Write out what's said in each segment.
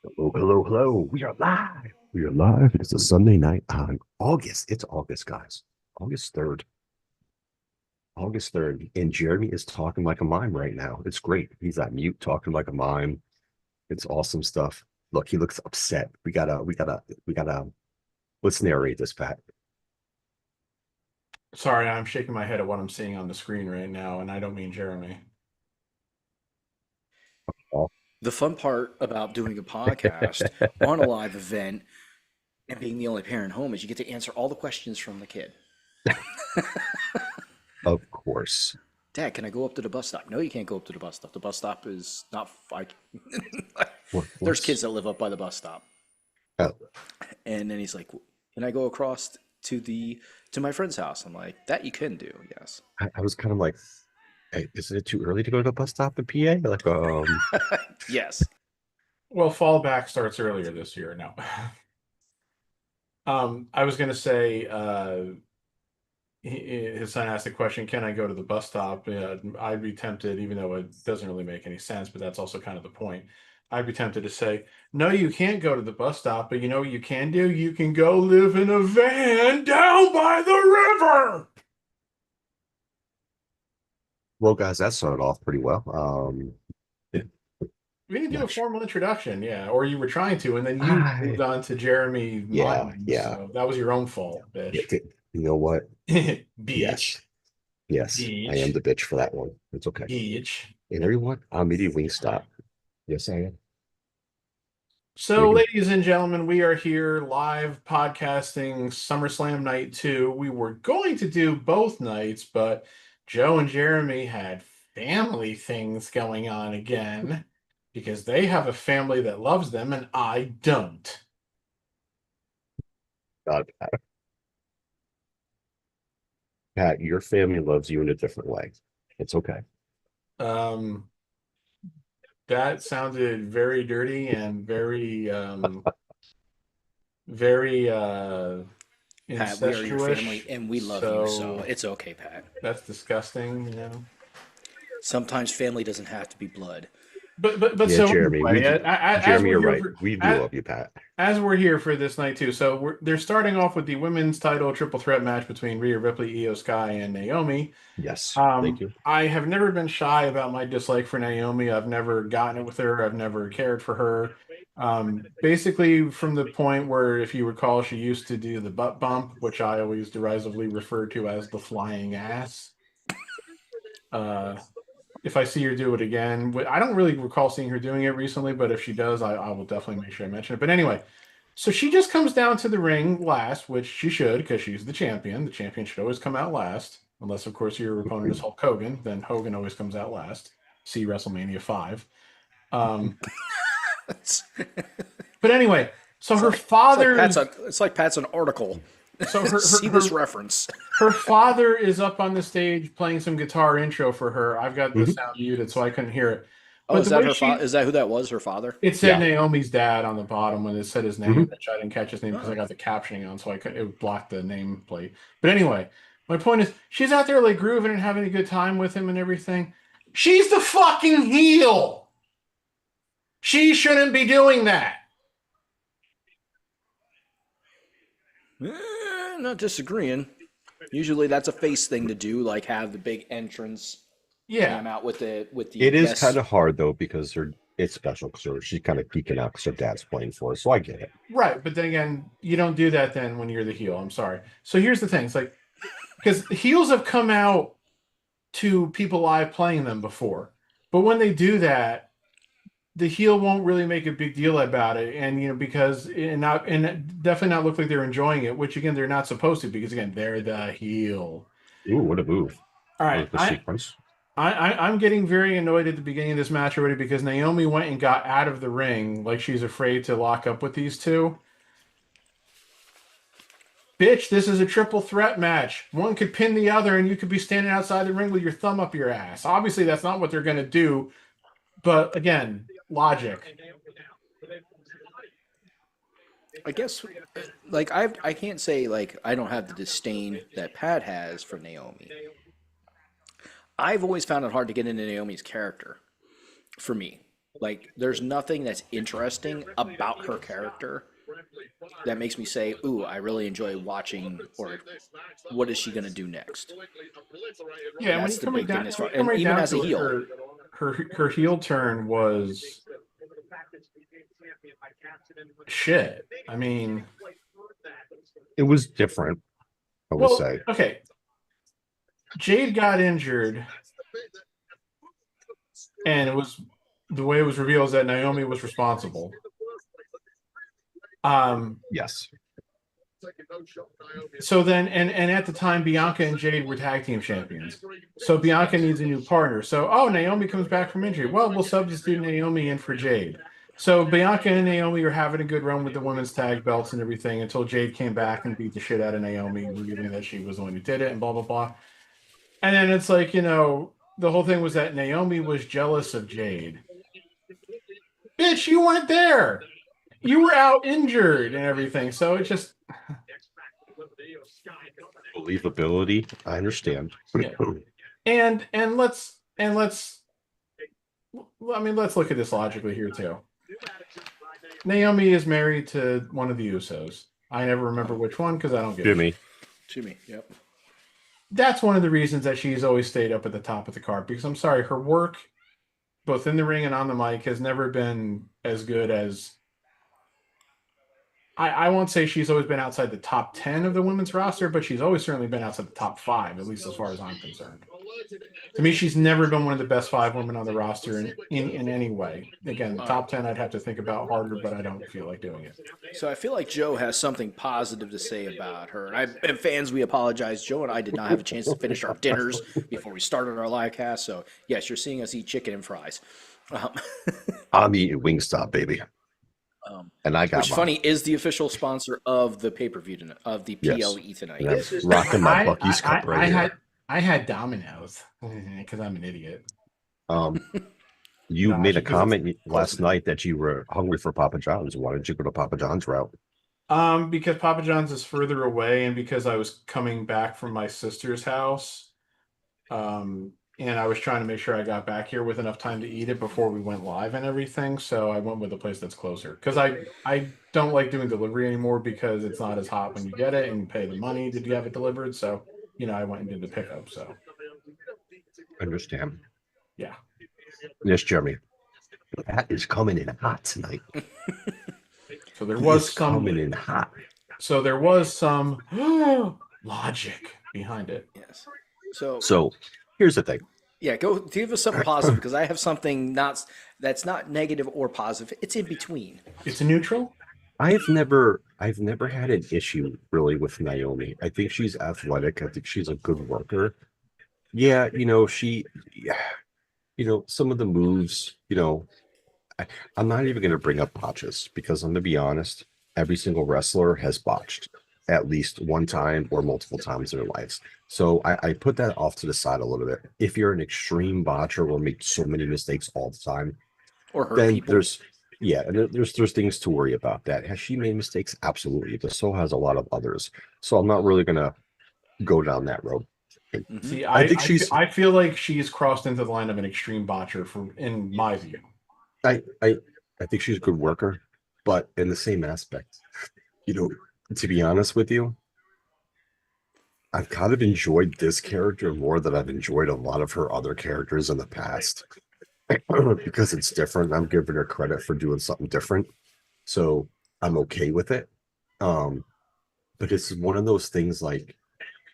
Hello, hello, hello. We are live. We are live. It's a Sunday night on August. It's August, guys. August 3rd. August 3rd. And Jeremy is talking like a mime right now. It's great. He's on mute talking like a mime. It's awesome stuff. Look, he looks upset. We gotta, let's narrate this, Pat. Sorry, I'm shaking my head at what I'm seeing on the screen right now, and I don't mean Jeremy. Oh. The fun part about doing a podcast on a live event and being the only parent home is you get to answer all the questions from the kid. Of course. Dad, can I go up to the bus stop? No, you can't go up to the bus stop. The bus stop is not. There's What's kids that live up by the bus stop, oh, and then he's like, "Can I go across to my friend's house?" I'm like, "That you can do, yes." I was kind of like, hey, is it too early to go to the bus stop in PA? Like, Yes. Well, fallback starts earlier this year. No. I was gonna say, his son asked the question, "Can I go to the bus stop?" I'd be tempted, even though it doesn't really make any sense, but that's also kind of the point. I'd be tempted to say, "No, you can't go to the bus stop, but you know what you can do? You can go live in a van down by the river." well, guys, that started off pretty well. We didn't do a Not sure. formal introduction, yeah, or you were trying to, and then you moved I, on to Jeremy yeah, Mimes, yeah. so that was your own fault, Yeah, bitch. you know what? Bitch, Yes, yes, I am bitch, the bitch for that one. It's okay. bitch. And everyone, I'm eating Wingstop. Yes, I am. So, Maybe. ladies and gentlemen, we are here live podcasting SummerSlam Night 2. We were going to do both nights, but Joe and Jeremy had family things going on again because they have a family that loves them and I don't. God, Pat, your family loves you in a different way. It's okay. Um, That sounded very dirty and very Pat, we are your incestuous. family and we love you, so So it's okay, Pat. that's disgusting, you know. Sometimes family doesn't have to be blood. But Yeah, so Jeremy, we anyway, do. as Jeremy, we're you're here right. for We do love you, Pat. as we're here for this night too, so they're starting off with the women's title triple threat match between Rhea Ripley, Io Sky, and Naomi. Yes, thank you. I have never been shy about my dislike for Naomi. I've never gotten it with her. I've never cared for her. Basically, from the point where, if you recall, she used to do the butt bump, which I always derisively refer to as the flying ass. Uh, if I see her do it again, I don't really recall seeing her doing it recently, but if she does, I will definitely make sure I mention it. But anyway, so she just comes down to the ring last, which she should because she's the champion. The champion should always come out last, unless, of course, your opponent is Hulk Hogan. Then Hogan always comes out last. See WrestleMania 5. Um, it's, but anyway, so it's her like Pat's father's an article. so her her See this her reference. her father is up on the stage playing some guitar intro for her. I've got the Mhm. sound muted, so I couldn't hear it. Oh, But is the that way her father? she Is that who that was? Her father? it said Yeah. Naomi's dad on the bottom when it said his name, Mhm. which I didn't catch his name because I Oh, got the captioning on, so I could it blocked the nameplate. But anyway, my point is she's out there like grooving and having a good time with him and everything. She's the fucking heel. She shouldn't be doing that. not disagreeing. Usually that's a face thing to do, like have the big entrance, Yeah, come out with the It is kind best. of hard though because it's special because she's kind of geeking out because her dad's playing for her. So I get it. right. But then again, you don't do that then when you're the heel. I'm sorry. So here's the thing: it's like because heels have come out to people live playing them before, but when they do that the heel won't really make a big deal about it, and because and definitely not look like they're enjoying it, which again they're not supposed to because again they're the heel. Ooh, what a move! All I right, like the sequence. I'm getting very annoyed at the beginning of this match already because Naomi went and got out of the ring like she's afraid to lock up with these two. Bitch, this is a triple threat match. One could pin the other, and you could be standing outside the ring with your thumb up your ass. Obviously, that's not what they're going to do, but again, logic. I guess, like I can't say like I don't have the disdain that Pat has for Naomi. I've always found it hard to get into Naomi's character. For me, Like, there's nothing that's interesting about her character that makes me say, "Ooh, I really enjoy watching," or "What is she gonna do next?" Yeah, and That's the big thing as far, and even as a to it, heel. her heel turn was shit. I mean, It was different, I would well, say. okay. Jade got injured, and it was the way it was revealed is that Naomi was responsible. Yes. So then, and at the time, Bianca and Jade were tag team champions. So Bianca needs a new partner. So, Naomi comes back from injury. Well, we'll substitute Naomi in for Jade. So Bianca and Naomi were having a good run with the women's tag belts and everything until Jade came back and beat the shit out of Naomi, revealing that she was the one who did it and blah, blah, blah. And then it's like, the whole thing was that Naomi was jealous of Jade. Bitch, you weren't there. You were out injured and everything. So it just... Believability, I understand. Yeah. And let's look at this logically here too. Naomi is married to one of the Usos. I never remember which one because I don't get Jimmy. Jimmy, yep. That's one of the reasons that she's always stayed up at the top of the card, because I'm sorry, her work both in the ring and on the mic has never been as good as... I won't say she's always been outside the top 10 of the women's roster, but she's always certainly been outside the top 5, at least as far as I'm concerned. To me, she's never been one of the best 5 women on the roster in any way. Again, the top 10 I'd have to think about harder, but I don't feel like doing it. So I feel like Joe has something positive to say about her. And fans, we apologize. Joe and I did not have a chance to finish our dinners before we started our live cast. So yes, you're seeing us eat chicken and fries. I'm eating Wingstop, baby. And I got which funny is the official sponsor of the pay-per-view tonight, of the PLE tonight. And I'm rocking my Buc-ee's cup right here. I had Domino's because I'm an idiot. You made a comment last night that you were hungry for Papa John's. Why didn't you go to Papa John's route? Because Papa John's is further away, and because I was coming back from my sister's house, and I was trying to make sure I got back here with enough time to eat it before we went live and everything. So I went with a place that's closer, because I don't like doing delivery anymore because it's not as hot when you get it and you pay the money to have it delivered. So, I went and did the pickup. So Understand. yeah. Yes, Jeremy. That is coming in hot tonight. So there was It's coming in hot. So there was some logic behind it. Yes. So here's the thing. Yeah, go give us something positive, because I have something that's not negative or positive. It's in between. It's a neutral. I've never had an issue really with Naomi. I think she's athletic. I think she's a good worker. Yeah, some of the moves, I'm not even going to bring up botches, because I'm going to be honest, every single wrestler has botched at least one time or multiple times in their lives. So I put that off to the side a little bit. If you're an extreme botcher or make so many mistakes all the time, Or hurt then people. there's things to worry about. That has she made mistakes? Absolutely, but so has a lot of others. So I'm not really gonna go down that road. Mhm. See, I I feel like she's crossed into the line of an extreme botcher, in my view. I think she's a good worker, but in the same aspect, to be honest with you, I've kind of enjoyed this character more than I've enjoyed a lot of her other characters in the past. Because it's different. I'm giving her credit for doing something different. So I'm okay with it. But it's one of those things, like,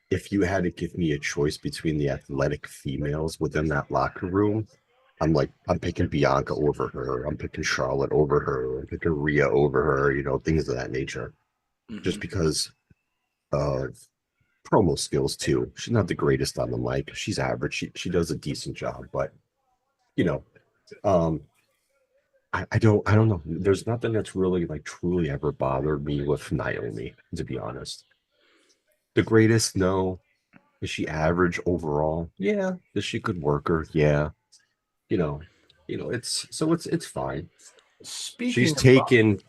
if you had to give me a choice between the athletic females within that locker room, I'm picking Bianca over her. I'm picking Charlotte over her. I'm picking Rhea over her, things of that nature. Just because of promo skills too. She's not the greatest on the mic. She's average. She does a decent job, but I don't know. There's nothing that's really truly ever bothered me with Naomi, to be honest. The greatest, no. Is she average overall? Yeah. Is she a good worker? Yeah. It's fine. She's taken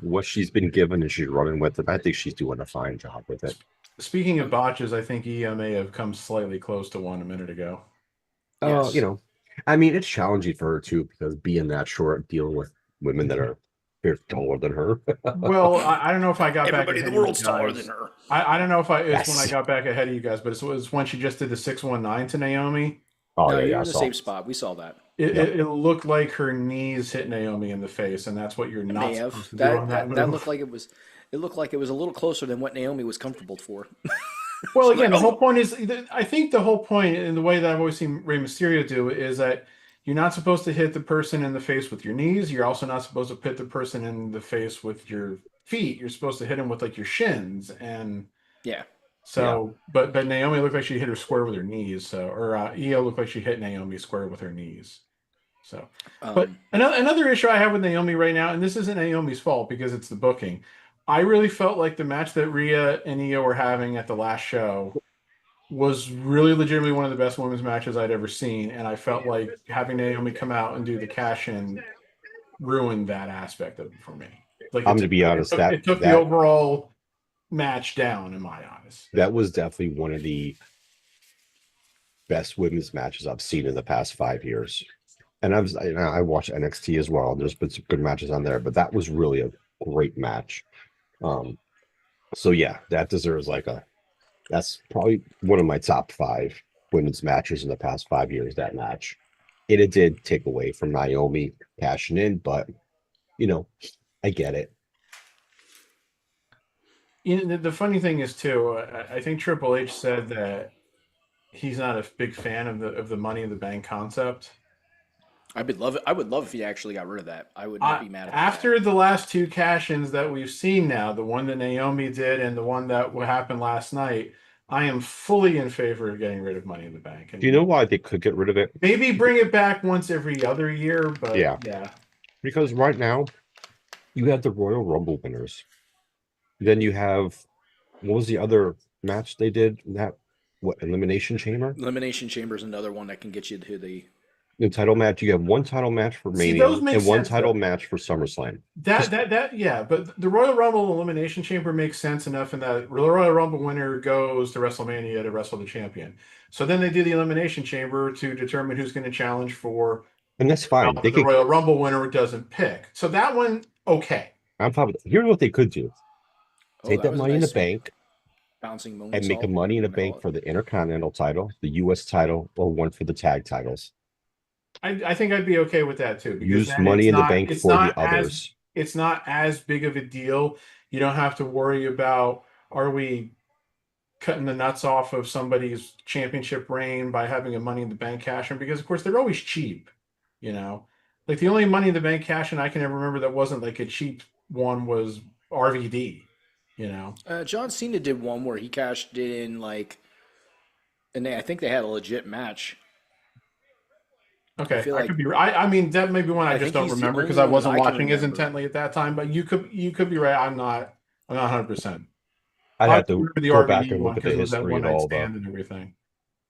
what she's been given and she's running with it. I think she's doing a fine job with it. Speaking of botches, I think EMA have come slightly close to one a minute ago. Yes. I mean, it's challenging for her too because being that short, dealing with women that are they're taller than her. Well, I don't know if I got back Everybody in ahead the of you world's taller than guys. her. I don't know if it's when I Yes. got back ahead of you guys, but it was when she just did the 619 to Naomi. Oh No, yeah, you're yeah, I in the saw. same spot. We saw that. It, Yep. it, it looked like her knees hit Naomi in the face, and that's what you're It may not have supposed to do on that that that that looked move. like it was. It looked like it was a little closer than what Naomi was comfortable for. Well, She's like, again, the whole oh, point is, I think the whole point, in the way that I've always seen Rey Mysterio do, is that you're not supposed to hit the person in the face with your knees. You're also not supposed to hit the person in the face with your feet. You're supposed to hit him with like your shins. And yeah. Yeah. so, but Naomi looked like she hit her square with her knees. So, or Io looked like she hit Naomi square with her knees. So, but Um, another issue I have with Naomi right now, and this isn't Naomi's fault because it's the booking. I really felt like the match that Rhea and Io were having at the last show was really legitimately one of the best women's matches I'd ever seen, and I felt like having Naomi come out and do the cash in ruined that aspect of it for me. Like I'm gonna be honest, that it took the that overall match down in my eyes. that was definitely one of the best women's matches I've seen in the past 5 years. And I watch NXT as well. There's been some good matches on there, but that was really a great match. Um, so yeah, that deserves like that's probably one of my top 5 women's matches in the past 5 years. That match, it did take away from Naomi cashing in, but you know, I get it. You know, the funny thing is too, I think Triple H said that he's not a big fan of the Money in the Bank concept. I would love it. I would love if he actually got rid of that. I would not I, be mad about that. after the last two cash-ins that we've seen now, the one that Naomi did and the one that happened last night, I am fully in favor of getting rid of Money in the Bank. Do you know why they could get rid of it? Maybe bring it back once every other year, but Yeah, yeah. because right now you have the Royal Rumble winners. Then you have what was the other match they did? That what Elimination Chamber? Elimination Chamber is another one that can get you to the. The title match. You have one title match for See, those Mania make and one sense title though. match for SummerSlam. Just Yeah, but the Royal Rumble Elimination Chamber makes sense enough in that the Royal Rumble winner goes to WrestleMania to wrestle the champion. So then they do the Elimination Chamber to determine who's going to challenge for and that's fine. belt They that the could. Royal Rumble winner doesn't pick. So that one, okay. I'm probably here's what they could do: Oh, take that that was a money in the nice bank bouncing and make a moonsault. money in the I'm gonna call bank it. for the Intercontinental title, the U.S. title, or one for the tag titles. I think I'd be okay with that too because Use then money in the bank for the others. it's not as big of a deal. You don't have to worry about, are we cutting the nuts off of somebody's championship reign by having a Money in the Bank cash in, because of course they're always cheap, you know. Like the only Money in the Bank cash in I can ever remember that wasn't like a cheap one was RVD, you know. John Cena did one where he cashed in and I think they had a legit match. I Okay, feel I could like be right. I mean, that may be one I I just think don't he's the remember because only I one that wasn't I can watching as remember. intently at that time. But you could be right. I'm not 100%. I'd I have to remember the go back RVD and one look at the because it was that history one and night all the. stand and everything.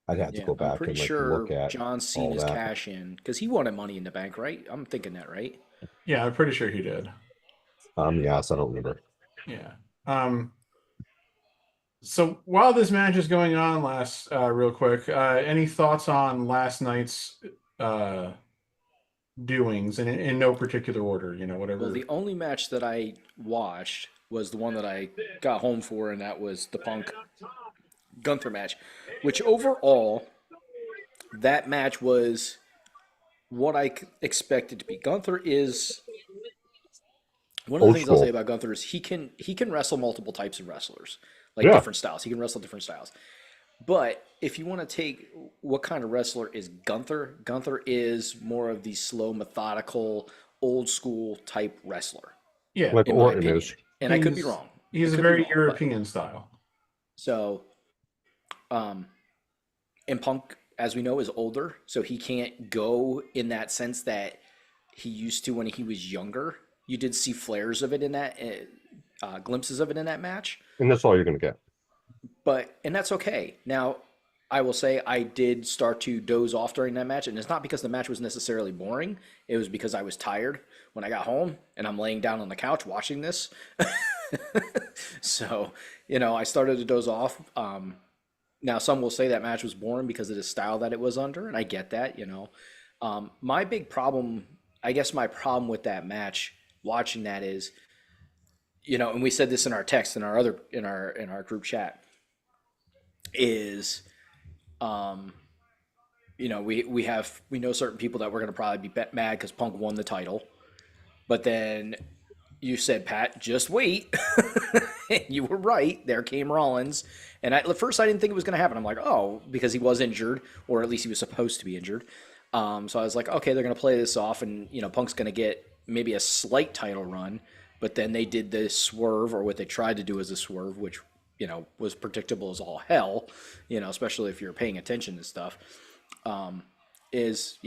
I'd have to Yeah, go I'm back pretty and like sure look at John all Cena's that. cash in because he wanted Money in the Bank, right? I'm thinking that, right? Yeah, I'm pretty sure he did. Yes, I don't remember. Yeah. So while this match is going on, real quick, any thoughts on last night's uh doings in no particular order? You know, Well, whatever. the only match that I watched was the one that I got home for, and that was the Punk Gunther match, which overall, that match was what I expected to be. Gunther is one of the Old things I'll say school. about Gunther is he can wrestle multiple types of wrestlers, like Yeah. different styles. He can wrestle different styles. But if you want to take what kind of wrestler is Gunther, Gunther is more of the slow, methodical, old school type wrestler, Yeah, Like in my Orton opinion. is. And I could be he's wrong. I he's a could be very wrong. But European style. so, um, and Punk, as we know, is older, so he can't go in that sense that he used to when he was younger. You did see flares of it in that, glimpses of it in that match. And that's all you're gonna get. And that's okay. Now, I will say I did start to doze off during that match, and it's not because the match was necessarily boring. It was because I was tired when I got home, and I'm laying down on the couch watching this. So, I started to doze off. Now, some will say that match was boring because of the style that it was under, and I get that. My big problem, I guess, my problem with that match, watching that is, and we said this in our text in our other in our group chat, is, um, we know certain people that we're gonna probably be mad because Punk won the title, but then you said, Pat, just wait. And you were right. There came Rollins. And at first, I didn't think it was going to happen. I'm like, oh, because he was injured, or at least he was supposed to be injured. So I was like, okay, they're going to play this off, and Punk's going to get maybe a slight title run. But then they did this swerve, or what they tried to do as a swerve, which was predictable as all hell. Especially if you're paying attention to stuff. Is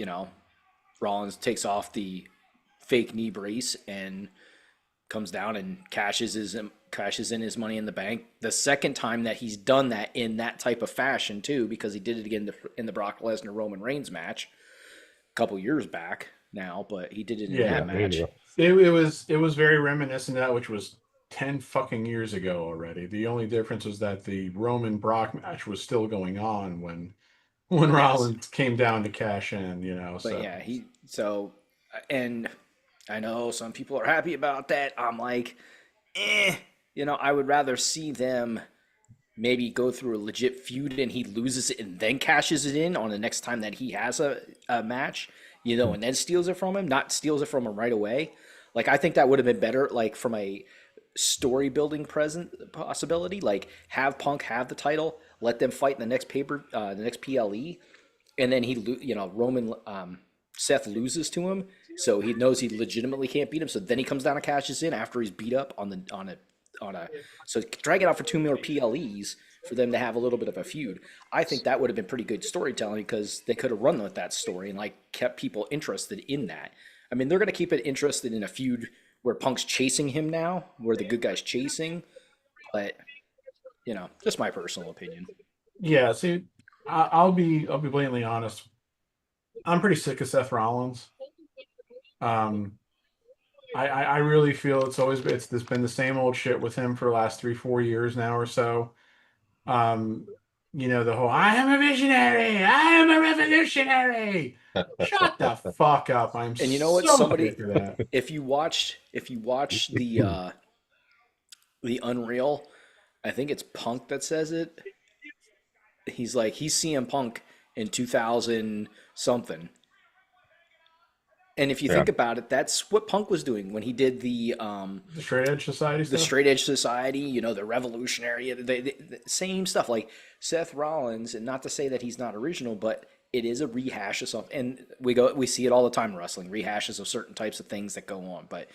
Rollins takes off the fake knee brace and comes down and cashes in his Money in the Bank. The second time that he's done that in that type of fashion too, because he did it again in the Brock Lesnar Roman Reigns match a couple years back now, but he did it in that match. It was very reminiscent of that, which was 10 fucking years ago already. The only difference was that the Roman Brock match was still going on when Rollins came down to cash in, But so yeah, and I know some people are happy about that. I'm like, I would rather see them maybe go through a legit feud and he loses it and then cashes it in on the next time that he has a match, and then steals it from him, not steals it from him right away. Like, I think that would have been better, like, from a story building possibility, like have Punk have the title, let them fight in the next the next PLE, and then Roman, Seth loses to him, so he knows he legitimately can't beat him. So then he comes down and cashes in after he's beat up on a. So drag it out for 2 more PLEs for them to have a little bit of a feud. I think that would have been pretty good storytelling, because they could have run with that story and like kept people interested in that. I mean, they're going to keep it interested in a feud where Punk's chasing him now, where the good guy's chasing, but just my personal opinion. yeah. See, I'll be blatantly honest. I'm pretty sick of Seth Rollins. I really feel it's been the same old shit with him for the last 3-4 years now or so. The whole "I am a visionary, I am a revolutionary." Shut the fuck up! I'm And you know what? so Somebody, sick of that. if you watch the Unreal, I think it's Punk that says it. He's CM Punk in 2000 something. And if you think about it, that's what Punk was doing when he did the Straight Edge Society the stuff? Straight Edge Society, the revolutionary, the same stuff. Like Seth Rollins, and not to say that he's not original, but it is a rehash of something. And we see it all the time in wrestling, rehashes of certain types of things that go on. But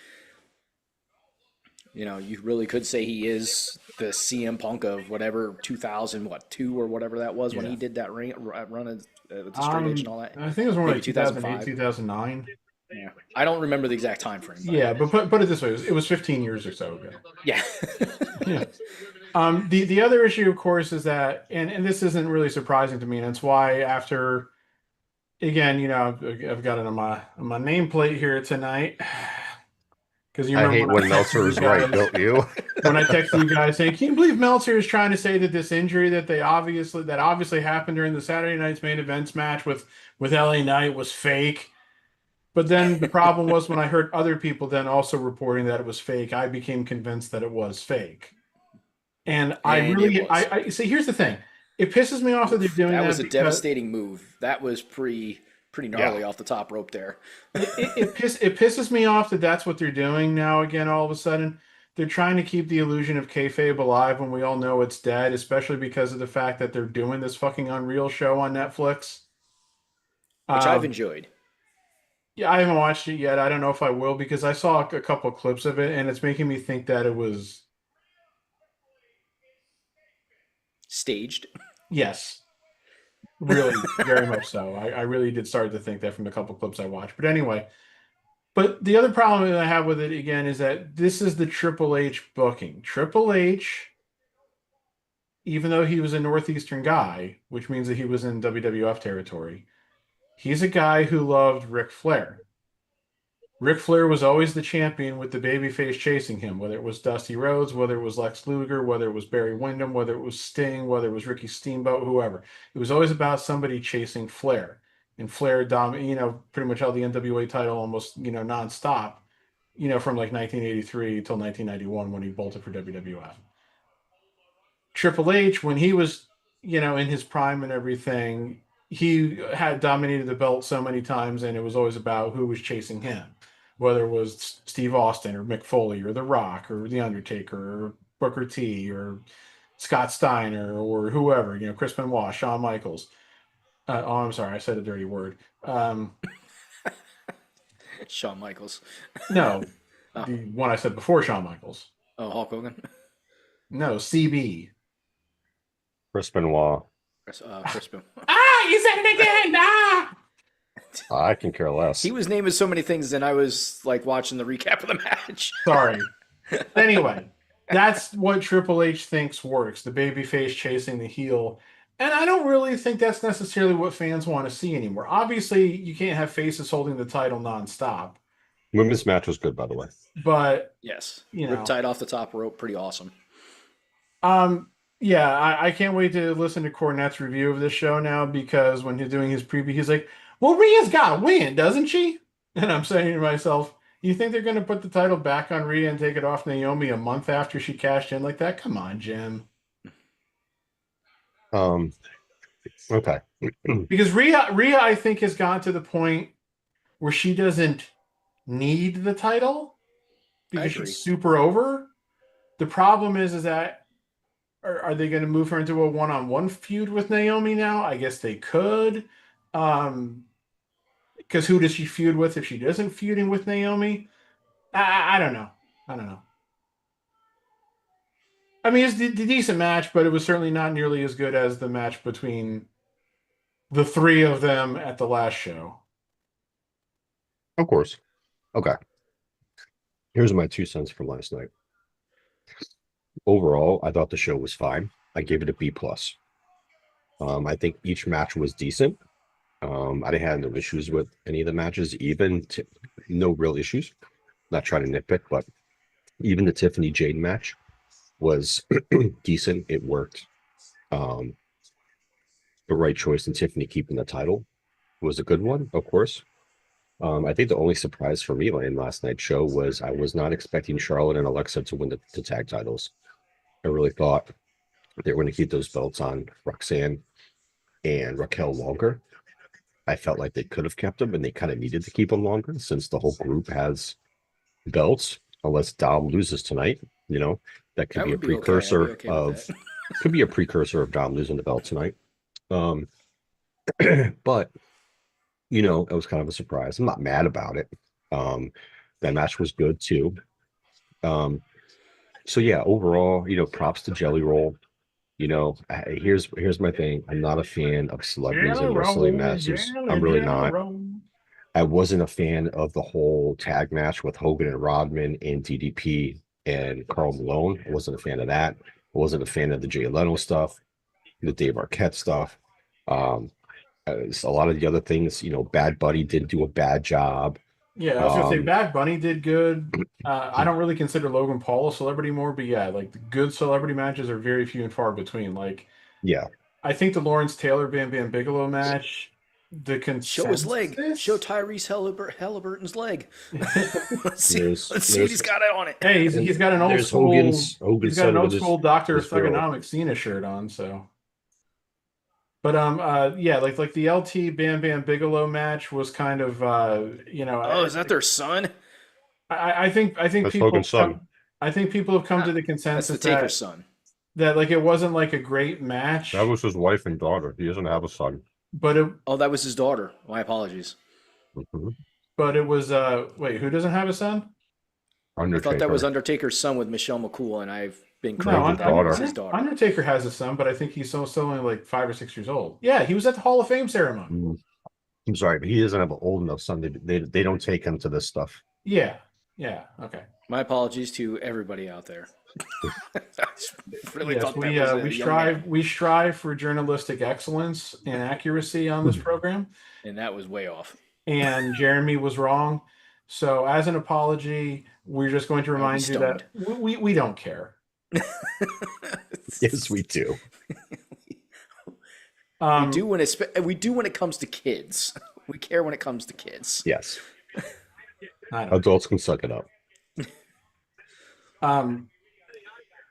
you really could say he is the CM Punk of whatever 2002 or whatever that was when he did that run with the Straight Edge and all that. I think it was more Maybe like 2008, 2009. Yeah, I don't remember the exact time frame. Yeah, but put it this way: it was 15 years or so ago. Yeah. Yeah. The other issue, of course, is that, and this isn't really surprising to me, and it's why after, again, I've got it on my nameplate here tonight, because I hate when Meltzer is right, don't you? When I text you guys saying, "Can you believe Meltzer is trying to say that this injury that obviously happened during the Saturday night's main events match with LA Knight was fake?" But then the problem was, when I heard other people then also reporting that it was fake, I became convinced that it was fake. And I see. Here's the thing: it pisses me off that they're doing that. That was a devastating move. That was pretty gnarly off the top rope there. It pisses me off that that's what they're doing now. Again, all of a sudden, they're trying to keep the illusion of kayfabe alive when we all know it's dead. Especially because of the fact that they're doing this fucking Unreal show on Netflix, which I've enjoyed. Yeah, I haven't watched it yet. I don't know if I will, because I saw a couple of clips of it, and it's making me think that it was staged. Yes, really, very much so. I really did start to think that from the couple of clips I watched. But anyway, the other problem that I have with it, again, is that this is the Triple H booking. Triple H, even though he was a Northeastern guy, which means that he was in WWF territory, he's a guy who loved Ric Flair. Ric Flair was always the champion with the babyface chasing him, whether it was Dusty Rhodes, whether it was Lex Luger, whether it was Barry Windham, whether it was Sting, whether it was Ricky Steamboat, whoever. It was always about somebody chasing Flair. and Flair pretty much held the NWA title almost, nonstop, from like 1983 till 1991 when he bolted for WWF. Triple H, when he was, in his prime and everything, he had dominated the belt so many times, and it was always about who was chasing him, whether it was Steve Austin or Mick Foley or The Rock or The Undertaker or Booker T or Scott Steiner or whoever, Chris Benoit, Shawn Michaels. I'm sorry, I said a dirty word. Shawn Michaels. No, the one I said before Shawn Michaels. Oh, Hulk Hogan. No, CB. Chris Benoit. Chris Benoit. You said it again! I can care less. He was naming so many things, and I was like watching the recap of the match. Sorry. Anyway, that's what Triple H thinks works, the babyface chasing the heel. And I don't really think that's necessarily what fans want to see anymore. Obviously, you can't have faces holding the title nonstop. Women's match was good, by the way. But yes, riptide off the top rope, pretty awesome. Yeah, I can't wait to listen to Cornette's review of this show now, because when he's doing his preview, he's like, well, Rhea's got to win, doesn't she? And I'm saying to myself, you think they're going to put the title back on Rhea and take it off Naomi a month after she cashed in like that? Come on, Jim. Okay. Because Rhea, I think, has gotten to the point where she doesn't need the title because she's super over. The problem is that are they going to move her into a one-on-one feud with Naomi now? I guess they could. Because who does she feud with if she doesn't feuding with Naomi? I don't know. I mean, it's a decent match, but it was certainly not nearly as good as the match between the three of them at the last show. Of course. Okay. Here's my 2 cents from last night. Overall, I thought the show was fine. I gave it a B+. I think each match was decent. I didn't have no issues with any of the matches, no real issues. Not trying to nitpick, but even the Tiffany Jade match was decent. It worked. The right choice in Tiffany keeping the title was a good one, of course. I think the only surprise for me in last night's show was I was not expecting Charlotte and Alexa to win the tag titles. I really thought they were going to keep those belts on Roxanne and Raquel longer. I felt like they could have kept them, and they kind of needed to keep them longer since the whole group has belts, unless Dom loses tonight. That could be a precursor could be a precursor of Dom losing the belt tonight. But it was kind of a surprise. I'm not mad about it. That match was good too. So yeah, overall, props to Jelly Roll. Here's my thing. I'm not a fan of celebrities and wrestling matches. I'm really not. I wasn't a fan of the whole tag match with Hogan and Rodman and DDP and Karl Malone. I wasn't a fan of that. I wasn't a fan of the Jay Leno stuff, the Dave Arquette stuff. A lot of the other things, Bad Bunny did do a bad job. Yeah, I was gonna say Bad Bunny did good. I don't really consider Logan Paul a celebrity more, but yeah, like the good celebrity matches are very few and far between. Like, yeah, I think the Lawrence Taylor Bam Bam Bigelow match, the consensus... Show his leg. Show Tyrese Halliburton's leg. Let's see what he's got on it. Hey, he's got an old school. He's got an old school Dr. Thugonomics Cena shirt on, so. But yeah, like the LT Bam Bam Bigelow match was kind of is that their son? I think people have come to the consensus that's the Taker's son. That like it wasn't like a great match. That was his wife and daughter. He doesn't have a son. But that was his daughter. My apologies. Mm-hmm. But it was wait, who doesn't have a son? Undertaker. I thought that was Undertaker's son with Michelle McCool, and I've been crazy. No, his daughter. Undertaker has a son, but I think he's still only like 5 or 6 years old. Yeah, he was at the Hall of Fame ceremony. I'm sorry, but he doesn't have an old enough son. They don't take him to this stuff. Yeah, okay. My apologies to everybody out there. We strive for journalistic excellence and accuracy on this program, and that was way off. And Jeremy was wrong. So, as an apology, we're just going to remind you that we don't care. Yes, we do. We do when it comes to kids. We care when it comes to kids. Yes. I don't. Adults can suck it up.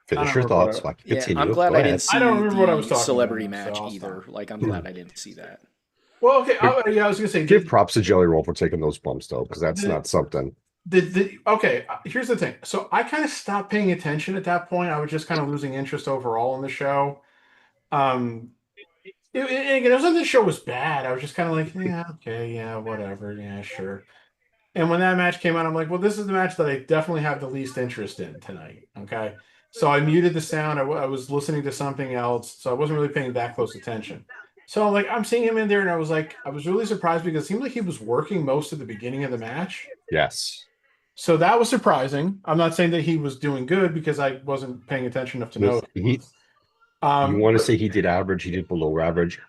Finish your remember what thoughts. So I can Yeah, continue. I'm glad Go I ahead. didn't see I don't remember what I was the talking celebrity about, so match I'll either. stop. Like, I'm glad I didn't see that. Well, okay. Yeah, I was gonna say. Give props to Jelly Roll for taking those bumps, though, because that's not something. Okay, here's the thing. So I kind of stopped paying attention at that point. I was just kind of losing interest overall in the show. And again, it wasn't the show was bad. I was just kind of like, yeah, okay, yeah, whatever, yeah, sure. And when that match came out, I'm like, well, this is the match that I definitely have the least interest in tonight. Okay, so I muted the sound. I was listening to something else, so I wasn't really paying that close attention. So like, I'm seeing him in there, and I was like, I was really surprised because it seemed like he was working most of the beginning of the match. Yes. So that was surprising. I'm not saying that he was doing good because I wasn't paying attention enough to know. You want to say he did average? He did below average.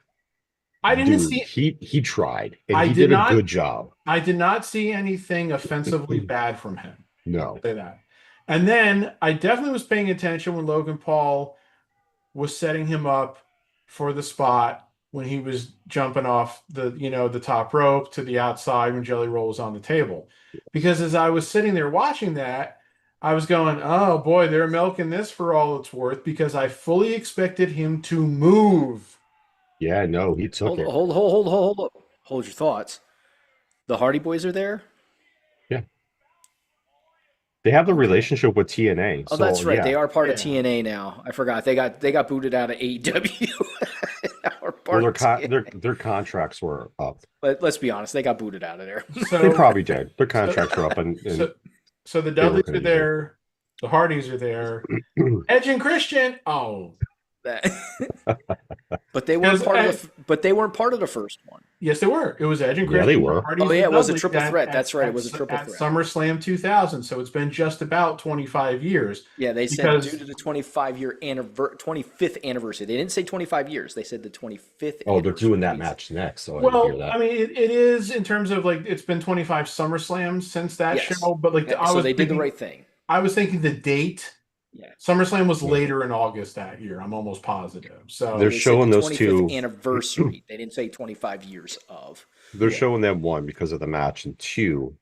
I didn't Dude, see. he tried, and I he did did a not. good job. I did not see anything offensively bad from him. No. Say that. And then I definitely was paying attention when Logan Paul was setting him up for the spot when he was jumping off the top rope to the outside when Jelly Roll was on the table. Because as I was sitting there watching that, I was going, oh boy, they're milking this for all it's worth because I fully expected him to move. Yeah, no, he took it. Hold your thoughts. The Hardy Boys are there. Yeah. They have the relationship with TNA. Oh, so, that's right. Yeah. They are part of TNA now. I forgot. They got booted out of AEW. Well, their contracts were up. But let's be honest, they got booted out of there. So They probably did. Their contracts were up, and so the Dudleys are there, the Hardys are there, Edge and Christian. Oh, but they weren't part of the first one. Yes, they were. It was Edge and Christian. Yeah, they were. Hardys it was a Dudleys triple threat. That's right. It was a triple at threat. SummerSlam 2000. So it's been just about 25 years. Yeah, they said due to the 25th anniversary. They didn't say 25 years. They said the 25th. Oh, they're doing that match next. So well, I didn't hear that. I mean, it is in terms of like it's been 25 SummerSlams since that show, but like so they did the right thing. I was thinking the date. Yeah. SummerSlam was later in August that year. I'm almost positive. So they're showing the those 25th two anniversary. They didn't say 25 years of. They're showing them one because of the match, and two,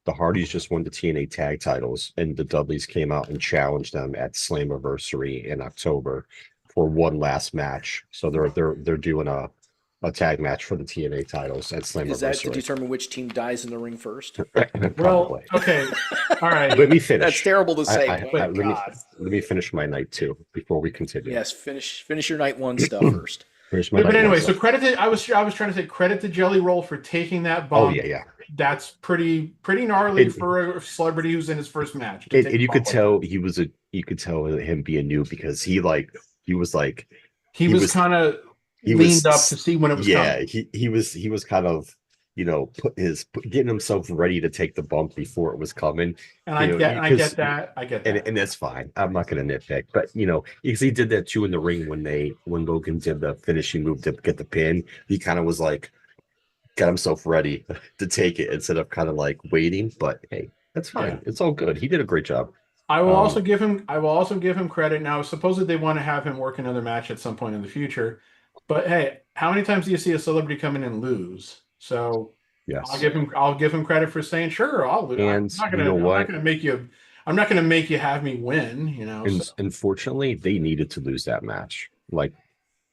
the Hardys just won the TNA tag titles, and the Dudleys came out and challenged them at Slammiversary in October for one last match. So they're doing a tag match for the TNA titles at Slammiversary. Is that to determine which team dies in the ring first? Well, okay, all right. Let me finish. That's terrible to say. Let me finish my night two before we continue. Yes, finish your night one stuff first. But anyway, so I was trying to say credit to Jelly Roll for taking that bump. Oh yeah. That's pretty gnarly for a celebrity who's in his first match. And you could tell you could tell him being new because he was kind of leaned up to see when it was coming. He was kind of getting himself ready to take the bump before it was coming. And I get that. And that's fine. I'm not going to nitpick, but because he did that too in the ring when Logan did the finishing move to get the pin, he kind of was like got himself ready to take it instead of kind of like waiting. But hey, that's fine. Yeah. It's all good. He did a great job. I will also give him credit. Now, supposedly they want to have him work another match at some point in the future. But hey, how many times do you see a celebrity come in and lose? So yes, I'll give him credit for saying, sure, I'll lose. And I'm not gonna make you have me win, Unfortunately, they needed to lose that match. Like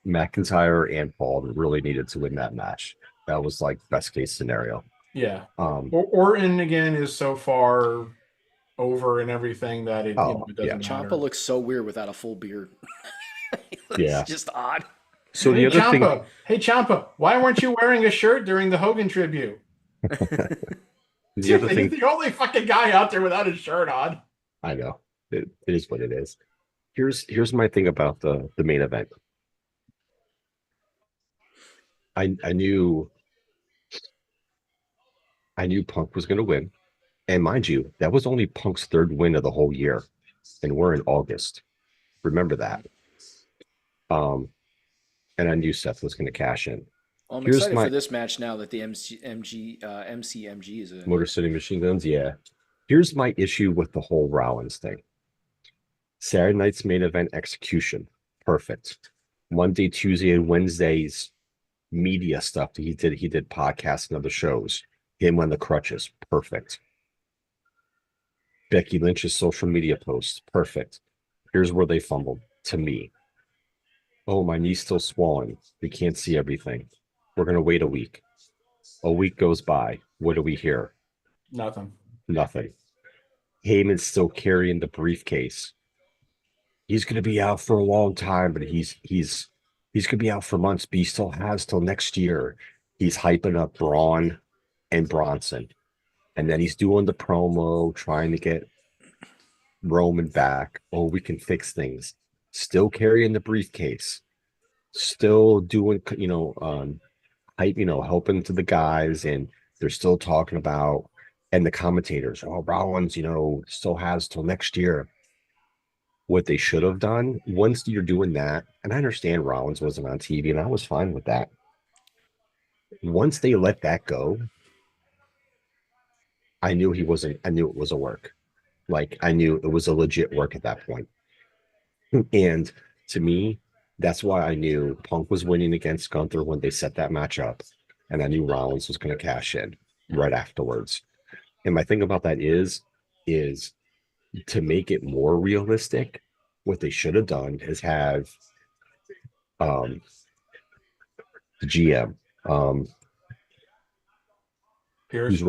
McIntyre and Paul really needed to win that match. That was like best case scenario. Yeah. Orton again is so far over and everything that it doesn't matter. Ciampa looks so weird without a full beard. It's just odd. So the other thing, hey Ciampa, why weren't you wearing a shirt during the Hogan tribute? He's the only fucking guy out there without his shirt on. I know it is what it is. Here's my thing about the main event. I knew Punk was going to win, and mind you, that was only Punk's third win of the whole year, and we're in August. Remember that. And I knew Seth was going to cash in. Well, I'm excited for this match now that the MCMG is in. Motor City Machine Guns, yeah. Here's my issue with the whole Rollins thing. Saturday night's main event execution, perfect. Monday, Tuesday, and Wednesdays, media stuff that he did podcasts and other shows. Him on the crutches, perfect. Becky Lynch's social media posts, perfect. Here's where they fumbled to me. Oh, my knee's still swollen. We can't see everything. We're gonna wait a week. A week goes by. What do we hear? Nothing. Nothing. Heyman's still carrying the briefcase. He's gonna be out for a long time, but he's gonna be out for months, but he still has till next year. He's hyping up Braun and Bronson. And then he's doing the promo, trying to get Roman back. Oh, we can fix things. Still carrying the briefcase. Still doing, hype, helping to the guys. And they're still talking about, and the commentators, oh, Rollins, still has till next year. What they should have done once you're doing that, and I understand Rollins wasn't on TV, and I was fine with that. Once they let that go, I knew he wasn't, I knew it was a work. Like I knew it was a legit work at that point. And to me, that's why I knew Punk was winning against Gunther when they set that match up. And I knew Rollins was going to cash in right afterwards. And my thing about that is to make it more realistic, what they should have done is have the GM, Pierce.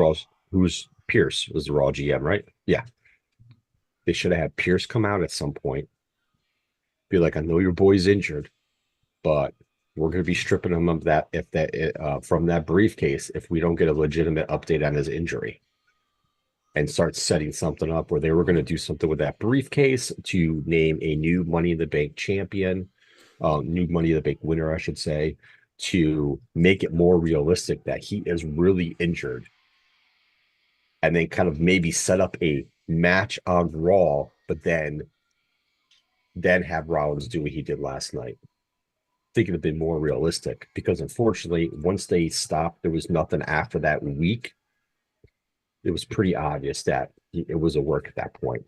who's Pierce was the Raw GM, right? Yeah. They should have had Pierce come out at some point. Be like, I know your boy's injured, but we're going to be stripping him of that from that briefcase if we don't get a legitimate update on his injury, and start setting something up where they were going to do something with that briefcase to name a new Money in the Bank champion, new Money in the Bank winner, I should say, to make it more realistic that he is really injured, and then kind of maybe set up a match on Raw, but then have Rollins do what he did last night. I think it'd have been more realistic, because unfortunately, once they stopped, there was nothing after that week. It was pretty obvious that it was a work at that point.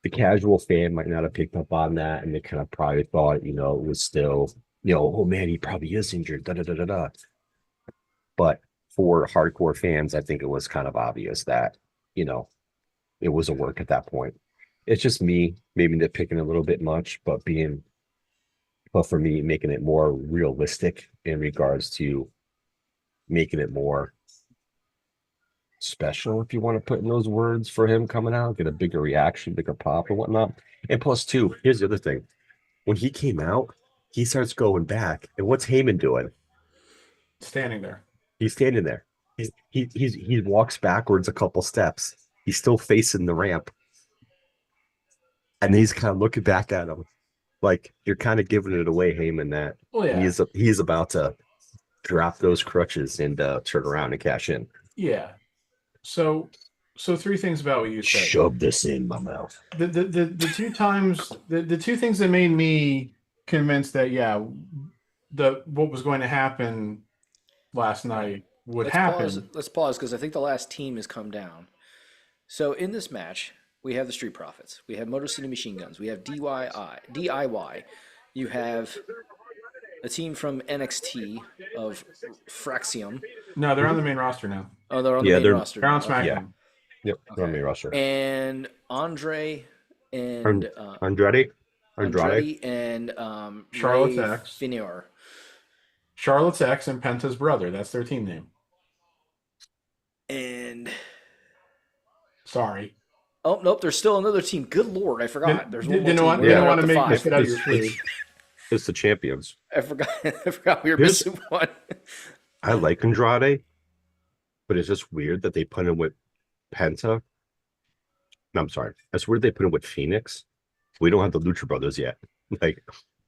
The casual fan might not have picked up on that, and they kind of probably thought, it was still, oh man, he probably is injured, da da da da da. But for hardcore fans, I think it was kind of obvious that, it was a work at that point. It's just me, maybe nitpicking a little bit much, but for me, making it more realistic in regards to making it more special, if you want to put in those words, for him coming out, get a bigger reaction, bigger pop and whatnot. And plus, too, here's the other thing. When he came out, he starts going back. And what's Heyman doing? Standing there. He's standing there. He walks backwards a couple steps. He's still facing the ramp. And he's kind of looking back at him. Like, you're kind of giving it away, Heyman, that he's about to drop those crutches and turn around and cash in. Yeah. So three things about what you said. Shove this in my mouth. The two times, the two things that made me convinced that what was going to happen last night would happen. Let's pause because I think the last team has come down. So in this match, we have the Street Profits. We have Motor City Machine Guns. We have DIY. You have a team from NXT of Fraxium. No, they're on the main roster now. Oh, they're on the main roster. They're on SmackDown. Yeah. Yep, they're on the main roster. And Andre and Andrade and Charlotte's Ray X. Finor. Charlotte's X and Penta's brother. That's their team name. And sorry. Oh nope, there's still another team. Good lord, I forgot. There's one more team. Didn't want to make you spit out your food. It's the champions. I forgot we were missing one. I like Andrade, but it's just weird that they put him with Penta. No, I'm sorry. That's weird they put him with Phoenix. We don't have the Lucha Brothers yet. Like,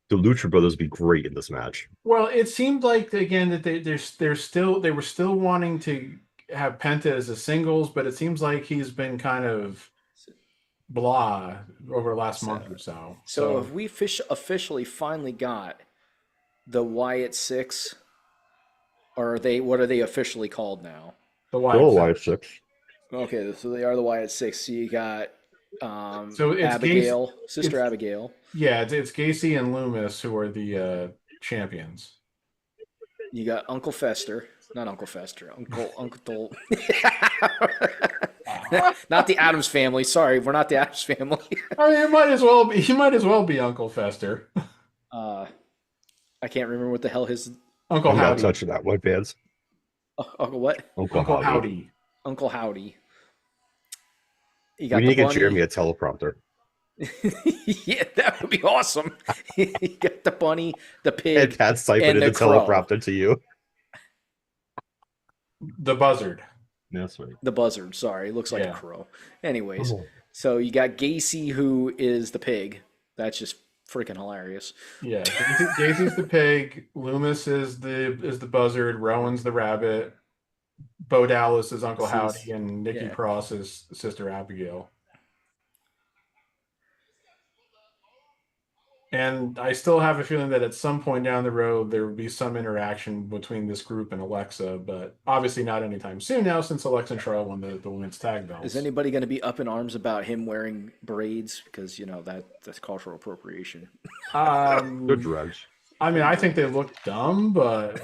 the Lucha Brothers would be great in this match. Well, it seemed like, again, that they were still wanting to have Penta as a singles, but it seems like he's been kind of blah over the last month or so. So if we officially finally got the Wyatt Six, or what are they officially called now? The Wyatt Six. Okay, so they are the Wyatt Six. So you got so it's Abigail, Sister Abigail. Yeah, it's Gacy and Loomis who are the champions. You got Uncle Fester, not Uncle Fester, Uncle. Not the Adams family. Sorry, we're not the Adams family. I mean, it might as well be. He might as well be Uncle Fester. I can't remember what the hell his Uncle I'm not Howdy. touching that one, fans. Uncle what? Uncle Howdy. Howdy. Uncle Howdy. You We got need the to get bunny. Jeremy a teleprompter. Yeah, that would be awesome. You got the bunny, the pig, And Pat's typing and in the the crow. teleprompter to you. The buzzard. That's right. The buzzard. Sorry, it looks like a Yeah. crow. Anyways, Oh. so you got Gacy, who is the pig. That's just freaking hilarious. Yeah, Gacy's the pig. Loomis is the buzzard. Rowan's the rabbit. Bo Dallas is Uncle This is- Howdy, and Nikki yeah. Cross is Sister Abigail. And I still have a feeling that at some point down the road there will be some interaction between this group and Alexa, but obviously not anytime soon now since Alexa and Charlotte won the women's tag belts. Is anybody going to be up in arms about him wearing braids? Because that's cultural appropriation. Good drugs. I mean, I think they look dumb, but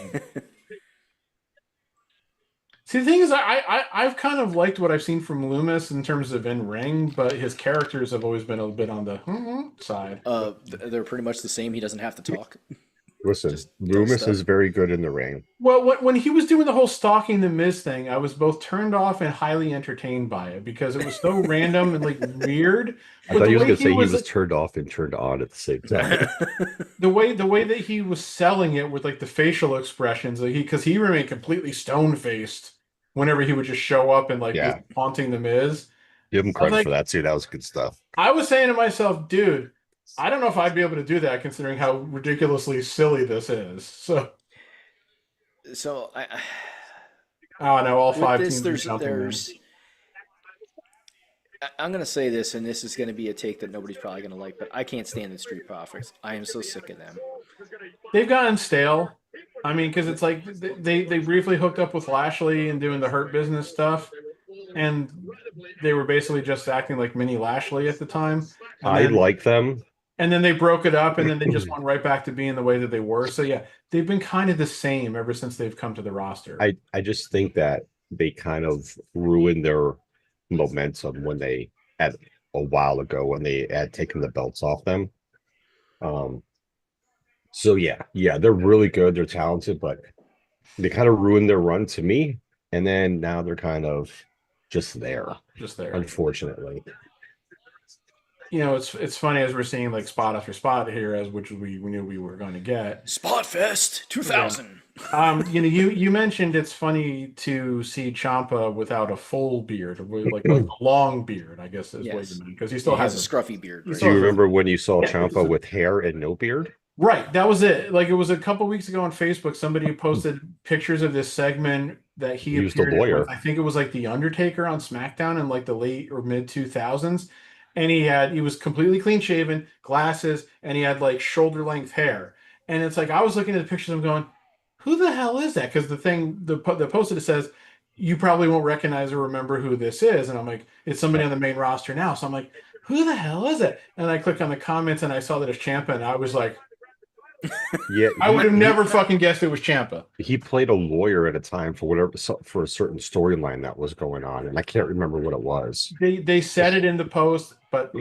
see, the thing is, I've kind of liked what I've seen from Loomis in terms of in ring, but his characters have always been a bit on the side. They're pretty much the same. He doesn't have to talk. Listen, Just Loomis stuff. is very good in the ring. Well, when he was doing the whole stalking the Miz thing, I was both turned off and highly entertained by it because it was so random and like weird. I But thought the he was way going to say he was like, turned off and turned on at the same time. the way that he was selling it with like the facial expressions, like because he remained completely stone faced whenever he would just show up and like Yeah. be haunting the Miz. Give him credit like- for that, too. That was good stuff. I was saying to myself, dude, I don't know if I'd be able to do that considering how ridiculously silly this is. So So I don't know, all with five this, teams there's are jumping in. there's. I'm going to say this, and this is going to be a take that nobody's probably going to like, but I can't stand the Street Profits. I am so sick of them. They've gotten stale. I mean, because it's like they briefly hooked up with Lashley and doing the Hurt Business stuff, and they were basically just acting like mini Lashley at the time. I like them. And then they broke it up, and then they just went right back to being the way that they were. So yeah, they've been kind of the same ever since they've come to the roster. I just think that they kind of ruined their momentum when they had a while ago when they had taken the belts off them. So yeah, they're really good, they're talented, but they kind of ruined their run to me, and then now they're kind of just there, unfortunately. You know, it's funny as we're seeing like spot after spot here, as which we knew we were going to get. Spot Fest 2000. You know, you mentioned it's funny to see Ciampa without a full beard, or like a long beard, I guess is what you mean, because he still He has has a scruffy beard. he Right? Do you still- remember when you saw Yeah, Ciampa with hair and no beard? Right, that was it. Like it was a couple weeks ago on Facebook. Somebody posted pictures of this segment that he was the appeared in lawyer. with, I think it was like the Undertaker on SmackDown in like the late or mid 2000s, and he was completely clean shaven, glasses, and he had like shoulder length hair. And it's like I was looking at the pictures and going, "Who the hell is that?" Because the posted it says you probably won't recognize or remember who this is, and I'm like, it's somebody on the main roster now. So I'm like, who the hell is it? And I clicked on the comments and I saw that it's Ciampa, and I was like, Yeah, I would have never fucking guessed it was Ciampa. he played a lawyer at a time for for a certain storyline that was going on, and I can't remember what it was. They said it in the post, but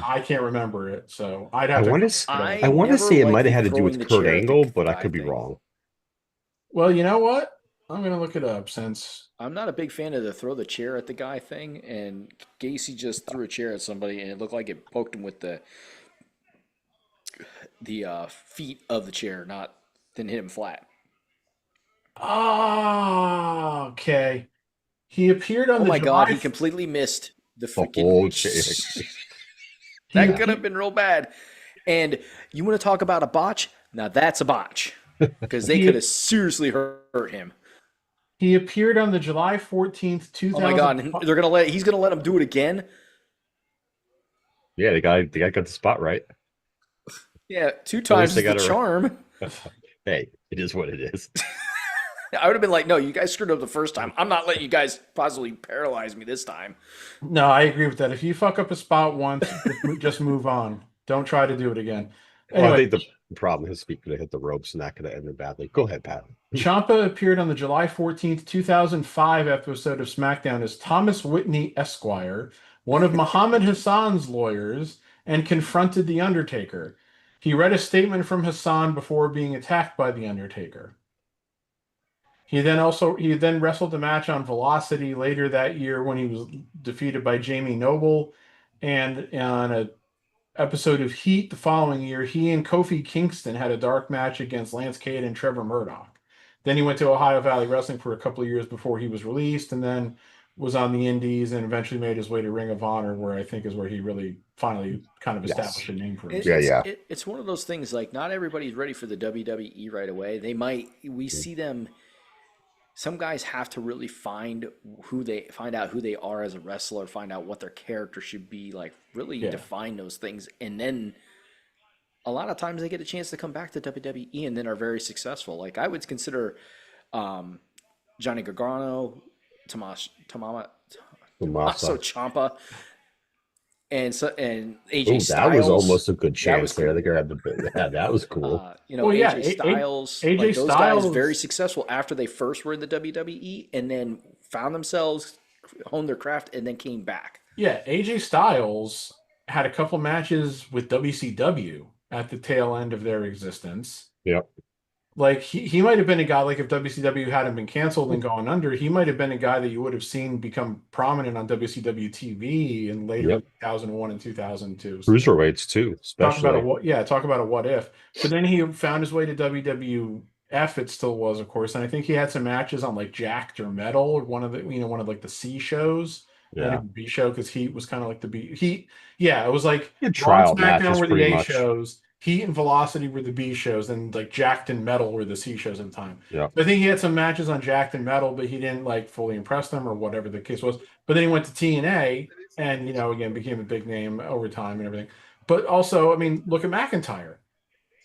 I can't remember it. So I'd have I to. want to I want to never say it liked might have the had to do throwing with the Kurt chair at the Angle, but I guy could be thing. wrong. Well, you know what? I'm gonna look it up since I'm not a big fan of the throw the chair at the guy thing, and Gacy just threw a chair at somebody, and it looked like it poked him with the feet of the chair, didn't hit him flat. oh, okay. He appeared on Oh the my god, he July- completely missed the The freaking. whole chair. That he- could have been real bad. And you want to talk about a botch? Now that's a botch because they He- could have seriously hurt him. He appeared on the July 14th, Oh 2000. my god, and he's gonna let him do it again. Yeah, the guy got the spot right. Yeah, 2 times they is the got it right. charm. Hey, it is what it is. I would have been like, no, you guys screwed up the first time. I'm not letting you guys possibly paralyze me this time. No, I agree with that. If you fuck up a spot once, just move on. Don't try to do it again. Well, I Anyway, think the problem his feet could have hit the ropes and that could have ended badly. Go ahead, Pat. Ciampa appeared on the July 14th, 2005 episode of SmackDown as Thomas Whitney Esquire, one of Muhammad Hassan's lawyers, and confronted The Undertaker. He read a statement from Hassan before being attacked by The Undertaker. He then wrestled a match on Velocity later that year when he was defeated by Jamie Noble, and on a episode of Heat the following year, he and Kofi Kingston had a dark match against Lance Cade and Trevor Murdoch. Then he went to Ohio Valley Wrestling for a couple of years before he was released, and then was on the Indies and eventually made his way to Ring of Honor, where I think is where he really finally kind of established a name for himself. It's one of those things like not everybody's ready for the WWE right away. We see them. Some guys have to really find out who they are as a wrestler, find out what their character should be, like really define those things, and then a lot of times they get a chance to come back to WWE and then are very successful. Like I would consider Johnny Gargano, Tommaso Ciampa, and AJ Styles. That was almost a good chance there. Cool. That was cool. AJ Styles, AJ Styles, guys very successful after they first were in the WWE and then found themselves, honed their craft, and then came back. Yeah, AJ Styles had a couple matches with WCW at the tail end of their existence. Yep. Like he might have been a guy, like if WCW hadn't been canceled and gone under, he might have been a guy that you would have seen become prominent on WCW TV in later 2001 and 2002. So cruiserweights too, especially. Talk about a what if. But then he found his way to WWF. It still was, of course, and I think he had some matches on like Jacked or Metal, or one of like the C shows. Yeah, B show, because Heat was kind of like the B. Heat, it was like trial SmackDown were the A shows. Heat and Velocity were the B shows, and like Jacked and Metal were the C shows at the time. Yeah, I think he had some matches on Jacked and Metal, but he didn't like fully impress them or whatever the case was. But then he went to TNA, and again became a big name over time and everything. But also, I mean, look at McIntyre.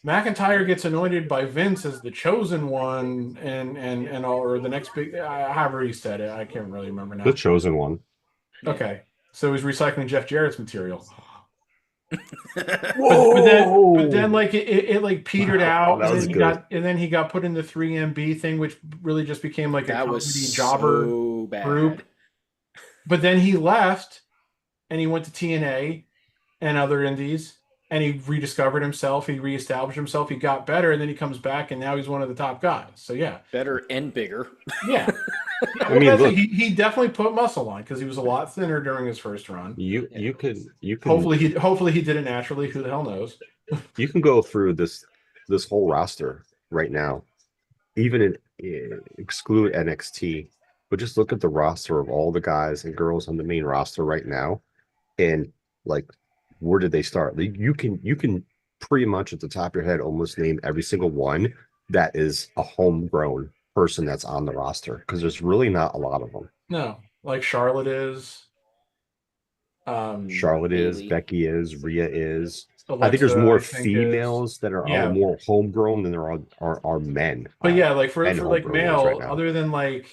McIntyre gets anointed by Vince as the chosen one, and all, or the next big. However he said it, I can't really remember now. The chosen one. Okay, so he's recycling Jeff Jarrett's material. Whoa! But then like it like petered out, and then he got put in the 3MB thing, which really just became like a comedy jobber group. But then he left, and he went to TNA and other indies, and he rediscovered himself. He reestablished himself. He got better, and then he comes back, and now he's one of the top guys. So better and bigger. Yeah. I mean, look, he definitely put muscle on because he was a lot thinner during his first run. You could hopefully he did it naturally. Who the hell knows? You can go through this whole roster right now, even exclude NXT, but just look at the roster of all the guys and girls on the main roster right now, and like, where did they start? Like, you can pretty much at the top of your head almost name every single one that is a homegrown person that's on the roster, because there's really not a lot of them. No, like Charlotte is. Becky is, Rhea is. Alexa, I think there's more females that are more homegrown than there are men. But like for like male, right, other than like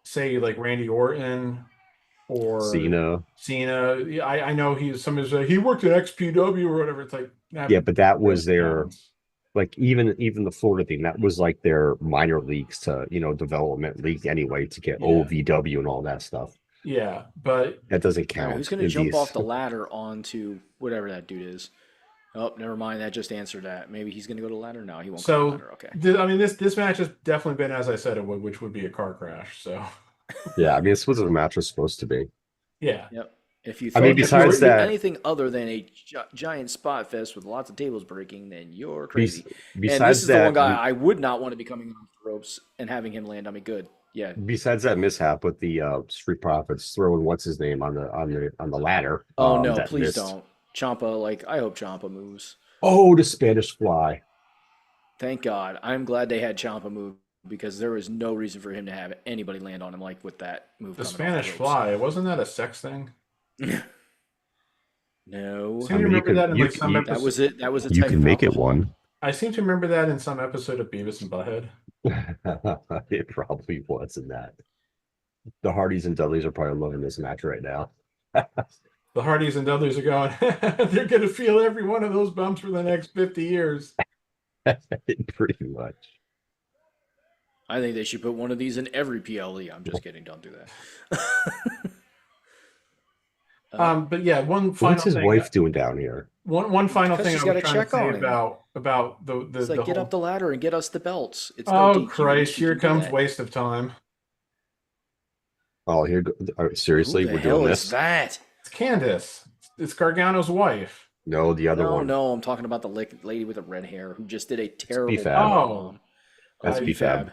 say like Randy Orton or Cena. I know he worked at XPW or whatever. It's like but that was their. Like even the Florida thing, that was like their minor leagues to development league anyway to get OVW and all that stuff. Yeah, but that doesn't count. Who's going to jump off the ladder onto whatever that dude is? Oh, never mind. That just answered that. Maybe he's going to go to the ladder. No, he won't. Go to the ladder. Okay. I mean, this match has definitely been, as I said, it would, which would be a car crash. So. Yeah, I mean, this was what the match was supposed to be. Yeah. Yep. If you besides that, anything other than a giant spot fest with lots of tables breaking, then you're crazy. Besides and this is that, the one guy I would not want to be coming off the ropes and having him land on me good. Yeah. Besides that mishap with the Street Profits throwing what's his name on the ladder. Oh no! Please don't. Ciampa, like I hope Ciampa moves. Oh, the Spanish Fly. Thank God. I'm glad they had Ciampa move, because there was no reason for him to have anybody land on him like with that move. The Spanish Fly, wasn't that a sex thing? No. I seem to remember that in like some episode. That was it. That was a You type can of make alcohol. it one. I seem to remember that in some episode of Beavis and Butthead. It probably was in that. The Hardys and Dudleys are probably loving this match right now. But The Hardys and Dudleys are going, they're going to feel every one of those bumps for the next 50 years. Pretty much. I think they should put one of these in every PLE. I'm just kidding. Don't do that. But yeah, one final What's his thing. wife doing down here? One final Because thing she's I got was to trying to check say on him. about the It's like, the get whole. up the ladder and get us the belts. It's no Oh DQ. Christ! She Here can do comes that. waste of time. Oh, here. Seriously, Who the we're hell doing is this? that? It's Candace. It's Gargano's wife. No, the other No, one. no, I'm talking about the lady with the red hair who just did a terrible B-Fab. bomb. That's I- B-Fab.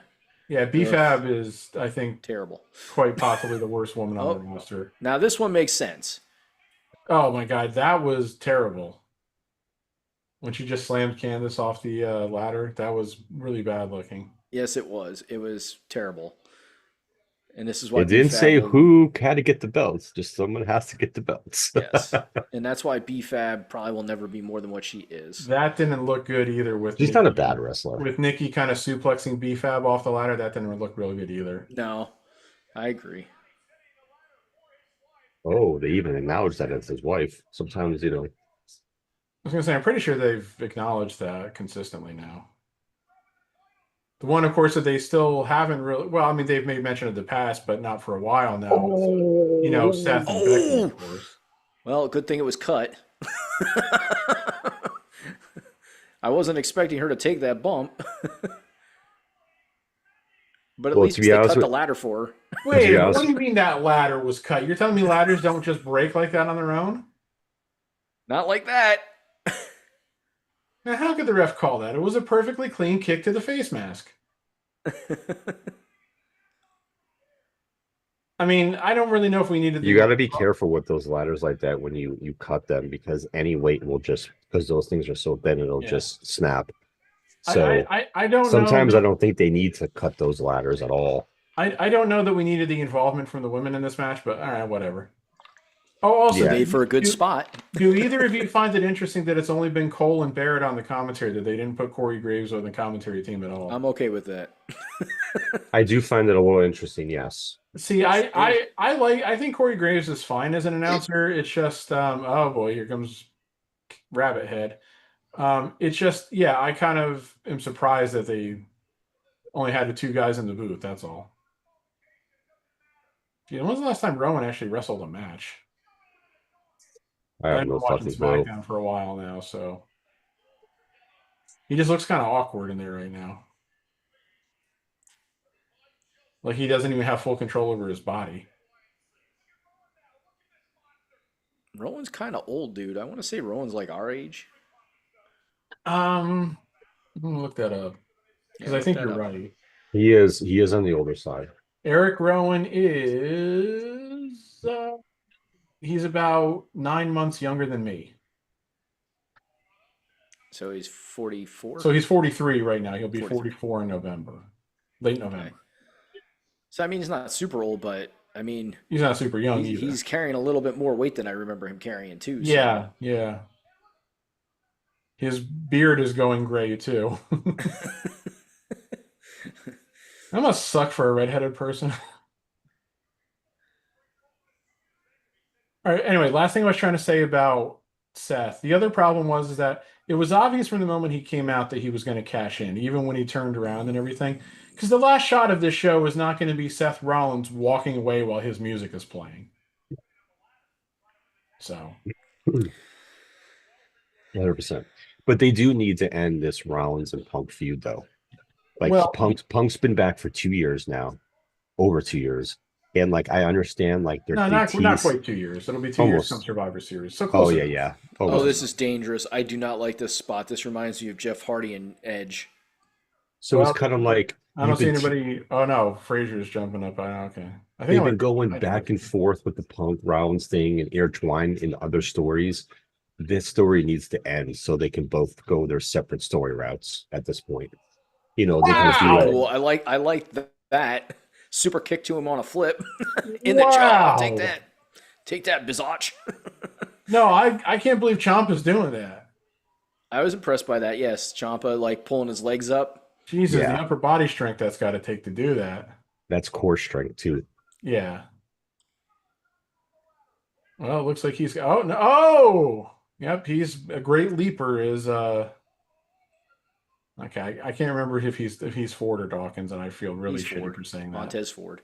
Yeah, BFAB is, I think, Terrible. quite possibly the worst woman on Oh. the roster. Now this one makes sense. Oh my God, that was terrible. When she just slammed Candace off the ladder, that was really bad looking. Yes, it was. It was terrible. And this is why It didn't B-Fab say will- who had to get the belts. Just someone has to get the belts. Yes. And that's why B-Fab probably will never be more than what she is. That didn't look good either with She's Nikki, not a bad wrestler. with Nikki kind of suplexing BFAB off the ladder. That didn't look really good either. No, I agree. Oh, they even acknowledged that it's his wife. Sometimes, I was gonna say, I'm pretty sure they've acknowledged that consistently now. The one, of course, that they still haven't really. Well, I mean, they've made mention of the past, but not for a while now. Is, Seth and Becky, of course. Well, good thing it was cut. I wasn't expecting her to take that bump. But at Well, least to be they honest cut the with- ladder for her. Wait, Yeah, I was- what do you mean that ladder was cut? You're telling me ladders don't just break like that on their own? Not like that. Now, how could the ref call that? It was a perfectly clean kick to the face mask. I mean, I don't really know if we needed. You got to be careful with those ladders like that when you cut them, because any weight will just, because those things are so thin, it'll Yeah. just snap. So I don't sometimes know. I don't think they need to cut those ladders at all. I don't know that we needed the involvement from the women in this match, but all right, whatever. Oh, also, Yeah. Made for a good do, spot. do either of you find it interesting that it's only been Cole and Barrett on the commentary, that they didn't put Corey Graves on the commentary team at all? I'm okay with that. I do find it a little interesting, yes. See, I think Corey Graves is fine as an announcer. It's just oh boy, here comes Rabbit Head. It's just, yeah, I kind of am surprised that they only had the two guys in the booth. That's all. Gee, when was the last time Rowan actually wrestled a match? I I've have been no watching fucking clue. SmackDown for a while now, so he just looks kind of awkward in there right now. Like he doesn't even have full control over his body. Rowan's kind of old, dude. I want to say Rowan's like our age. I'm gonna look that up because Yeah, I think look that you're up. right. He is on the older side. Eric Rowan is he's about 9 months younger than me. So he's 44. So he's 43 right now. He'll be 43. 44 in November, late November. Okay. So I mean, he's not super old, but I mean, He's not super young either. he's carrying a little bit more weight than I remember him carrying too. So. Yeah, yeah. His beard is going gray too. That must suck for a redheaded person. All right. Anyway, last thing I was trying to say about Seth. The other problem was that it was obvious from the moment he came out that he was going to cash in, even when he turned around and everything. Because the last shot of this show is not going to be Seth Rollins walking away while his music is playing. So 100%. But they do need to end this Rollins and Punk feud, though. Like, Well- Punk's been back for 2 years now, over 2 years, and like I understand, like they're no, they not tease- quite 2 years. It'll be 2 years Almost. come Survivor Series. So close. Oh yeah, enough. yeah. Oh, Almost. this is dangerous. I do not like this spot. This reminds me of Jeff Hardy and Edge. So Well, it's kind of like I don't you've see been- anybody. Oh no, Frazier's jumping up. Okay. I think They've I'm been going I back know. and forth with the Punk Rollins thing and intertwined in other stories. This story needs to end so they can both go their separate story routes at this point. You know, they can Wow. do it. Cool. I like that. Super kick to him on a flip in the jaw. Take that. Take that, Bizotch. No, I can't believe Ciampa's doing that. I was impressed by that. Yes, Ciampa like pulling his legs up. Jesus, Yeah. the upper body strength that's got to take to do that. That's core strength too. Yeah. Well, it looks like he's. Oh no! Oh, yep. He's a great leaper. Is okay. I can't remember if he's Ford or Dawkins, and I feel really He's shitty Ford. for saying that. Montez Ford.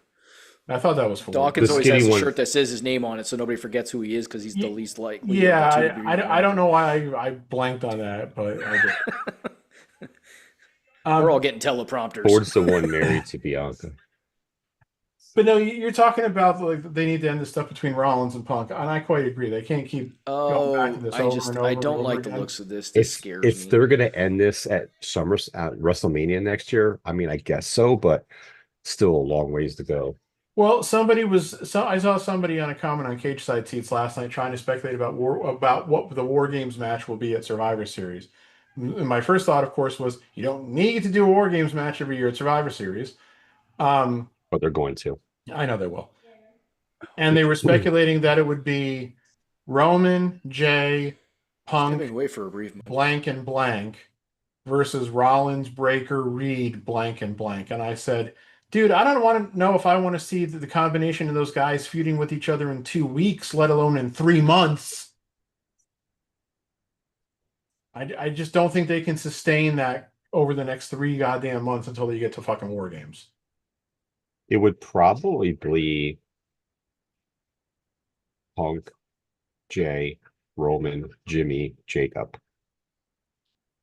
I thought that was Ford. The Dawkins always has skinny a one. shirt that says his name on it, so nobody forgets who he is because he's the Ye- least likely of the Yeah, two to be I remembered. don't know why I blanked on that, but I did. We're all Um, getting teleprompters. Ford's the one married to Bianca. but no, you're talking about like they need to end the stuff between Rollins and Punk, and I quite agree. They can't keep going back to Oh, this over and I over and don't over like the again. looks of this. This scares If me. they're gonna end this at WrestleMania next year, I mean, I guess so, but still a long ways to go. Well, I saw somebody on a comment on Cage Side Seats last night trying to speculate about what the War Games match will be at Survivor Series. My first thought, of course, was you don't need to do a War Games match every year at Survivor Series. Um, But they're going to. I know they will. And they were speculating that it would be Roman, Jay, Stepping Punk, away for a brief moment. blank and blank versus Rollins, Breaker, Reed, blank and blank. And I said, dude, I don't want to know if I want to see the combination of those guys feuding with each other in 2 weeks, let alone in 3 months. I just don't think they can sustain that over the next 3 goddamn months until they get to fucking War Games. It would probably be Punk, Jay, Roman, Jimmy, Jacob.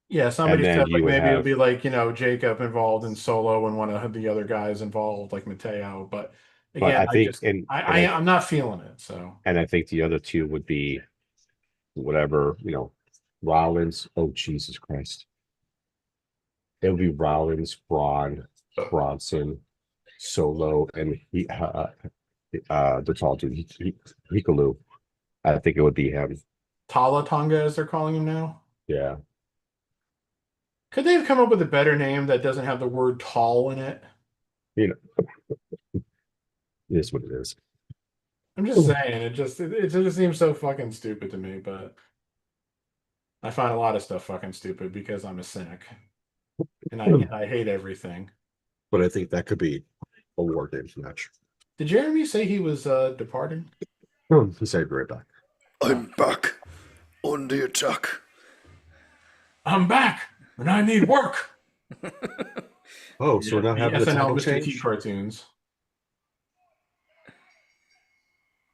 Yeah, And somebody then said like you would maybe it'll have, be like, Jacob involved in Solo and one of the other guys involved, like Mateo. But but again, I think, I'm not feeling it. So and I think the other two would be whatever, Rollins. Oh, Jesus Christ. It would be Rollins, Braun, Bronson, Solo, and the tall dude, Hikalu. I think it would be him. Tala Tonga, as they're calling him now. Yeah. Could they have come up with a better name that doesn't have the word tall in it? You know, it is what it is. I'm just saying, it just seems so fucking stupid to me, but I find a lot of stuff fucking stupid because I'm a cynic. And I hate everything. But I think that could be a War Games match. Did Jeremy say he was departing? He said right back. I'm back on the attack. I'm back and I need work. Oh, so we're not The having a SNL title Mr. T change? cartoons.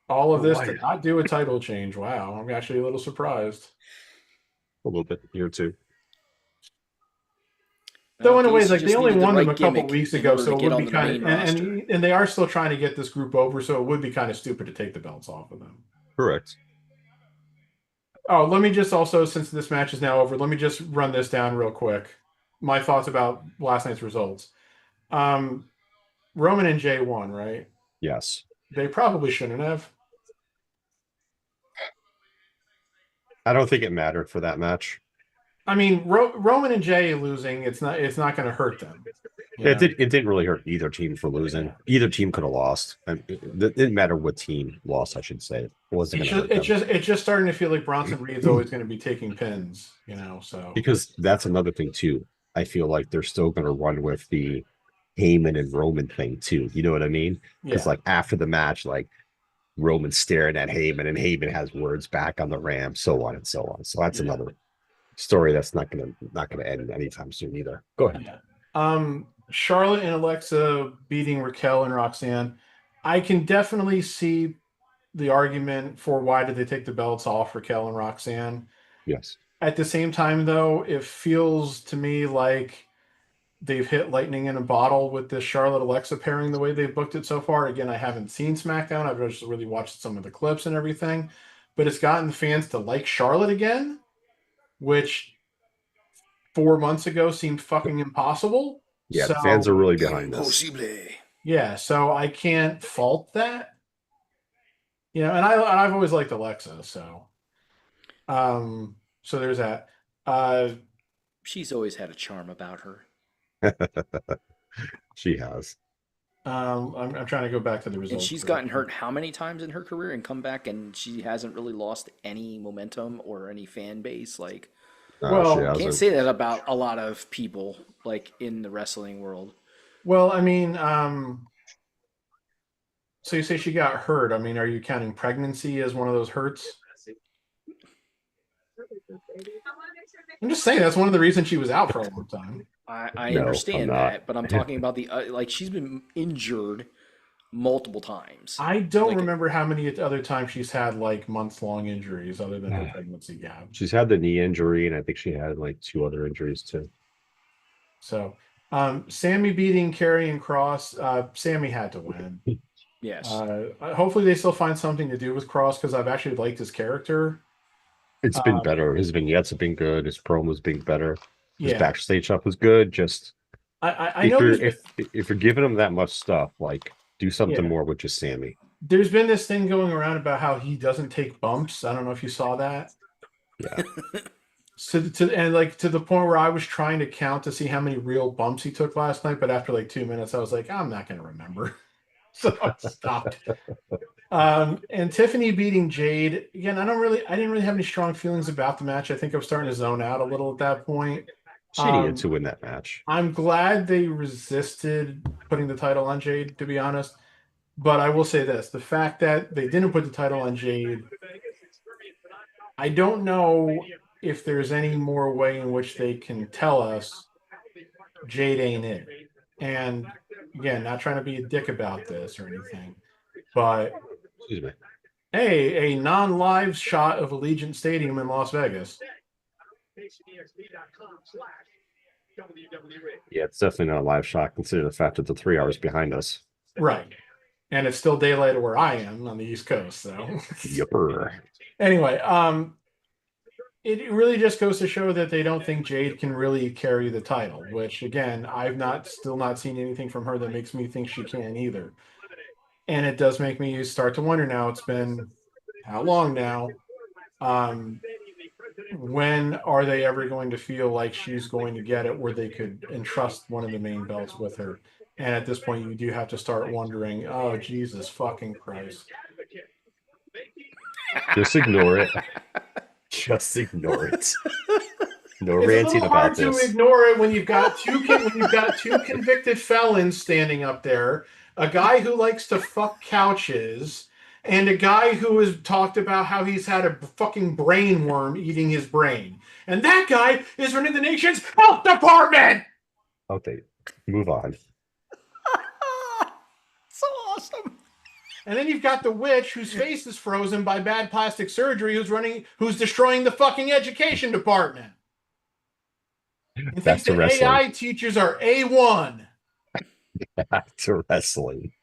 All of this to not do a title change. Wow, I'm actually a little surprised. A little bit here too. Though in a way, Casey like they just only needed the won them right a couple gimmick weeks in ago, order so to it get would be on the kind main of roster. and they are still trying to get this group over, so it would be kind of stupid to take the belts off of them. Correct. Oh, let me just also, since this match is now over, let me just run this down real quick. My thoughts about last night's results. Um, Roman and Jay won, right? Yes. They probably shouldn't have. I don't think it mattered for that match. I mean, Roman and Jay losing, it's not going to hurt them. It didn't really hurt either team for losing. Either team could have lost. And it didn't matter what team lost, I should say. It wasn't going to hurt them. It's just starting to feel like Bronson Reed's always going to be taking pins, so Because that's another thing too. I feel like they're still going to run with the Heyman and Roman thing too. You know what I mean? Because yeah. like after the match, like Roman's staring at Heyman and Heyman has words back on the ramp, so on and so on. So that's another story that's not gonna end anytime soon either. Go ahead. Yeah. Charlotte and Alexa beating Raquel and Roxanne. I can definitely see the argument for why did they take the belts off Raquel and Roxanne. Yes. At the same time, though, it feels to me like they've hit lightning in a bottle with this Charlotte Alexa pairing the way they've booked it so far. Again, I haven't seen SmackDown. I've just really watched some of the clips and everything, but it's gotten fans to like Charlotte again, which 4 months ago seemed fucking impossible. Yeah, So the fans are really behind this. yeah, so I can't fault that. And I've always liked Alexa, so there's that. She's always had a charm about her. She has. I'm trying to go back to the And results. she's gotten hurt how many times in her career and come back, and she hasn't really lost any momentum or any fan base. Like, Well, she can't hasn't. say that about a lot of people, like in the wrestling world. Well, I mean, So you say she got hurt. I mean, are you counting pregnancy as one of those hurts? I'm just saying that's one of the reasons she was out for a long time. I No, I'm understand not. that, but I'm talking about the like she's been injured multiple times. I don't Like, remember how many other times she's had like months-long injuries other than her pregnancy gap. She's had the knee injury, and I think she had like 2 other injuries too. So, Sammy beating Carrie and Cross. Sammy had to win. yes. Hopefully, they still find something to do with Cross because I've actually liked his character. It's been better. His vignettes have been good. His promos been better. His Yeah, backstage stuff was good. Just I know if you're giving him that much stuff, like do something Yeah. more with just Sammy. there's been this thing going around about how he doesn't take bumps. I don't know if you saw that. Yeah. And like to the point where I was trying to count to see how many real bumps he took last night, but after like 2 minutes, I was like, I'm not going to remember, so I stopped. And Tiffany beating Jade again. I didn't really have any strong feelings about the match. I think I was starting to zone out a little at that point. She needed to win that match. I'm glad they resisted putting the title on Jade, to be honest. But I will say this: the fact that they didn't put the title on Jade, I don't know if there's any more way in which they can tell us Jade ain't it. And again, not trying to be a dick about this or anything, but Excuse me. hey, a non-live shot of Allegiant Stadium in Las Vegas. Yeah, it's definitely not a live shot considering the fact that they're 3 hours behind us. Right. And it's still daylight where I am on the East Coast. So Yupper. Anyway, it really just goes to show that they don't think Jade can really carry the title, which again, I've still not seen anything from her that makes me think she can either. And it does make me start to wonder now, it's been how long now? When are they ever going to feel like she's going to get it where they could entrust one of the main belts with her? And at this point, you do have to start wondering, oh, Jesus fucking Christ. Just ignore it. Just ignore it. No It's ranting a little about hard this. to ignore it when you've got two convicted felons standing up there, a guy who likes to fuck couches, and a guy who has talked about how he's had a fucking brain worm eating his brain. And that guy is running the nation's health department! Okay, move on. So awesome. And then you've got the witch whose face is frozen by bad plastic surgery who's destroying the fucking education department. And Back thinks to that wrestling. AI teachers are A1. Back to wrestling.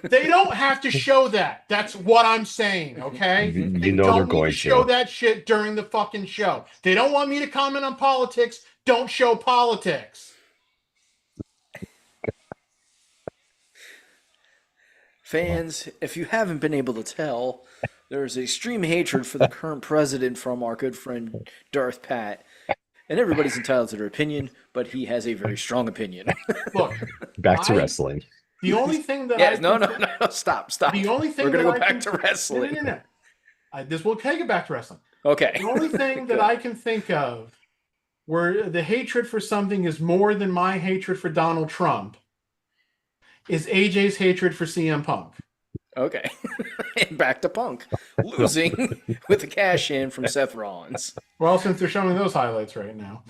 They don't have to show that. That's what I'm saying, okay? You know they're going to show that shit during the fucking show. They don't want me to comment on politics. Don't show politics. Fans, if you haven't been able to tell, there's extreme hatred for the current president from our good friend Darth Pat. And everybody's entitled to their opinion, but he has a very strong opinion. Look, Back to wrestling. the only thing that no, stop. The only thing we're gonna that go back to wrestling. No. This will take it back to wrestling. Okay. The only thing that I can think of where the hatred for something is more than my hatred for Donald Trump is AJ's hatred for CM Punk. Okay. And back to Punk. Losing with a cash in from Seth Rollins. Well, since they're showing those highlights right now.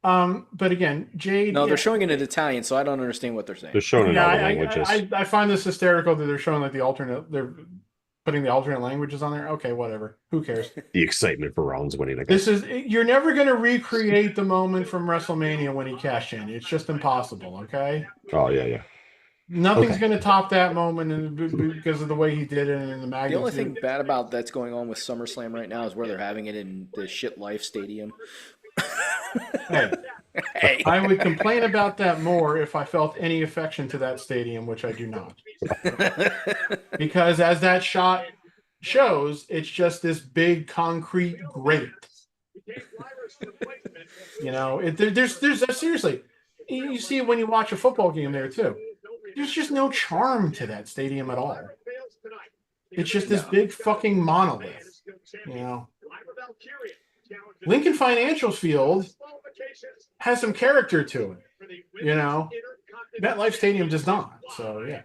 But again, Jade... No, they're showing it in Italian, so I don't understand what they're saying. They're showing it in all the languages. I find this hysterical that they're showing like the alternate... They're putting the alternate languages on there. Okay, whatever. Who cares? The excitement for Rollins winning again. You're never going to recreate the moment from WrestleMania when he cashed in. It's just impossible, okay? Oh, yeah. Nothing's going to top that moment because of the way he did it and the magnitude. The only thing bad about that's going on with SummerSlam right now is where they're having it in the Shit Life Stadium. Hey, I would complain about that more if I felt any affection to that stadium, which I do not. Because as that shot shows, it's just this big concrete grate. There's seriously, you see it when you watch a football game there too. There's just no charm to that stadium at all. It's just this big fucking monolith, Lincoln Financial Field has some character to it, MetLife Stadium does not. So yeah.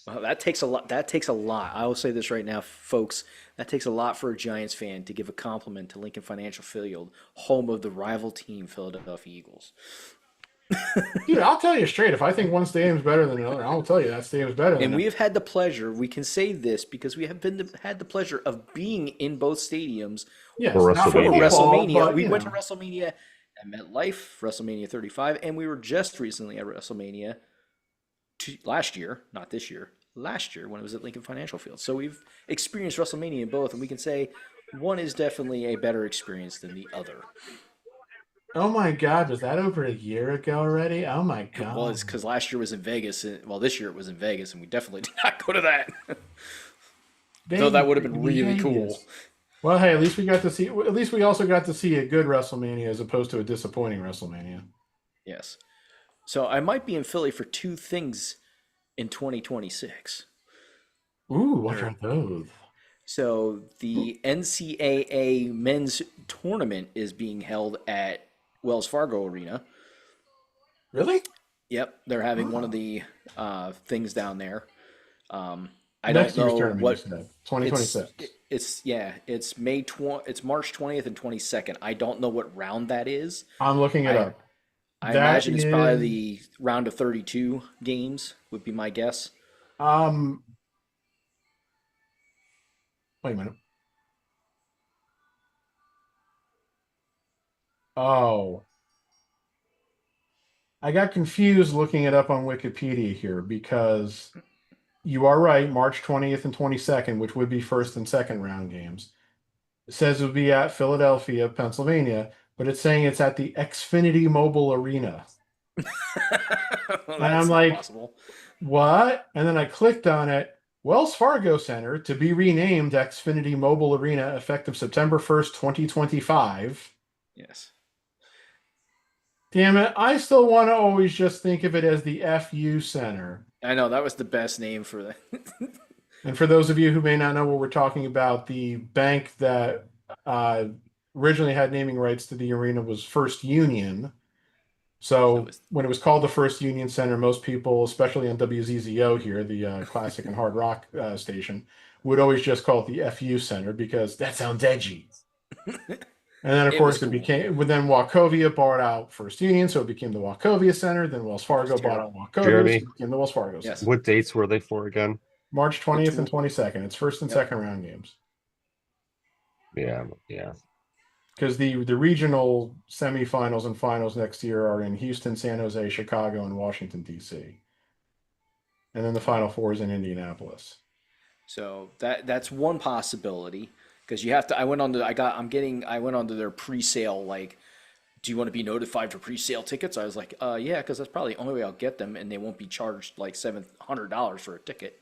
Well, that takes a lot. That takes a lot. I will say this right now, folks. That takes a lot for a Giants fan to give a compliment to Lincoln Financial Field, home of the rival team, Philadelphia Eagles. Dude, I'll tell you straight. If I think one stadium's better than another, I'll tell you that stadium's better than And we another. have had the pleasure. We can say this because we have had the pleasure of being in both stadiums Yes, For not for for WrestleMania. football, WrestleMania. but We you went to know. WrestleMania at MetLife, WrestleMania 35, and we were just recently at WrestleMania last year, not this year, last year when it was at Lincoln Financial Field. So we've experienced WrestleMania in both, and we can say one is definitely a better experience than the other. Oh my God, was that over a year ago already? Oh my It God. was because last year was in Vegas. Well, this year it was in Vegas, and we definitely did not go to that. Though that would have been really cool. Well, hey, at least we got to see. At least we also got to see a good WrestleMania as opposed to a disappointing WrestleMania. Yes. So I might be in Philly for two things in 2026. Ooh, what Or are those? So the NCAA men's tournament is being held at Wells Fargo Arena. Really? Yep, they're having one of Oh. the things down there. I don't Next year's know tournament, you what said it's. 2026. It's it's March 20th and 22nd. I don't know what round that is. I'm looking it I up. I That imagine it's probably is the round of 32 games would be my guess. um. Wait a minute. Oh, I got confused looking it up on Wikipedia here because you are right. March 20th and 22nd, which would be first and second round games. It says it would be at Philadelphia, Pennsylvania, but it's saying it's at the Xfinity Mobile Arena. Well, And I'm that's not like, possible. what? And then I clicked on it. Wells Fargo Center to be renamed Xfinity Mobile Arena effective September 1st, 2025. Yes. Damn it. I still want to always just think of it as the FU Center. I know that was the best name for that. And for those of you who may not know what we're talking about, the bank that uh, originally had naming rights to the arena was First Union. That So was when it was called the First Union Center, most people, especially on WZZO here, the classic and hard rock station, would always just call it the FU Center because that sounds edgy. And then, of it was course, it cool. became, well, then Wachovia bought out First Union, so it became the Wachovia Center. Then Wells It was Fargo bought out terrible. Wachovia, so Jeremy, it became the Wells Fargo Center. Yes. what dates were they for again? March The 20th and tw- 22nd. It's first and Yep. second round games. Yeah, yeah. Because the regional semifinals and finals next year are in Houston, San Jose, Chicago, and Washington, D.C. And then the final four is in Indianapolis. So that's one possibility because you have to. I went on to. I got. I'm getting. I went on to their pre-sale. Like, do you want to be notified for pre-sale tickets? I was like, yeah, because that's probably the only way I'll get them, and they won't be charged like $700 for a ticket.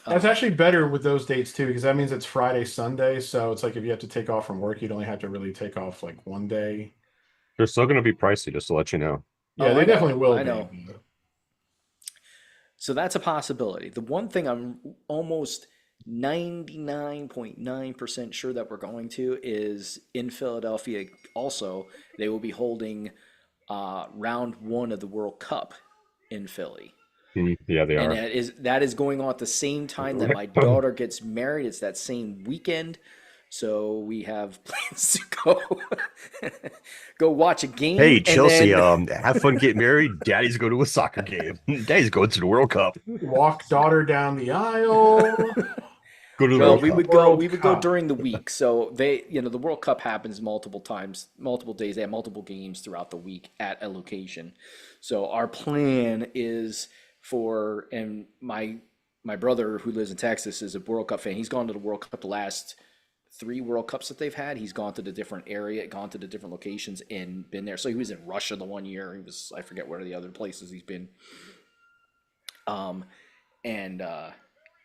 That's actually better with those dates too, because that means it's Friday, Sunday. So it's like if you have to take off from work, you'd only have to really take off like one day. They're still going to be pricey, just to let you know. Yeah, Oh, they I know. definitely will I be. know. So that's a possibility. The one thing I'm almost 99.9% sure that we're going to is in Philadelphia. Also, they will be holding round one of the World Cup in Philly. Yeah, they And are. that is going on at the same time that my daughter gets married. It's that same weekend. So we have plans to go watch a game. Hey, and Chelsea, then have fun getting married. Daddy's going to a soccer game. Daddy's going to the World Cup. Walk daughter down the aisle. Go to the well, World we Cup. would go World we would go Cup. during the week. So the World Cup happens multiple times, multiple days. They have multiple games throughout the week at a location. So our plan is and my brother who lives in Texas is a World Cup fan. He's gone to the World Cup the last three World Cups that they've had. He's gone to the different area, gone to the different locations, and been there. So he was in Russia the one year. I forget where the other places he's been. And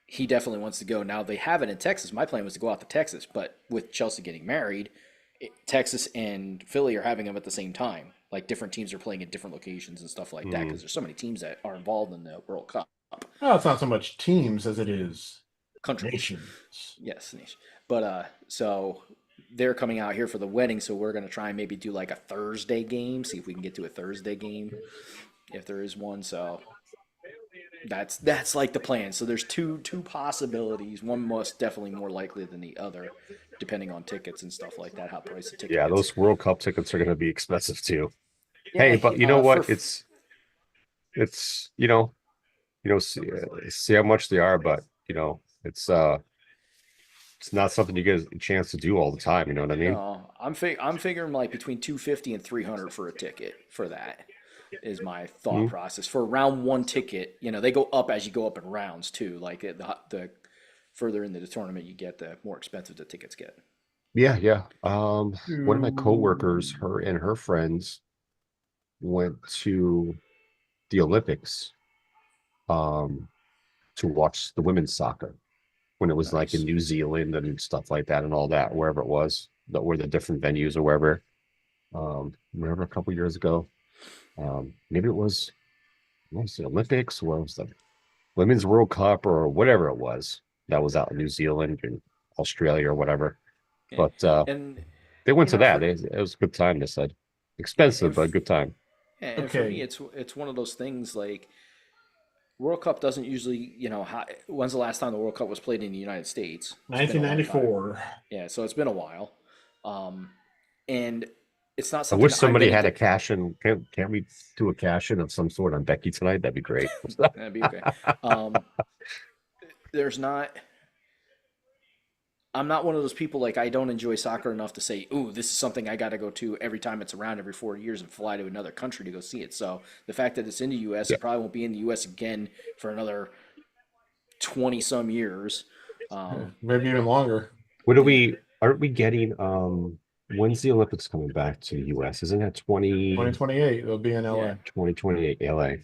he definitely wants to go. Now they have it in Texas. My plan was to go out to Texas, but with Chelsea getting married, Texas and Philly are having them at the same time. Like different teams are playing at different locations and stuff like that because there's so many teams that are involved in the World Cup. Well, it's not so much teams as it is Countries. nations. Yes, nation. But so they're coming out here for the wedding, so we're gonna try and maybe do like a Thursday game, see if we can get to a Thursday game if there is one. So That's like the plan. So there's two possibilities. One most definitely more likely than the other, depending on tickets and stuff like that. How price the ticket Yeah, gets. those World Cup tickets are going to be expensive too. Yeah, Hey, but you know for what? It's see how much they are, but it's not something you get a chance to do all the time. You know what I mean? no, I'm figuring like between 250 and 300 for a ticket for that is my thought Mhm. process for round one ticket. They go up as you go up in rounds too. Like the further into the tournament you get, the more expensive the tickets get. Yeah, yeah. One of my coworkers, Ooh. her and her friends went to the Olympics um to watch the women's soccer when it was like in Nice. New Zealand and stuff like that and all that, wherever it was, that were the different venues or wherever. Remember a couple years ago. Maybe it was what was the Olympics or it was the Women's World Cup or whatever it was that was out in New Zealand and Australia or whatever. Yeah. But And they went to that. for It was a good time, they said. yeah, Expensive, but a good time. and for me Okay. it's one of those things like World Cup doesn't usually, when's the last time the World Cup was played in the United States? It's been a long time. 1994. Yeah, so it's been a while. Um, and it's not I something wish that I'm somebody going had to a cash in. Can't we do a cash in of some sort on Becky tonight? That'd be great. that'd be okay. Um, there's not I'm not one of those people like I don't enjoy soccer enough to say, "Ooh, this is something I got to go to every time it's around every 4 years and fly to another country to go see it." So the fact that it's in the U.S. Yeah. and probably won't be in the U.S. again for another 20 some years. Yeah, Um, maybe even longer. What are yeah, we? Aren't we getting? When's the Olympics coming back to the U.S.? Isn't that 2028, it'll be in yeah, LA. 2028 LA?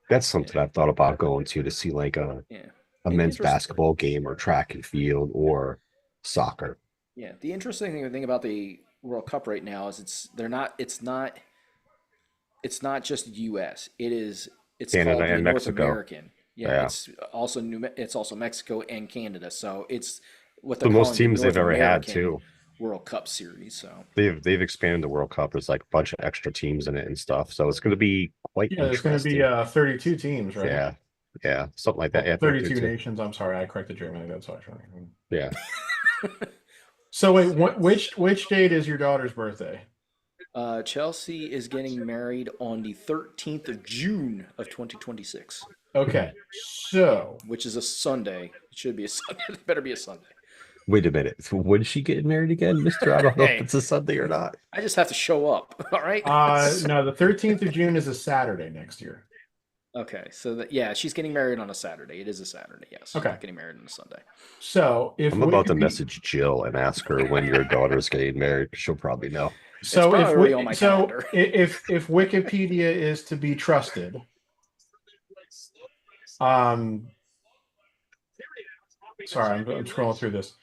That's yeah, something I've thought about going to see like yeah. a And the men's interest, basketball game or track and field or soccer. yeah, the interesting thing about the World Cup right now is it's not just U.S. It's Canada called the and North Mexico. American. Yeah, Yeah, it's also Mexico and Canada. So it's what they're the most calling the teams they've North ever had American too. World Cup Series. So They've expanded the World Cup. There's like a bunch of extra teams in it and stuff. So it's going to be quite Yeah, there's going to be interesting. 32 teams, right? Yeah, yeah, something like that. Well, Yeah, 32 32. nations. I'm sorry, I corrected Germany. That's why. Yeah. So wait, which date is your daughter's birthday? Chelsea is getting married on the 13th of June of 2026, Okay, so which is a Sunday. It should be a Sunday. It better be a Sunday. Wait a minute. When's she getting married again, Mister? I don't know if Hey, it's a Sunday or not. I just have to show up. All right. no, the 13th of June is a Saturday next year. Okay, so yeah, she's getting married on a Saturday. It is a Saturday, yes. She's Okay, not getting married on a Sunday. so if I'm about to Wikipedia, message Jill and ask her when your daughter's getting married. She'll probably know. It's so probably already on my so calendar. if Wikipedia is to be trusted, um, sorry, I'm scrolling through this.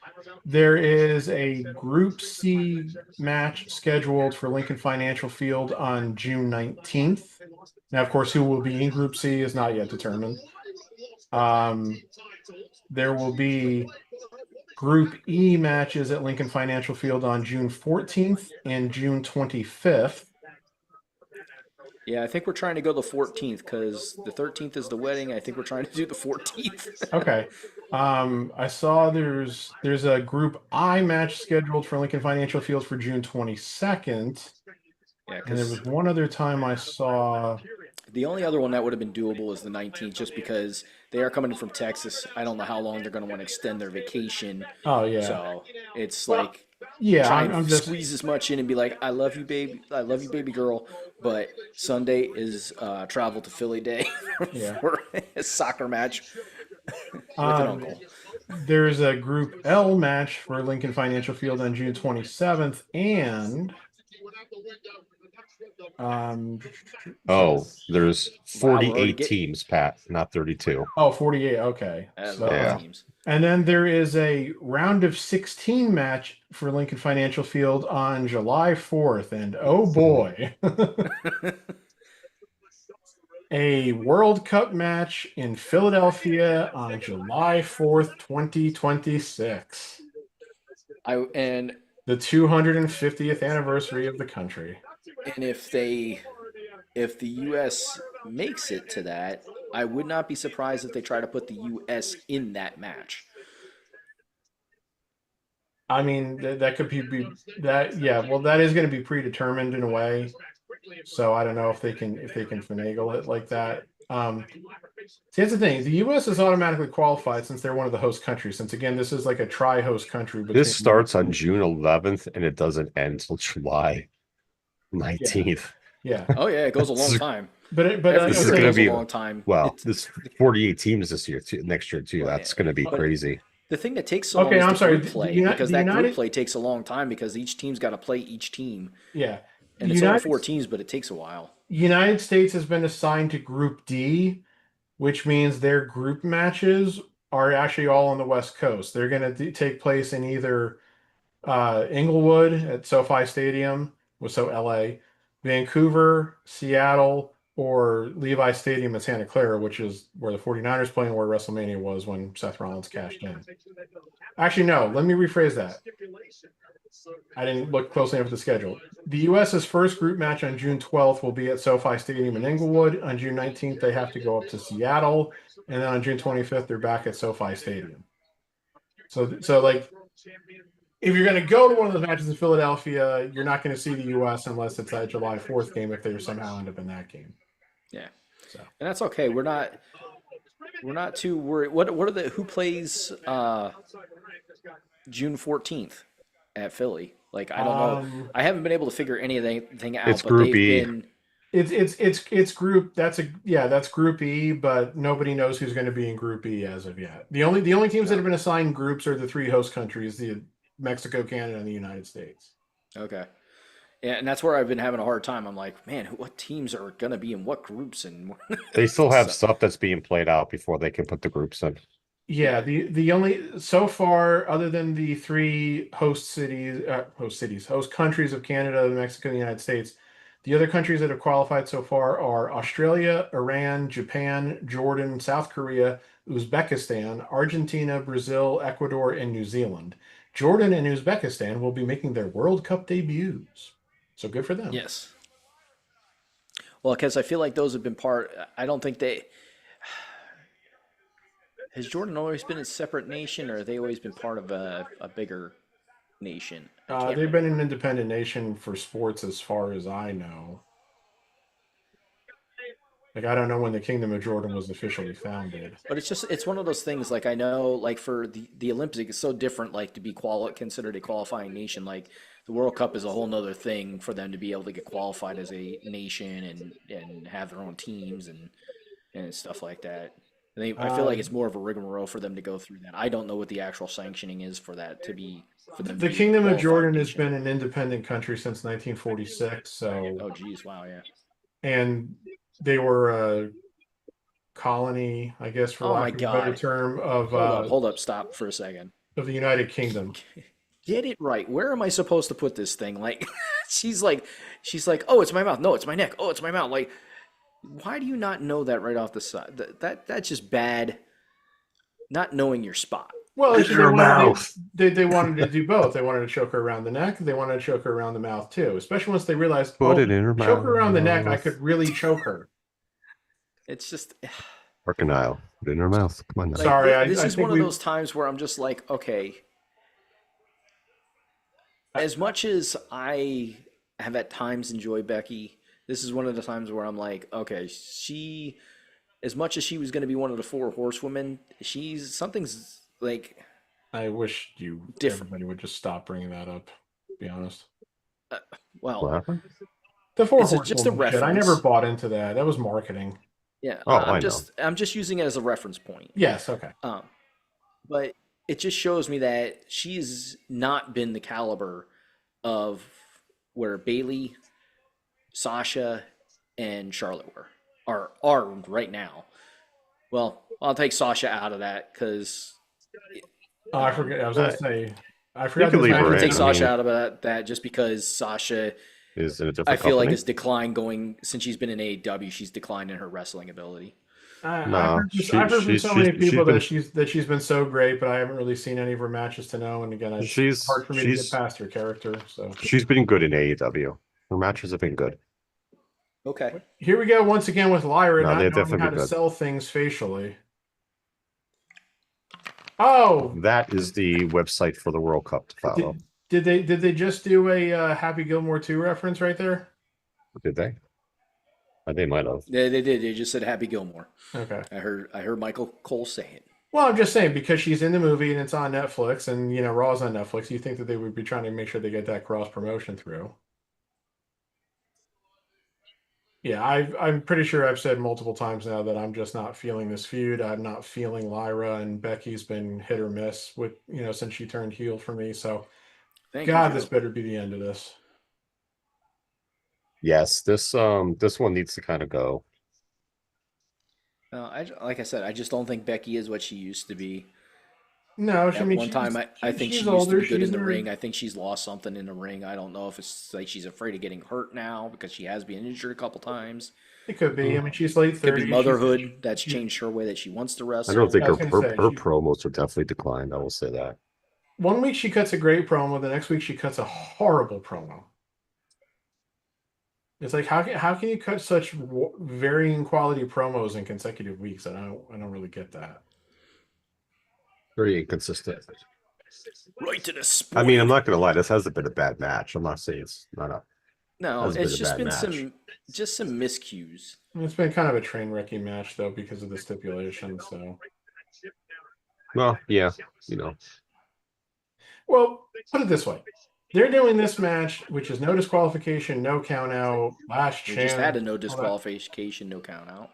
There is a Group C match scheduled for Lincoln Financial Field on June 19th. Now, of course, who will be in Group C is not yet determined. There will be Group E matches at Lincoln Financial Field on June 14th and June 25th. Yeah, I think we're trying to go the 14th because the 13th is the wedding. I think we're trying to do the 14th. Okay. I saw there's a Group I match scheduled for Lincoln Financial Field for June 22nd. Yeah, And there was because one other time I saw. the only other one that would have been doable is the 19th, just because they are coming from Texas. I don't know how long they're going to want to extend their vacation. Oh yeah. So it's Well, like yeah, try and I'm just squeeze as much in and be like, I love you, baby. I love you, baby girl. But Sunday is travel to Philly day yeah. for a soccer match with an Um, uncle. there's a Group L match for Lincoln Financial Field on June 27th, and um, Oh, there's Wow, we're already 48 getting teams, Pat, not 32. oh, 48. Okay, that's a lot of Yeah. so teams. and then there is a round of 16 match for Lincoln Financial Field on July 4th, and oh boy, a World Cup match in Philadelphia on July 4th, 2026. And The 250th anniversary of the country. if the U.S. makes it to that, I would not be surprised if they try to put the U.S. in that match. I mean, that could be that. Yeah, well, that is going to be predetermined in a way. So I don't know if they can finagle it like that. See, that's the thing. The U.S. is automatically qualified since they're one of the host countries. Since again, this is like a tri-host country. This starts on June 11th and it doesn't end until July 19th. Yeah. Oh yeah, it goes a long time. But this is going to be a long time. Well, this 48 teams this year too, next year too. Well, That's going to be crazy. The thing that takes so long is the group play, because that group play takes a long time because each team's got to play each team. Yeah. And it's only 4 teams, but it takes a while. United States has been assigned to Group D, which means their group matches are actually all on the West Coast. They're going to take place in either Inglewood at SoFi Stadium, so LA, Vancouver, Seattle, or Levi Stadium in Santa Clara, which is where the 49ers play and where WrestleMania was when Seth Rollins cashed in. Actually, no, let me rephrase that. I didn't look closely enough at the schedule. The U.S.'s first group match on June 12th will be at SoFi Stadium in Inglewood. On June 19th, they have to go up to Seattle. And then on June 25th, they're back at SoFi Stadium. So like, if you're going to go to one of those matches in Philadelphia, you're not going to see the U.S. unless it's that July 4th game if they somehow end up in that game. Yeah. So. And that's okay. We're not too worried. What are the who plays June 14th at Philly? Like, I don't know. I haven't been able to figure anything out. It's Group E. It's group. That's Group E, but nobody knows who's going to be in Group E as of yet. The only teams that have been assigned groups are the 3 host countries: the Mexico, Canada, and the United States. Okay. Yeah, and that's where I've been having a hard time. I'm like, man, what teams are going to be in what groups? And they still have stuff that's being played out before they can put the groups in. Yeah, the only so far, other than the 3 host countries of Canada, Mexico, and the United States, the other countries that have qualified so far are Australia, Iran, Japan, Jordan, South Korea, Uzbekistan, Argentina, Brazil, Ecuador, and New Zealand. Jordan and Uzbekistan will be making their World Cup debuts. So good for them. Yes. Well, because I feel like those have been I don't think they... Has Jordan always been a separate nation, or have they always been part of a bigger nation? They've been an independent nation for sports as far as I know. Like, I don't know when the Kingdom of Jordan was officially founded. But it's one of those things, like, I know, like, for the Olympics, it's so different, like, to be considered a qualifying nation. Like, the World Cup is a whole nother thing for them to be able to get qualified as a nation and have their own teams and stuff like that. I feel like it's more of a rigmarole for them to go through that. I don't know what the actual sanctioning is for that to be for them. The Kingdom of Jordan has been an independent country since 1946. So. Oh, geez, wow, yeah. And they were a colony, I guess, for lack of a better term, of. Hold up, stop for a second. Of the United Kingdom. Get it right. Where am I supposed to put this thing? Like, she's like, oh, it's my mouth. No, it's my neck. Oh, it's my mouth. Like. Why do you not know that right off the side? That's just bad. Not knowing your spot. Well, they wanted to do both. They wanted to choke her around the neck. They wanted to choke her around the mouth too. Especially once they realized, choke her around the neck. I could really choke her. It's just. Arcanile, put it in her mouth. Come on now. Like, sorry, this is one of those times where I'm just like, okay. As much as I have at times enjoyed Becky. This is one of the times where I'm like, okay, as much as she was going to be one of the 4 horsewomen, something's like. I wish everybody would just stop bringing that up. To be honest. Well, the 4 horsewomen just a reference. I never bought into that. That was marketing. Yeah, I'm just using it as a reference point. Yes, okay. But it just shows me that she's not been the caliber of where Bayley, Sasha, and Charlotte are right now. Well, I'll take Sasha out of that because. I forget. I was going to say. I forgot to take Sasha out of that just because Sasha is in a different. I feel like it's declined since she's been in AEW. She's declined in her wrestling ability. I've heard from so many people that she's been so great, but I haven't really seen any of her matches to know. And again, it's hard for me to get past her character. So she's been good in AEW. Her matches have been good. Okay. Here we go once again with Lyra No, not they're knowing how definitely to good. sell things facially. Oh, That is the website for the World Cup to follow. did they just do a Happy Gilmore 2 reference right there? Did they? They might have. Yeah, they did. They just said Happy Gilmore. Okay. I heard Michael Cole say it. Well, I'm just saying because she's in the movie and it's on Netflix, and Raw's on Netflix. You think that they would be trying to make sure they get that cross promotion through? Yeah, I'm pretty sure I've said multiple times now that I'm just not feeling this feud. I'm not feeling Lyra, and Becky's been hit or miss with since she turned heel for me. So, Thank you, God, Joe. this better be the end of this. Yes, this one needs to kind of go. Like I said, I just don't think Becky is what she used to be. No, At one time, I think she's she used to older. be good She's in the in ring. I think she's lost something in the ring. I don't know if it's like she's afraid of getting hurt now because she has been injured a couple times. It could be. I mean, she's late Could be 30s. motherhood that's changed her way that she wants to I wrestle. don't think I was gonna say, her promos are definitely declined. I will say that. one week she cuts a great promo, the next week she cuts a horrible promo. It's like how can you cut such varying quality promos in consecutive weeks? I don't really get that. Very inconsistent. Right to the I sport. mean, I'm not gonna lie. This hasn't been a bad match. I'm not saying it's not a. No, hasn't it's been a just bad been match. some miscues. It's been kind of a train wrecking match though because of the stipulation. So, Well, yeah, well, put it this way: they're doing this match, which is no disqualification, no count out, last We chance. just had a no all that. disqualification, no count out.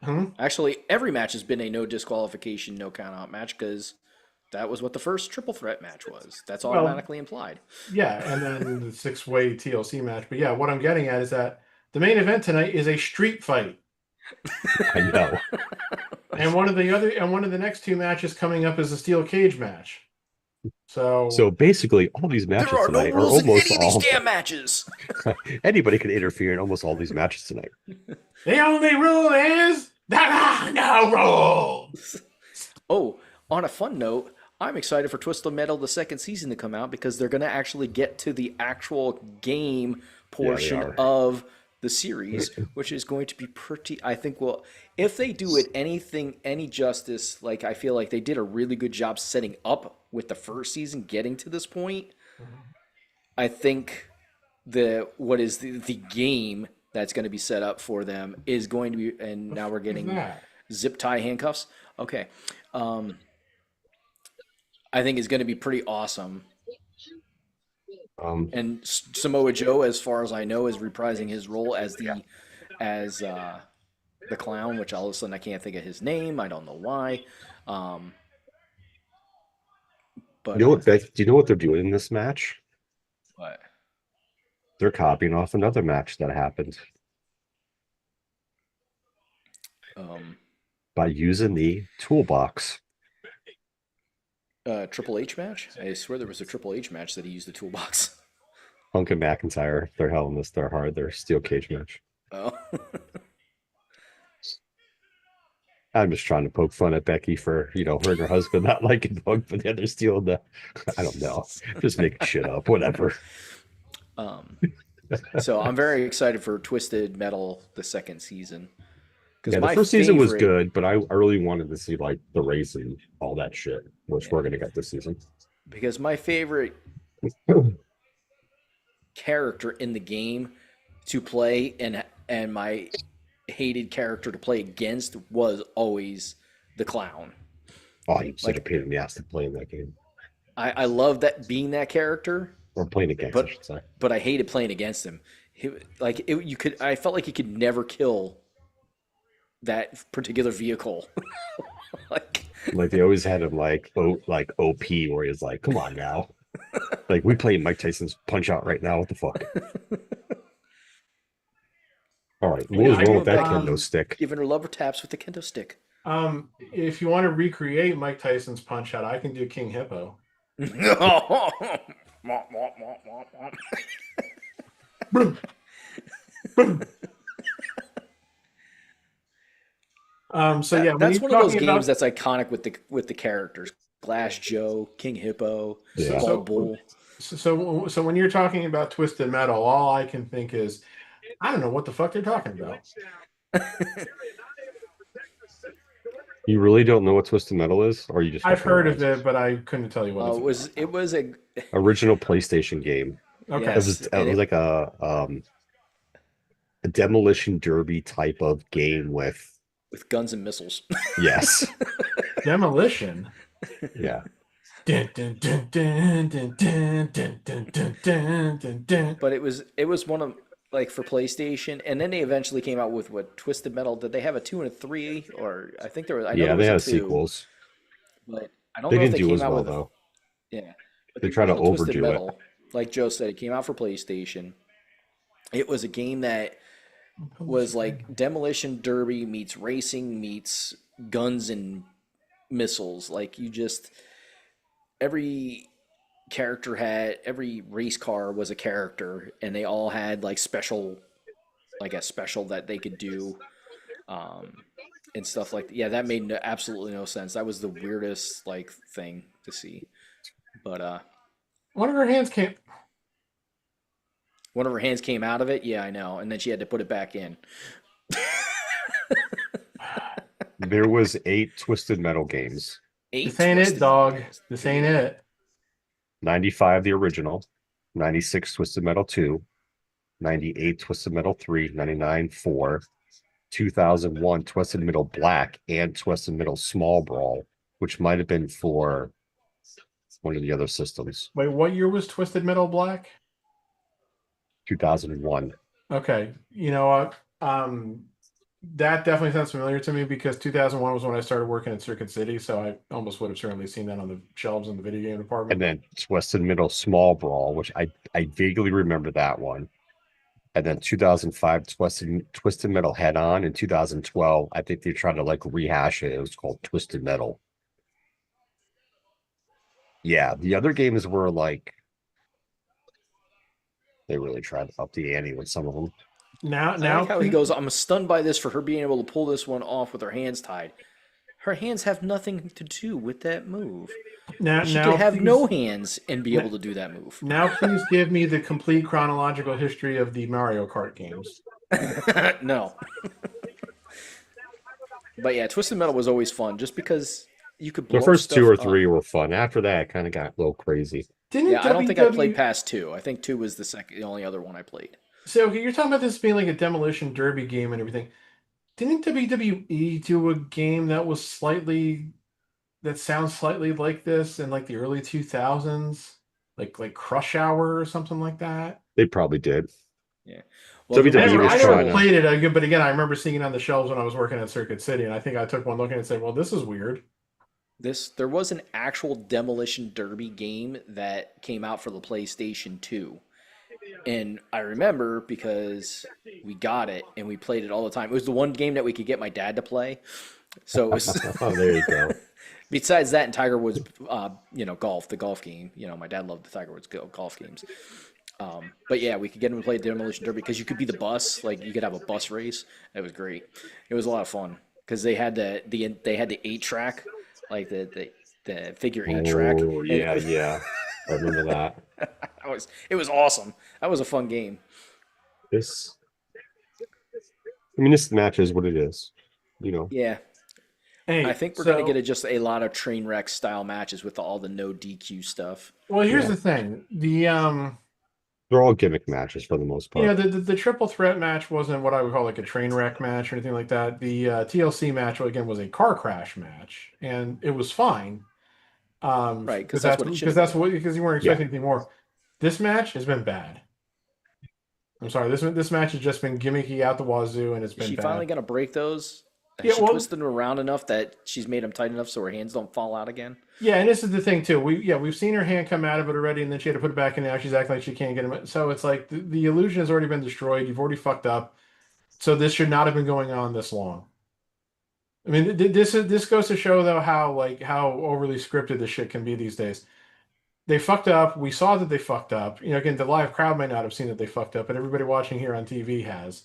Hmm? Actually, every match has been a no disqualification, no count out match because that was what the first triple threat match was. That's Well, automatically implied. yeah, and then the 6-way TLC match. But yeah, what I'm getting at is that the main event tonight is a street fight. I know. And one of the next two matches coming up is a steel cage match. So basically, all these matches There are no tonight are rules in almost any of these all. damn matches. Anybody can interfere in almost all these matches tonight. The only rule is there are no rules. Oh, on a fun note, I'm excited for Twisted Metal the second season to come out because they're going to actually get to the actual game portion are. of the series, which is going to be pretty. I think, well, if they do it any justice, like I feel like they did a really good job setting up with the first season, getting to this point. I think what is the game that's going to be set up for them is going to be, and now we're getting that? zip tie handcuffs. Okay. I think is going to be pretty awesome. And Samoa Joe, as far as I know, is reprising his role as the clown, which all of a sudden I can't think of his name. I don't know why. But You know what, Beck? Do you know what they're doing in this match? what? They're copying off another match that happened by using the toolbox. Triple H match? I swear there was a Triple H match that he used the toolbox. Punk and McIntyre, their Hell in this, their steel cage match. Oh. I'm just trying to poke fun at Becky for, her and her husband not liking Punk, but yeah, they're stealing the. I don't know. Just making shit up. Whatever. So I'm very excited for Twisted Metal the second season. Yeah, the first season was good, but I really wanted to see like the race and all that shit, which we're gonna get this season. Because my favorite character in the game to play and my hated character to play against was always the clown. Oh, you such a pain in the ass to play in that game. I love that being that character. Or playing against, I should say. But I hated playing against him. I felt like you could never kill that particular vehicle. like they always had him like OP, where he's like, "Come on now." Like we play Mike Tyson's Punch Out right now. What the fuck? All right, what was wrong with that kendo stick? Giving her lover taps with the kendo stick. If you want to recreate Mike Tyson's Punch Out, I can do King Hippo. So yeah, that's one of those games that's iconic with the characters. Glass Joe, King Hippo, Bald Bull. So when you're talking about Twisted Metal, all I can think is I don't know what the fuck they're talking about. You really don't know what Twisted Metal is, or you just I've fucking heard of around? it, but I couldn't tell you what it's about. It was a Original PlayStation game. Okay. yes, It and was like a demolition derby type of game with with guns and missiles. yes, Demolition. yeah. Dun, dun, dun, dun, dun, dun, dun, dun, dun, dun, dun, dun. But it was one of like for PlayStation, and then they eventually came out with what Twisted Metal. Did they have a 2 and a 3? Or I think there was. I know Yeah, there they was a had 2, sequels. but I don't They know if didn't they do came as out well with a though. yeah. But They the try to original Twisted overdo it. Metal, like Joe said, it came out for PlayStation. It was a game that was like demolition derby meets racing meets guns and missiles. Like you just every character had every race car was a character, and they all had like special, like a special that they could do, um, and stuff like that. Yeah, that made absolutely no sense. That was the weirdest like thing to see. But One of her hands came. one of her hands came out of it. Yeah, I know, and then she had to put it back in. There was 8 Twisted Metal games. Eight This ain't it, Twisted Metal dog. games. This ain't it. 95 the original, 96 Twisted Metal 2, 98 Twisted Metal 3, 99 4, 2001 Twisted Metal Black, and Twisted Metal Small Brawl, which might have been for one of the other systems. Wait, what year was Twisted Metal Black? 2001. Okay, you know what? That definitely sounds familiar to me because 2001 was when I started working at Circuit City, so I almost would have certainly seen that on the shelves in the video game department. And then Twisted Metal Small Brawl, which I vaguely remember that one. And then 2005 Twisted Metal Head On. In 2012, I think they tried to like rehash it. It was called Twisted Metal. Yeah, the other games were like they really tried to up the ante with some of them. Now, I now, like how he goes, I'm stunned by this for her being able to pull this one off with her hands tied. Her hands have nothing to do with that move. She could have no hands and be able to do that move. Now, please give me the complete chronological history of the Mario Kart games. No. But yeah, Twisted Metal was always fun just because you could blow The first stuff 2 or up. 3 were fun. After that, it kind of got a little crazy. Didn't Yeah, I don't think I played WW past 2. I think 2 was the only other one I played. So okay, you're talking about this being like a demolition derby game and everything. Didn't WWE do a game that was that sounds slightly like this in like the early 2000s, like Crush Hour or something like that? They probably did. Yeah. Well, WWE the I never, was I trying never to- played it, but again, I remember seeing it on the shelves when I was working at Circuit City, and I think I took one look at it and said, "Well, this is weird." there was an actual demolition derby game that came out for the PlayStation 2. And I remember because we got it and we played it all the time. It was the one game that we could get my dad to play. So it was Oh, there you go. besides that and Tiger Woods, golf, the golf game. My dad loved the Tiger Woods golf games. But yeah, we could get him to play Demolition Derby because you could be the bus, like you could have a bus race. It was great. It was a lot of fun because they had the 8-track, like the figure 8-track. Oh, yeah. I remember that. It was awesome. That was a fun game. This match is what it is. Yeah. Hey, I think we're going to get just a lot of train wreck style matches with all the no DQ stuff. Well, here's Yeah. the thing: They're all gimmick matches for the most part. the triple threat match wasn't what I would call like a train wreck match or anything like that. The TLC match again was a car crash match, and it was fine. Right, because that's what it should because you weren't expecting anything more. This match has been bad. I'm sorry. This match has just been gimmicky out the wazoo, and it's Is been she bad. finally going to break those? Yeah, She well- twisted them around enough that she's made them tight enough so her hands don't fall out again. Yeah, and this is the thing too. We've seen her hand come out of it already, and then she had to put it back in. Now she's acting like she can't get him. So it's like the illusion has already been destroyed. You've already fucked up. So this should not have been going on this long. I mean, this goes to show though how overly scripted this shit can be these days. They fucked up. We saw that they fucked up. Again, the live crowd might not have seen that they fucked up, but everybody watching here on TV has.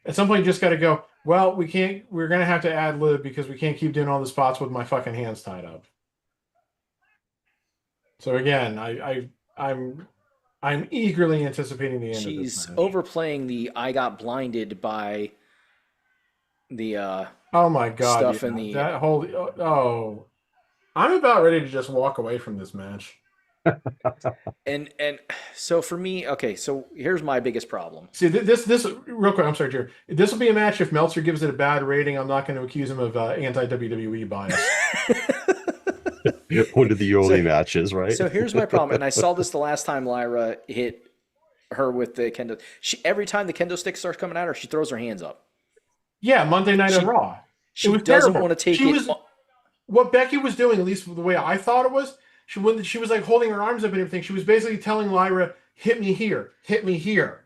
At some point, you just got to go, well, we can't, we're going to have to ad lib because we can't keep doing all the spots with my fucking hands tied up. So again, I'm I'm eagerly anticipating the end of this She's match. overplaying the I got blinded by the Oh my god, stuff yeah. in the That whole oh, I'm about ready to just walk away from this match. and so for me, okay, so here's my biggest problem. See, this real quick. I'm sorry, Jerry. This will be a match. If Meltzer gives it a bad rating, I'm not going to accuse him of anti WWE bias. One of the So only matches, right? so here's my problem, and I saw this the last time Lyra hit her with the kendo. She every time the kendo stick starts coming at her, she throws her hands up. Yeah, Monday Night on She Raw. It she was doesn't terrible. want to take She it. was what Becky was doing, at least the way I thought it was. She was like holding her arms up and everything. She was basically telling Lyra, "Hit me here, hit me here."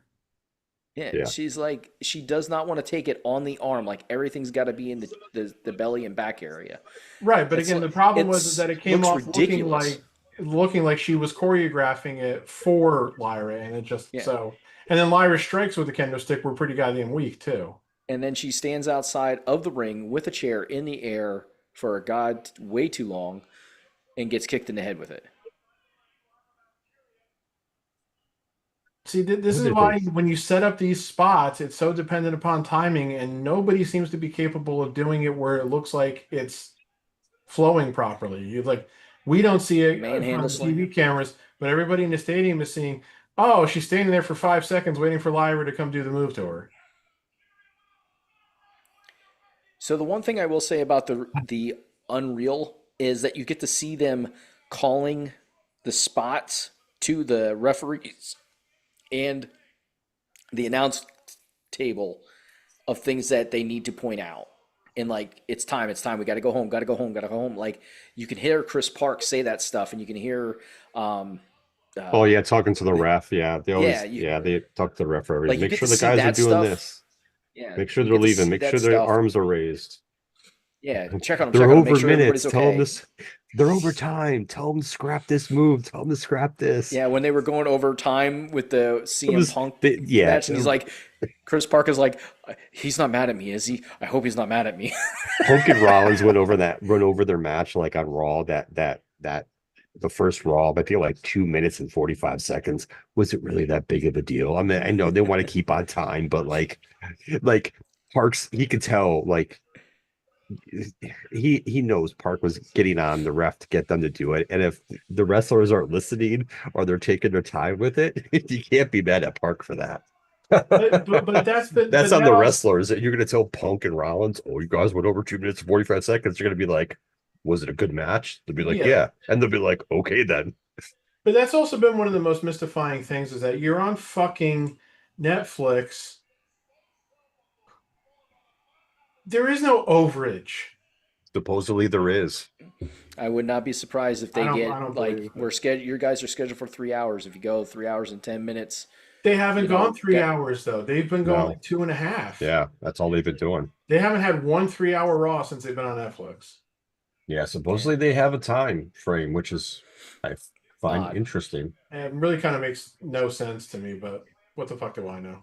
Yeah, Yeah. she's like she does not want to take it on the arm. Like everything's got to be in the belly and back area. Right, but It's again, like the problem was is it's that it came looks off ridiculous. looking like she was choreographing it for Lyra, and it just Yeah. so. And then Lyra's strikes with the kendo stick were pretty goddamn weak too. And then she stands outside of the ring with a chair in the air for a god way too long and gets kicked in the head with it. See, this What is did why they? when you set up these spots, it's so dependent upon timing, and nobody seems to be capable of doing it where it looks like it's flowing properly. You like, we don't see it Manhandle on the slam. TV cameras, but everybody in the stadium is seeing. Oh, she's standing there for 5 seconds waiting for Lyra to come do the move to her. So the one thing I will say about the Unreal is that you get to see them calling the spots to the referees and the announce table of things that they need to point out. And like, it's time. We got to go home. Got to go home. Got to go home. Like, you can hear Chris Park say that stuff, and you can hear, Oh yeah, talking to the ref. Yeah, they yeah, always they talk to the ref for everything. like you Make get sure to the see guys are that doing stuff. this. Yeah, Make sure you they're get to leaving. see Make that sure their stuff. arms are raised. Yeah, check on them. They're Check on them. Make over sure everybody's minutes. Tell them okay. this. They're over time. Tell them to scrap this move. Tell them to scrap this. Yeah, when they were going over time with the CM Punk Yeah. match, and he's like, Chris Park is like, he's not mad at me, is he? I hope he's not mad at me. Punk and Rollins went over their match like on Raw. That the first Raw, I feel like 2 minutes and 45 seconds. Was it really that big of a deal? I mean, I know they want to keep on time, but like Parks, he could tell like he knows Park was getting on the ref to get them to do it. And if the wrestlers aren't listening or they're taking their time with it, you can't be mad at Park for that. But That's but on that the also wrestlers. You're going to tell Punk and Rollins, oh, you guys went over 2 minutes and 45 seconds. You're going to be like, was it a good match? They'll be like, yeah. yeah. And they'll be like, okay, then. But that's also been one of the most mystifying things is that you're on fucking Netflix. There is no overage. Supposedly there is. I would not be surprised if they I don't get like believe we're it. scheduled. Your guys are scheduled for 3 hours. If you go 3 hours and 10 minutes, They haven't you gone know, 3 hours though. They've been going No. like 2.5. Yeah, that's all they've been doing. They haven't had one 3 hour Raw since they've been on Netflix. Yeah, supposedly they have a time frame, which is I find Odd. interesting. And it really kind of makes no sense to me, but what the fuck do I know?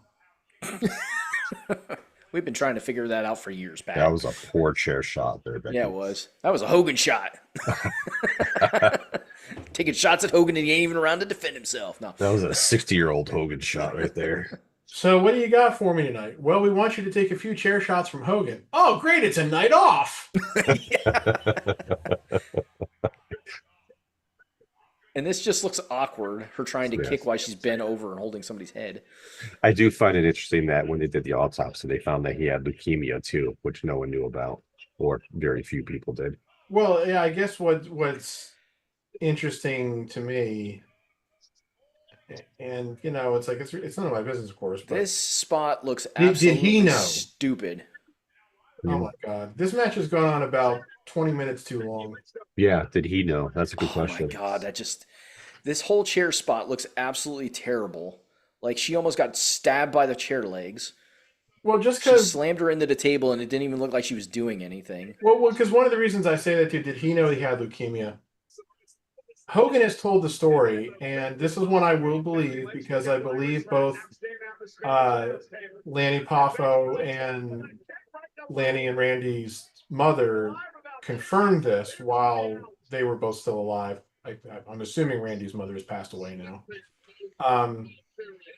We've been trying to figure that out for years, Pat. That was a poor chair shot there, Becky. Yeah, it was. That was a Hogan shot. Taking shots at Hogan and he ain't even around to defend himself. No. That was a 60-year-old Hogan shot right there. So what do you got for me tonight? Well, we want you to take a few chair shots from Hogan. Oh, great, it's a night off. And this just looks awkward, her trying to Yes. kick while she's bent over and holding somebody's head. I do find it interesting that when they did the autopsy, they found that he had leukemia too, which no one knew about, or very few people did. Well, yeah, I guess what's interesting to me, and you know, it's like it's none of my business, of course. But This spot looks Did he absolutely know? stupid. oh my god, this match has gone on about 20 minutes too long. Yeah, did he know? That's a good Oh question. my god, this whole chair spot looks absolutely terrible. Like she almost got stabbed by the chair legs. Well, just She because slammed her into the table and it didn't even look like she was doing anything. because one of the reasons I say that too, did he know he had leukemia? Hogan has told the story, and this is one I will believe because I believe both Lanny Poffo and Lanny and Randy's mother confirmed this while they were both still alive. I'm assuming Randy's mother has passed away now. Um,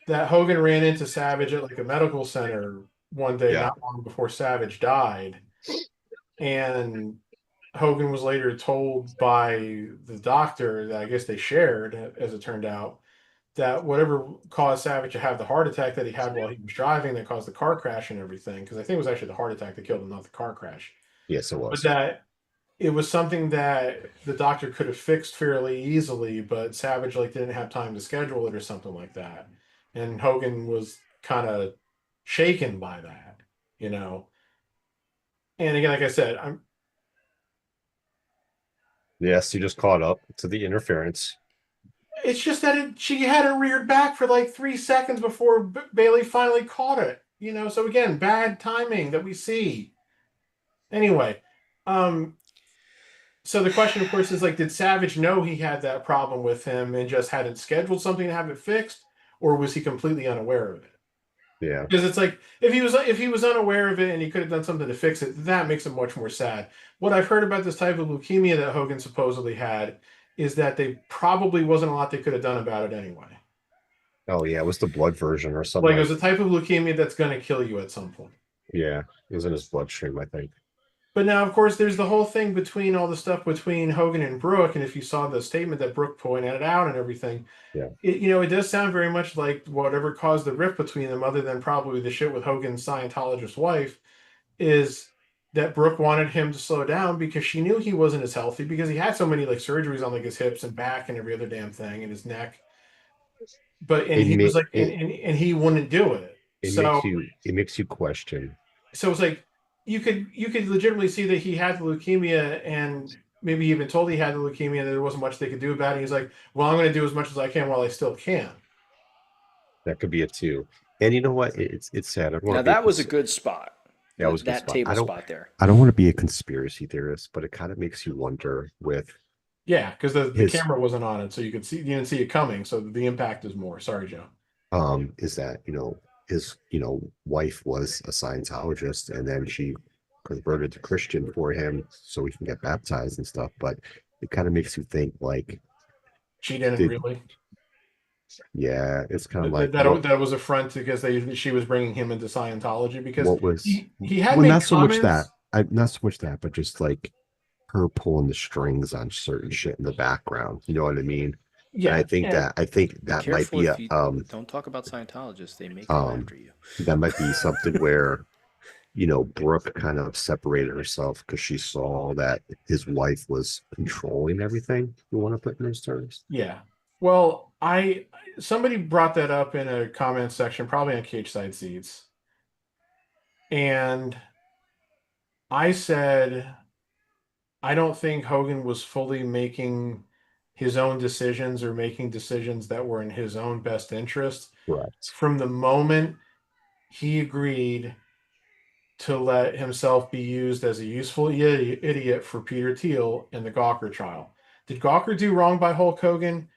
that Hogan ran into Savage at like a medical center one day, Yeah. not long before Savage died, and Hogan was later told by the doctor that I guess they shared, as it turned out, that whatever caused Savage to have the heart attack that he had while he was driving that caused the car crash and everything, because I think it was actually the heart attack that killed him, not the car crash, Yes, it but was. that it was something that the doctor could have fixed fairly easily, but Savage like didn't have time to schedule it or something like that. And Hogan was kind of shaken by that, you know. And again, like I said, I'm Yes, he just caught up to the interference. it's just that she had it reared back for like 3 seconds before Bailey finally caught it, you know. So again, bad timing that we see. Anyway, um, so the question, of course, is like, did Savage know he had that problem with him and just hadn't scheduled something to have it fixed, or was he completely unaware of it? Yeah. Because it's like if he was unaware of it and he could have done something to fix it, that makes him much more sad. What I've heard about this type of leukemia that Hogan supposedly had is that they probably wasn't a lot they could have done about it anyway. Oh yeah, it was the blood version or something Like it like. was a type of leukemia that's going to kill you at some point. Yeah, it was in his bloodstream, I think. But now, of course, there's the whole thing between all the stuff between Hogan and Brooke, and if you saw the statement that Brooke pointed it out and everything, Yeah. it does sound very much like whatever caused the rift between them, other than probably the shit with Hogan's Scientologist wife, is that Brooke wanted him to slow down because she knew he wasn't as healthy because he had so many like surgeries on like his hips and back and every other damn thing and his neck. But and It he may was like, it and he wouldn't do it. it makes you question. So it's like you could legitimately see that he had the leukemia and maybe even told he had the leukemia and there wasn't much they could do about it. He's like, well, I'm going to do as much as I can while I still can. That could be it too. And you know what? It's sad. I don't want Now to be that was a good spot. that was a good That spot. table spot there. I don't want to be a conspiracy theorist, but it kind of makes you wonder with Yeah, because the his camera wasn't on it, so you didn't see it coming, so the impact is more. Sorry, Joe. is that his wife was a Scientologist and then she converted to Christian for him so he can get baptized and stuff. But it kind of makes you think like, She didn't did really. yeah, it's kind of That, like that, that was a front because she was bringing him into Scientology because what was he had well, made not so much that comments. not so much that, but just like her pulling the strings on certain shit in the background. You know what I mean? And Yeah, and I think Be that might careful be if you don't talk about Scientologists. They may come um after you. that might be something where Brooke kind of separated herself because she saw that his wife was controlling everything. You want to put in those terms? yeah. Well, I somebody brought that up in a comment section, probably on Cage Side Seats, and I said I don't think Hogan was fully making his own decisions or making decisions that were in his own best interest Correct. from the moment he agreed to let himself be used as a useful idiot for Peter Thiel in the Gawker trial. Did Gawker do wrong by Hulk Hogan?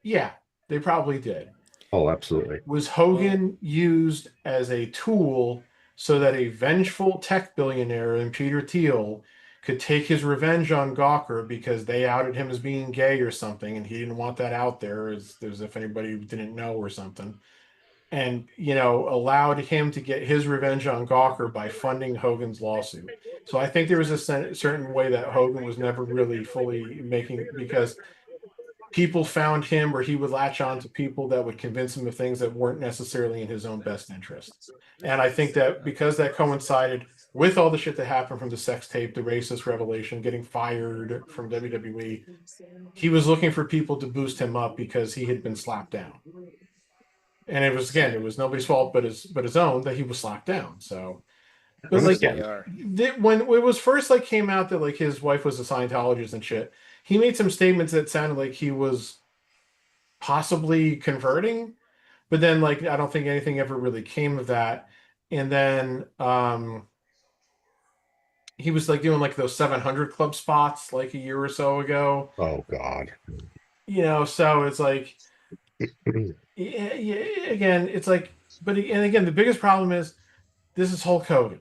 Yeah, they probably did. Oh, absolutely. Was Well, Hogan used as a tool so that a vengeful tech billionaire in Peter Thiel could take his revenge on Gawker because they outed him as being gay or something, and he didn't want that out there as if anybody didn't know or something, and allowed him to get his revenge on Gawker by funding Hogan's lawsuit. So I think there was a certain way that Hogan was never really fully making because people found him where he would latch on to people that would convince him of things that weren't necessarily in his own best interest. And I think that because that coincided with all the shit that happened from the sex tape, the racist revelation, getting fired from WWE, he was looking for people to boost him up because he had been slapped down. And it was nobody's fault but his own that he was slapped down. So, but yes, like they Understand? are. when it was first like came out that like his wife was a Scientologist and shit, he made some statements that sounded like he was possibly converting, but then like I don't think anything ever really came of that. And then he was like doing like those 700 club spots like a year or so ago. Oh God. So it's like yeah, yeah, again, it's like and again the biggest problem is this is Hulk Hogan.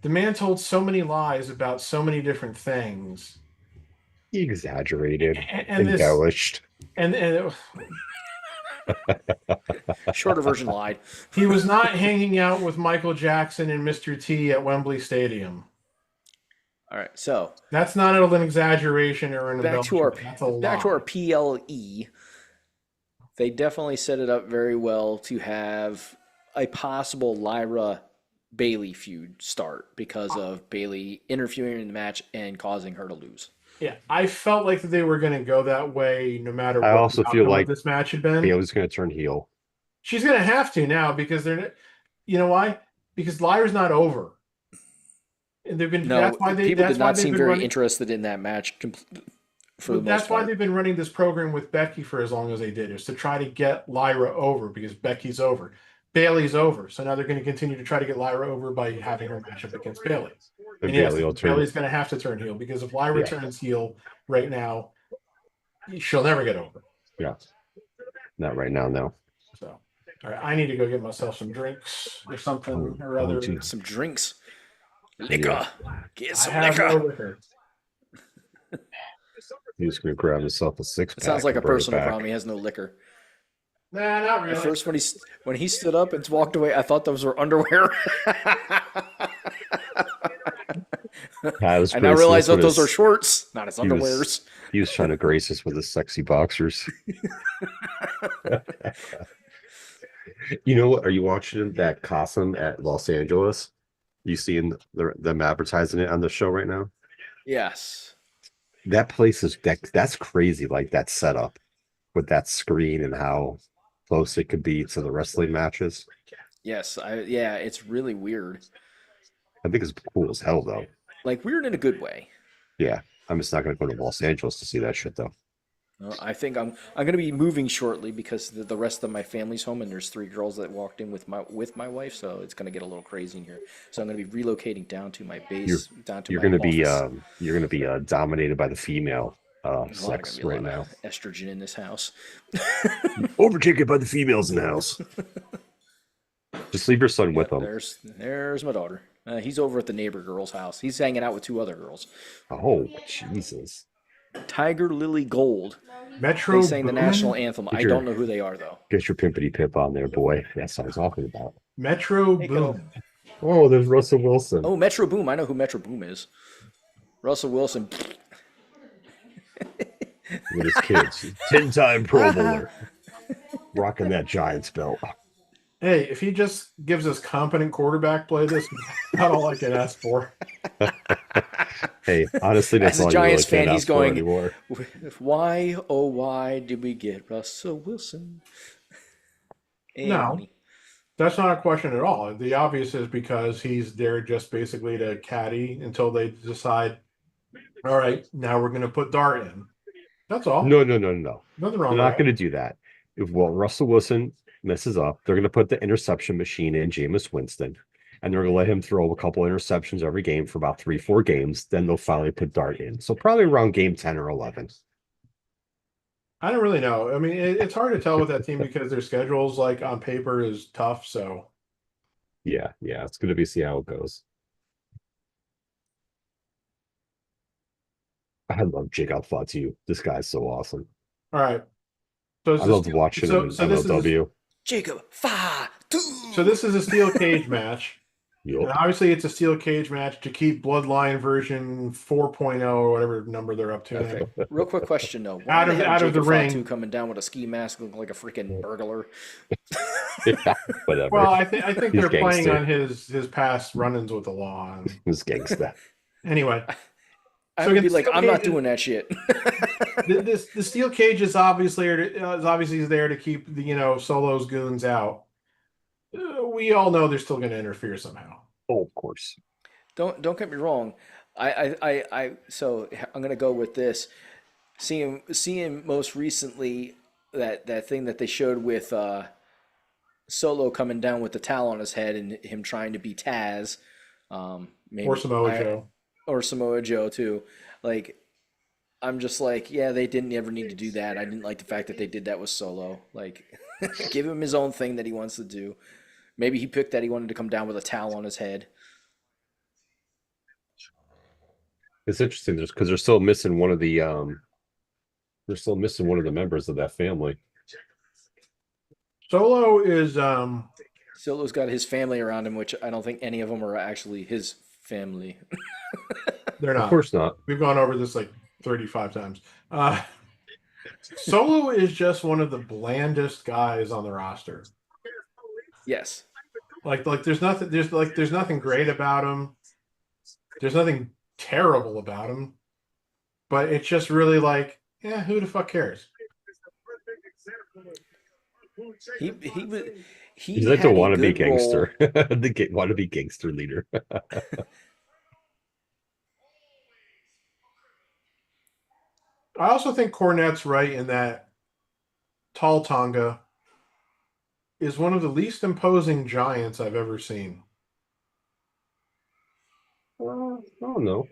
The man told so many lies about so many different things. Exaggerated, And this embellished. and Shorter version lied. He was not hanging out with Michael Jackson and Mr. T at Wembley Stadium. All right, so That's not an exaggeration or an back to embellishment. That's a our lie. PLE. They definitely set it up very well to have a possible Lyra Bailey feud start because of Bailey interfering in the match and causing her to lose. Yeah, I felt like they were going to go that way no matter I what also the feel outcome of like this match had been. Bailey's going to turn heel. She's going to have to now because you know why? Because Lyra's not over. And they've been. No, That's why they. people That's did why not they've seem been very running. interested in that match for the most That's why part. they've been running this program with Becky for as long as they did, is to try to get Lyra over because Becky's over. Bailey's over. So now they're going to continue to try to get Lyra over by having her match up against Bailey. And And yes, Bailey will turn. Bailey's going to have to turn heel because if Lyra Yeah. turns heel right now, she'll never get over. Yeah. Not right now, no. So, all right, I need to go get myself some drinks or something or other. geez. Some drinks. Liquor. Get I some have liquor. no liquor. He's going to grab himself a six-pack. It sounds like a and bring it personal back. problem. He has no liquor. Nah, not really. At first, when he stood up and walked away, I thought those were underwear. I was I now graceless realize that with those his- are shorts, not his he was- underwears. He was trying to grace us with his sexy boxers. You know what? Are you watching that Cosm at Los Angeles? You seeing them advertising it on the show right now? Yes. That place is that's crazy. Like that setup with that screen and how close it could be to the wrestling matches. Yes. Yeah, it's really weird. I think it's cool as hell, though. Like, weird in a good way. Yeah, I'm just not going to go to Los Angeles to see that shit, though. I think I'm going to be moving shortly because the rest of my family's home, and there's 3 girls that walked in with my wife, so it's going to get a little crazy in here. So I'm going to be relocating down to my base, You're going to be dominated by the female sex right now. Estrogen in this house. Overtaken by the females in the house. Just leave your son with them. There's my daughter. He's over at the neighbor girl's house. He's hanging out with 2 other girls. Oh, Jesus. Tiger Lily Gold. Metro. They sang the national anthem. I don't know who they are, though. Get your pimpity pip on there, boy. That's what I'm talking about. Metro Boom. Oh, there's Russell Wilson. Oh, Metro Boom. I know who Metro Boom is. Russell Wilson. With his kids. 10-time Pro Bowler. Rocking that Giants belt. Hey, if he just gives us competent quarterback play, this is about all I can ask for. Hey, honestly, that's As a all Giants you really fan, can he's ask for going, anymore. why, oh, why did we get Russell Wilson? Hey, No. honey. That's not a question at all. The obvious is because he's there just basically to caddy until they decide, all right, now we're going to put Dart in. That's all. No. Nothing wrong They're with not that. going to do that. If Russell Wilson messes up, they're going to put the interception machine in Jameis Winston, and they're going to let him throw a couple interceptions every game for about 3-4 games. Then they'll finally put Dart in. So probably around game 10 or 11. I don't really know. I mean, it's hard to tell with that team because their schedules, like on paper, is tough. So Yeah, it's going to be see how it goes. I love Jake Alfatu. This guy's so awesome. all right. So I loved watching him in MLW. Jacob, 5, 2. So this is a steel cage match. And Yup. obviously, it's a steel cage match to keep Bloodline version 4.0 or whatever number they're up to. Okay. Real quick question, though. Why Out do of- they have out of the Jacob ring. Fatu coming down with a ski mask looking like a freaking burglar? Yeah, whatever. Well, I think He's they're playing gangster. on his past run-ins with the law. And This gangsta. anyway, I So would be against like, steel I'm not cages- doing that shit. the steel cage is obviously there to keep the Solo's goons out. We all know they're still going to interfere somehow. Oh, of course. Don't get me wrong. So I'm gonna go with this. Seeing most recently that thing that they showed with Solo coming down with the towel on his head and him trying to be Taz, maybe Or Samoa Joe. or Samoa Joe too. Like, I'm just like, yeah, they didn't ever need to do that. I didn't like the fact that they did that with Solo. Like, give him his own thing that he wants to do. Maybe he picked that he wanted to come down with a towel on his head. It's interesting just because they're still missing one of the members of that family. Solo is Solo's got his family around him, which I don't think any of them are actually his family. they're Of not. course not. We've gone over this like 35 times. Solo is just one of the blandest guys on the roster. Yes. Like there's nothing great about him. There's nothing terrible about him, but it's just really like, yeah, who the fuck cares? He was He's he like the had a wannabe good role. gangster, the wannabe gangster leader. I also think Cornette's right in that Tall Tonga is one of the least imposing giants I've ever seen. I don't know.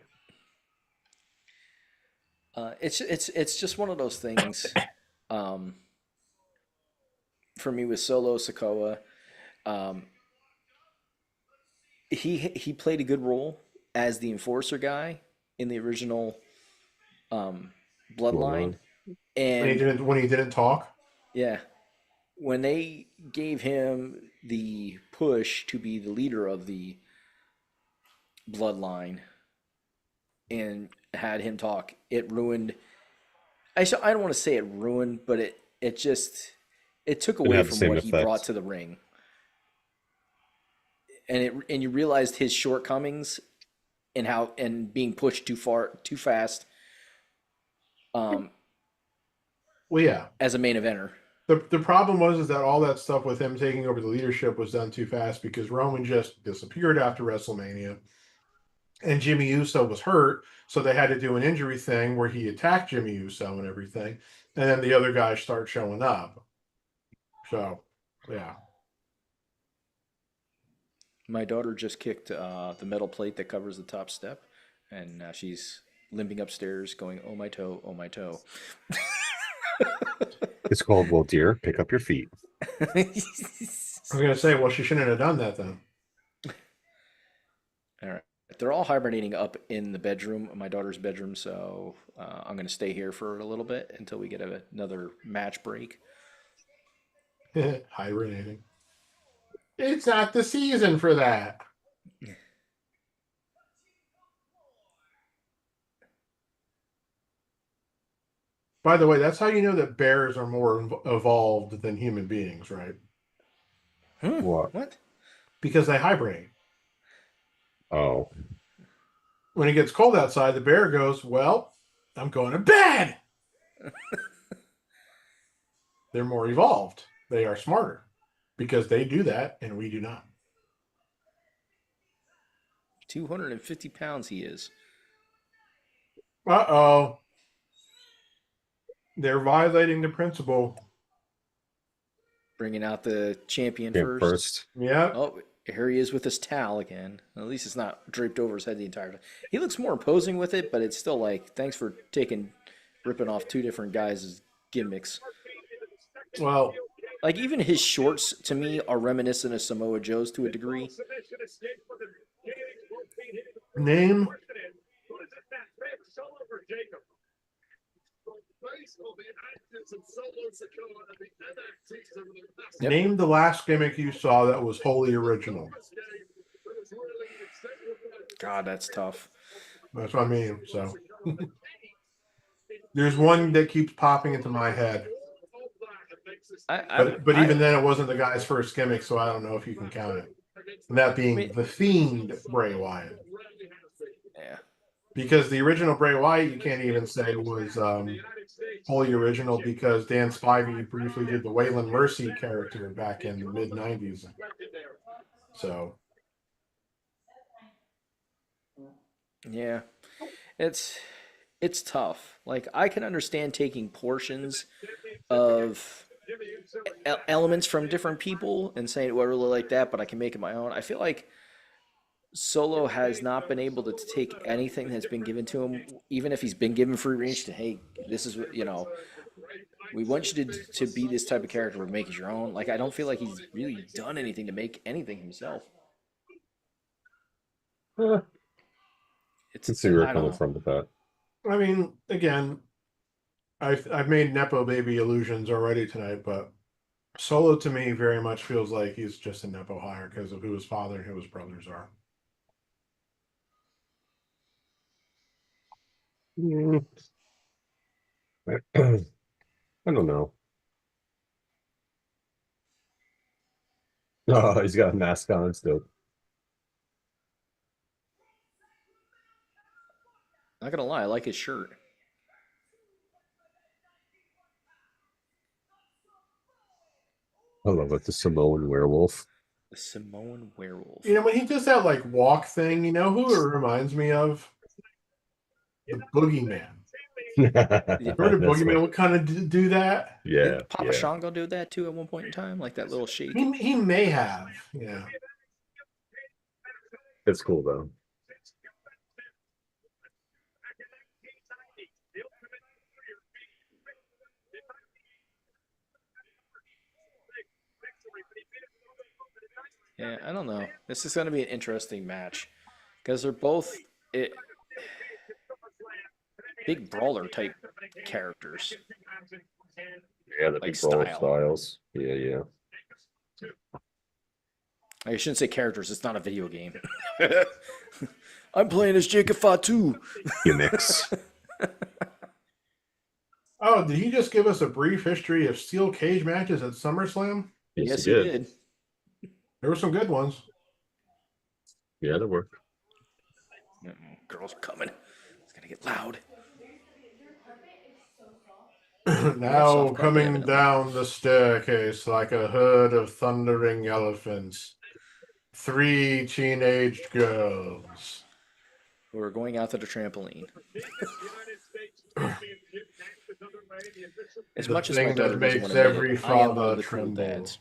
It's just one of those things. Um, for me with Solo Sokoa, um, he played a good role as the enforcer guy in the original um, Bloodline, Bloodline. and When he didn't talk. yeah, when they gave him the push to be the leader of the Bloodline and had him talk, it ruined. I don't want to say it ruined, but it just it took Didn't away have the from same what he brought effect. to the ring, and you realized his shortcomings and how and being pushed too far too fast um, Well, yeah. as a main eventer. The problem was is that all that stuff with him taking over the leadership was done too fast because Roman just disappeared after WrestleMania. And Jimmy Uso was hurt, so they had to do an injury thing where he attacked Jimmy Uso and everything, and then the other guys start showing up. So, yeah. My daughter just kicked the metal plate that covers the top step, and now she's limping upstairs, going, "Oh my toe, oh my toe." It's called, well, dear, pick up your feet. I was gonna say, well, she shouldn't have done that then. All right. They're all hibernating up in the bedroom, my daughter's bedroom, so I'm going to stay here for a little bit until we get another match break. Hibernating. It's not the season for that. By the way, that's how you know that bears are more evolved than human beings, right? What? What? Because they hibernate. Oh, When it gets cold outside, the bear goes, well, I'm going to bed. They're more evolved. They are smarter because they do that and we do not. 250 pounds he is. Uh-oh. They're violating the principle. Bringing out the champion yeah, first. first. Yeah. Oh, here he is with his towel again. At least it's not draped over his head the entire time. He looks more imposing with it, but it's still like, thanks for ripping off two different guys' gimmicks. Well, Like, even his shorts, to me, are reminiscent of Samoa Joe's to a degree. name Yep. name the last gimmick you saw that was wholly original. God, that's tough. That's what I mean. So there's one that keeps popping into my head. But even then, it wasn't the guy's first gimmick, so I don't know if you can count it. And that being the Fiend Bray Wyatt. Yeah. Because the original Bray Wyatt, you can't even say was wholly original because Dan Spivey briefly did the Waylon Mercy character back in the mid 90s. So Yeah. It's tough. Like, I can understand taking portions of elements from different people and saying, well, I really like that, but I can make it my own. I feel like Solo has not been able to take anything that's been given to him, even if he's been given free range to, hey, this is what, we want you to be this type of character, but make it your own. Like, I don't feel like he's really done anything to make anything himself. Let's see where I you're don't coming know. from with that. I mean, again, I've made Nepo baby illusions already tonight, but Solo to me very much feels like he's just a Nepo hire because of who his father and who his brothers are. Mm, I don't know. Oh, he's got a mask on still. Not gonna lie, I like his shirt. I love it. The Samoan werewolf. The Samoan werewolf. You know, when he does that like walk thing, you know who it reminds me of? The Boogeyman. Remember the That's Boogeyman what, would kind of do that? yeah, Didn't Papa yeah. Shango do that too at one point in time? Like that little shake? He may have. Yeah. It's cool though. Yeah, I don't know. This is going to be an interesting match because they're both big brawler type characters, Yeah, the like big brawl style. styles. Yeah, yeah. I shouldn't say characters. It's not a video game. I'm playing as Jacob Fatu. Gimmicks. Oh, did he just give us a brief history of steel cage matches at SummerSlam? Yes, he did. There were some good ones. Yeah, there were. Girls are coming. It's gonna get loud. Now coming down the staircase like a herd of thundering elephants. 3 teenage girls. We're going out to the trampoline. As much as my thing daughter that doesn't makes want to admit every it, I am one of father the cool tremble. dads.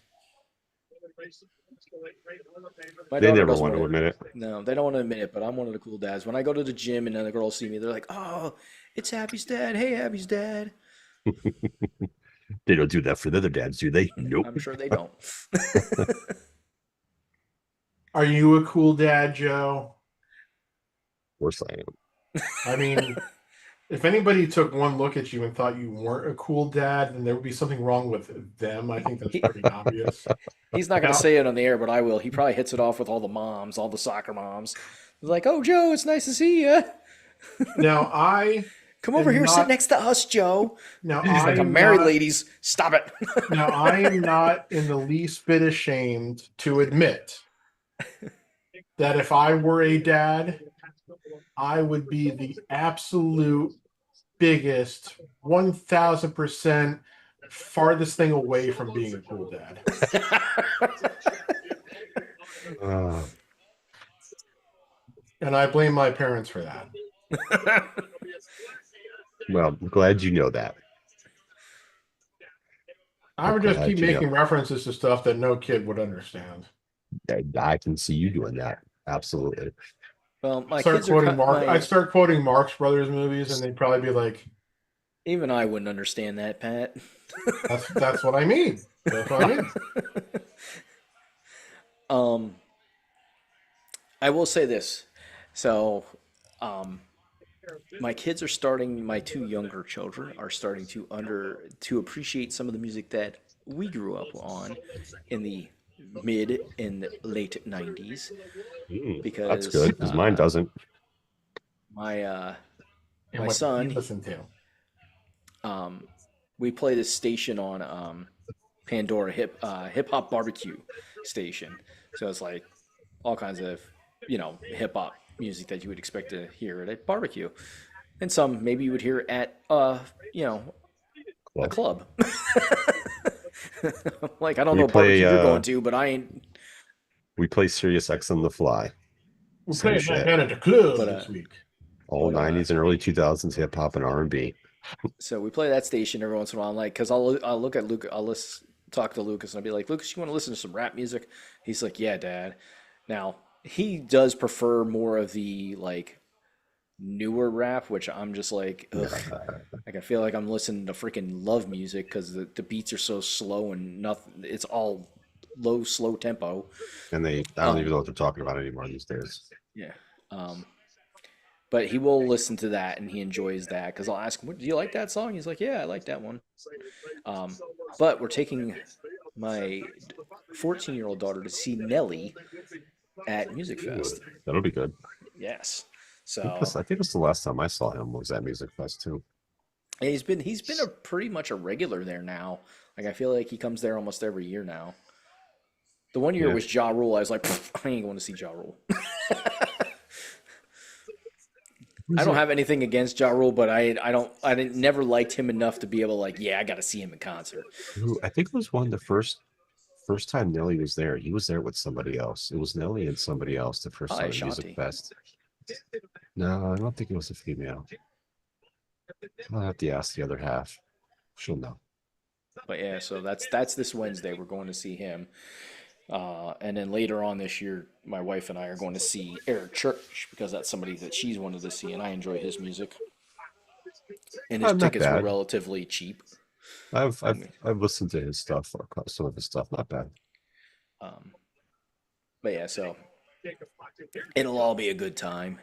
My They daughter never doesn't want to admit it. No, they don't want to admit it, but I'm one of the cool dads. When I go to the gym and then the girls see me, they're like, "Oh, it's Abby's dad. Hey, Abby's dad." They don't do that for the other dads, do they? Nope. I'm sure they don't. Are you a cool dad, Joe? Of course I am. I mean, if anybody took one look at you and thought you weren't a cool dad, then there would be something wrong with them. I think that's pretty obvious. He's not going to Now- say it on the air, but I will. He probably hits it off with all the moms, all the soccer moms. He's like, "Oh, Joe, it's nice to see you. Now I Come over am here, sit not- next to us, Joe." now He's I like, am "I'm married, not- ladies. Stop it." Now I am not in the least bit ashamed to admit that if I were a dad, I would be the absolute biggest 1000% farthest thing away from being a cool dad. Uh, And I blame my parents for that. well, I'm glad you know that. I would just Glad keep you know. making references to stuff that no kid would understand. I can see you doing that. Absolutely. Well, my Start kids are quoting Mark. I'd start quoting Marx Brothers movies, and they'd probably be like, Even I wouldn't understand that, Pat. That's what I mean. That's what I mean." I will say this. So, my kids are starting. My 2 younger children are starting to appreciate some of the music that we grew up on in the mid and late '90s. Because That's good because mine doesn't. My And my what son, you listen to. we play this station on Pandora hip hop barbecue station. So it's like all kinds of hip hop music that you would expect to hear at a barbecue, and some maybe you would hear at a club. Like I don't know what barbecue you're going to, but I ain't. We play Sirius X on the fly. We're Same playing shit. back down at the club But, this week. All 90s and early 2000s hip hop and R&B. So we play that station every once in a while, like because I'll look at Luke, talk to Lucas, and I'll be like, "Lucas, you want to listen to some rap music?" He's like, "Yeah, Dad." Now he does prefer more of the like newer rap, which I'm just like, ugh. Like I feel like I'm listening to freaking love music because the beats are so slow and nothing. It's all low, slow tempo. And I don't even know what they're talking about anymore these days. Yeah. But he will listen to that and he enjoys that because I'll ask him, "Do you like that song?" He's like, "Yeah, I like that one." But we're taking my 14-year-old daughter to see Nelly at Music Ooh, Fest. that'll be good. Yes. I think this the last time I saw him was at Music Fest too. And he's been a pretty much a regular there now. Like I feel like he comes there almost every year now. The one year Yeah. was Ja Rule. I was like, I ain't going to see Ja Rule. I don't have anything against Ja Rule, but I didn't never liked him enough to be able to like, yeah, I got to see him in concert. I think it was one of the first time Nelly was there. He was there with somebody else. It was Nelly and somebody else the first Oh, time at Music Ashanti. Fest. No, I don't think it was a female. I'll have to ask the other half. She'll know. But yeah, so that's this Wednesday. We're going to see him. And then later on this year, my wife and I are going to see Eric Church because that's somebody that she's wanted to see, and I enjoy his music. And his Not tickets were bad. relatively cheap. I've listened to his stuff or some of his stuff. Not bad. But yeah, so it'll all be a good time.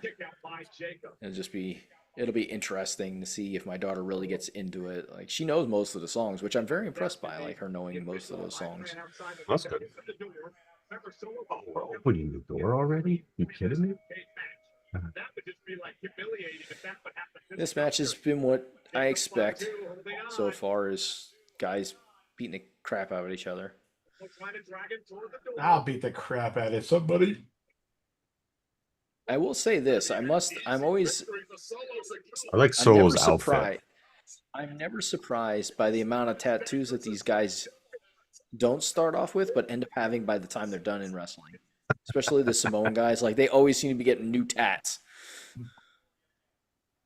It'll be interesting to see if my daughter really gets into it. Like she knows most of the songs, which I'm very impressed by, like her knowing most of those songs. That's good. Oh, we're opening the door already? You kidding me? This match has been what I expect so far, as guys beating the crap out of each other. I'll beat the crap out of somebody. I will say this: I'm always I like I'm never Solo's outfit. surprised. I'm never surprised by the amount of tattoos that these guys don't start off with, but end up having by the time they're done in wrestling. Especially the Samoan guys, like they always seem to be getting new tats.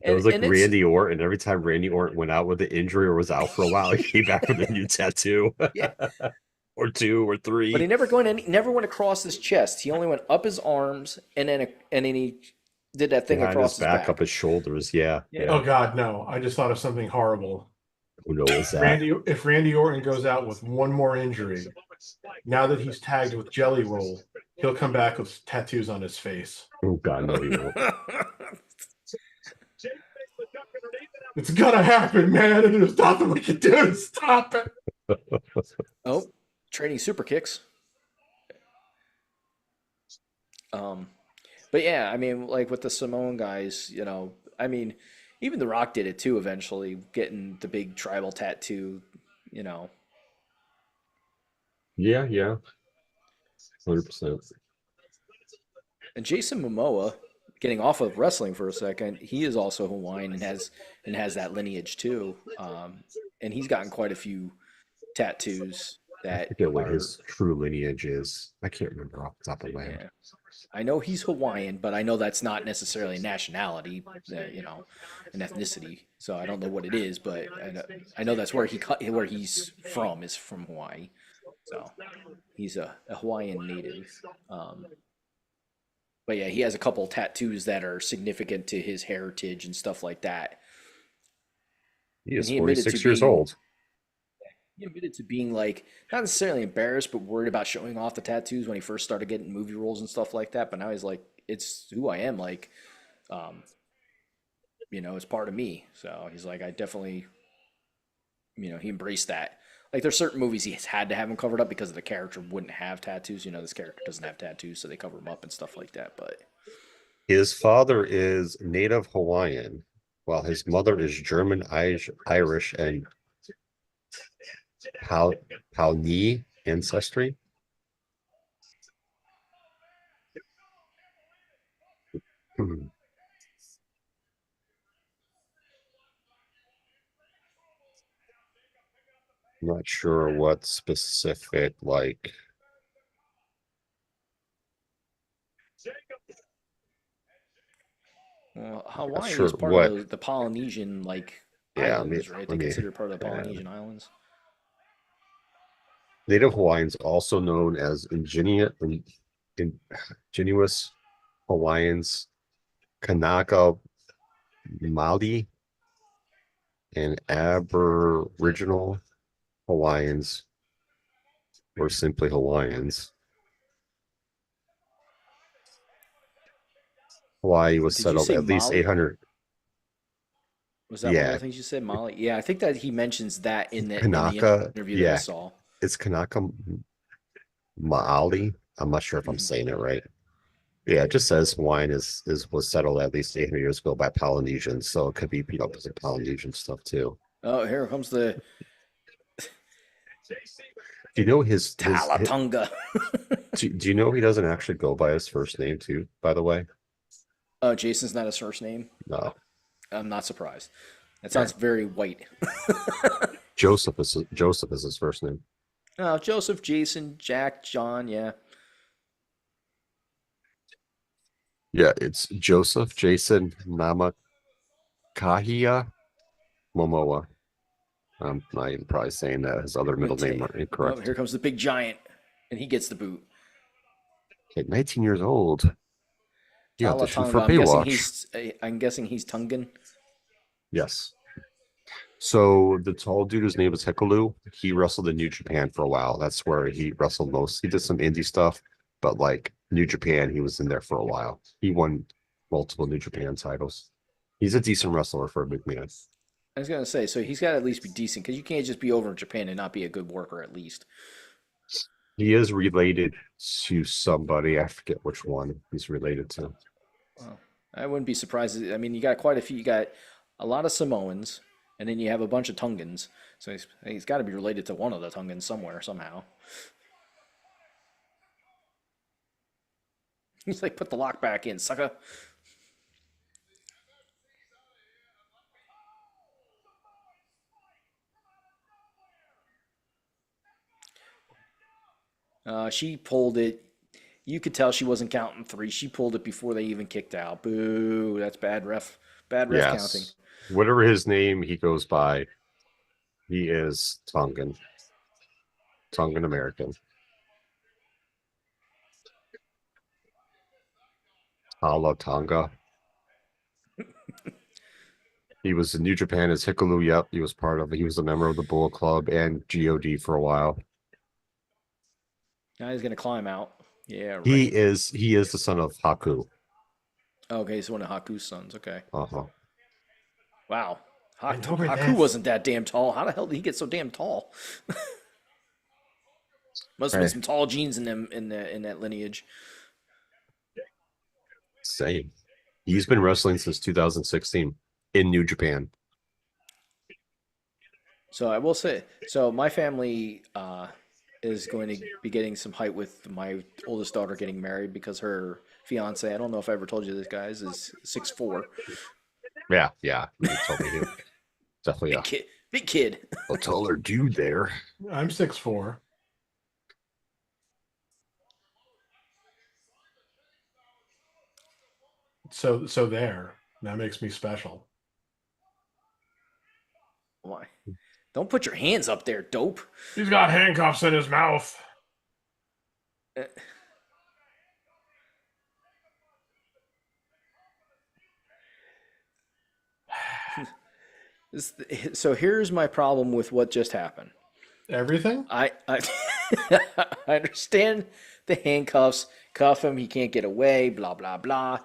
It was like Randy Orton. Every time Randy Orton went out with an injury or was out for a while, he came back with a new tattoo. Yeah. Or 2 or 3. But he never went across his chest. He only went up his arms, and then he did that thing Behind across his his back. up his shoulders. Yeah. Oh God, no! I just thought of something horrible. Who knows that? If Randy Orton goes out with one more injury, now that he's tagged with Jelly Roll, he'll come back with tattoos on his face. Oh God, no, he won't. It's gonna happen, man, and there's nothing we can do to stop it. Oh, trading super kicks. But yeah, I mean, like with the Samoan guys, I mean, even The Rock did it too eventually, getting the big tribal tattoo, Yeah. 100%. And Jason Momoa, getting off of wrestling for a second, he is also Hawaiian and has that lineage too. And he's gotten quite a few tattoos that I forget what his true lineage is. I can't remember off the top of my head. Yeah. I know he's Hawaiian, but I know that's not necessarily nationality, an ethnicity. So I don't know what it is, but I know that's where he's from, is from Hawaii. So he's a Hawaiian native. But yeah, he has a couple tattoos that are significant to his heritage and stuff like that. He is And he admitted 46 to years being- old. He admitted to being like not necessarily embarrassed, but worried about showing off the tattoos when he first started getting movie roles and stuff like that. But now he's like, it's who I am. Like, it's part of me. So he's like, I definitely, he embraced that. Like, there's certain movies he's had to have him covered up because the character wouldn't have tattoos. This character doesn't have tattoos, so they cover him up and stuff like that. But His father is native Hawaiian, while his mother is German, Irish, and Pawnee ancestry. I'm not sure what specific, like. well, Hawaii sure is part what- of the Polynesian Yeah, islands, right? They consider part of the yeah. Polynesian islands. Native Hawaiians, also known as ingenious Hawaiians, Kanaka Maoli, and Aboriginal Hawaiians, or simply Hawaiians. Hawaii was Did you settled say at least Maoli? 800. Was that one of Yeah. the things you said, Molly? Yeah, I think that he mentions that in the Kanaka, interview that I yeah. saw. it's Kanaka Maali. I'm not sure if I'm saying it right. Yeah, it just says Hawaiian was settled at least 800 years ago by Polynesians, so it could be some Polynesian stuff too. Oh, here comes the Do you know his Talatunga. do you know he doesn't actually go by his first name too, by the way? Oh, Jason's not his first name. No. I'm not surprised. That sounds very white. Joseph is his first name. Oh, Joseph, Jason, Jack, John, yeah. Yeah, it's Joseph Jason Namakahia Momoa. I'm not even probably saying that his other middle name are Oh, incorrect. here comes the big giant, and he gets the boot. Okay, 19 years old. He auditioned for Talatunga. I'm guessing he's Tungan. Yes. So the tall dude, his name is Hikaru. He wrestled in New Japan for a while. That's where he wrestled most. He did some indie stuff, but like New Japan, he was in there for a while. He won multiple New Japan titles. He's a decent wrestler for a big man. I was gonna say, so he's got to at least be decent because you can't just be over in Japan and not be a good worker at least. He is related to somebody. I forget which one he's related to. Well, I wouldn't be surprised. I mean, you got quite a few. You got a lot of Samoans, and then you have a bunch of Tungans. So he's got to be related to one of the Tungans somewhere, somehow. He's like, put the lock back in, sucker. She pulled it. You could tell she wasn't counting three. She pulled it before they even kicked out. Boo! That's bad ref. Bad ref counting. Whatever his name he goes by, he is Tongan American. Tonga. He was in New Japan as Hikaru. Yep, he was a member of the Bullet Club and God for a while. Now he's gonna climb out. Yeah, right. He is the son of Haku. Okay, he's one of Haku's sons. Okay. Uh-huh. Wow. Haku wasn't that damn tall. How the hell did he get so damn tall? Must have been some tall genes in them in that lineage. Same. He's been wrestling since 2016 in New Japan. So I will say, so my family is going to be getting some hype with my oldest daughter getting married because her fiance, I don't know if I ever told you this, guys, is 6'4". Yeah. You told me to. Definitely big kid. A taller dude there. I'm 6'4". So there. That makes me special. Why? Don't put your hands up there, dope. He's got handcuffs in his mouth. So here's my problem with what just happened. Everything? I I understand the handcuffs, cuff him, he can't get away, blah, blah, blah.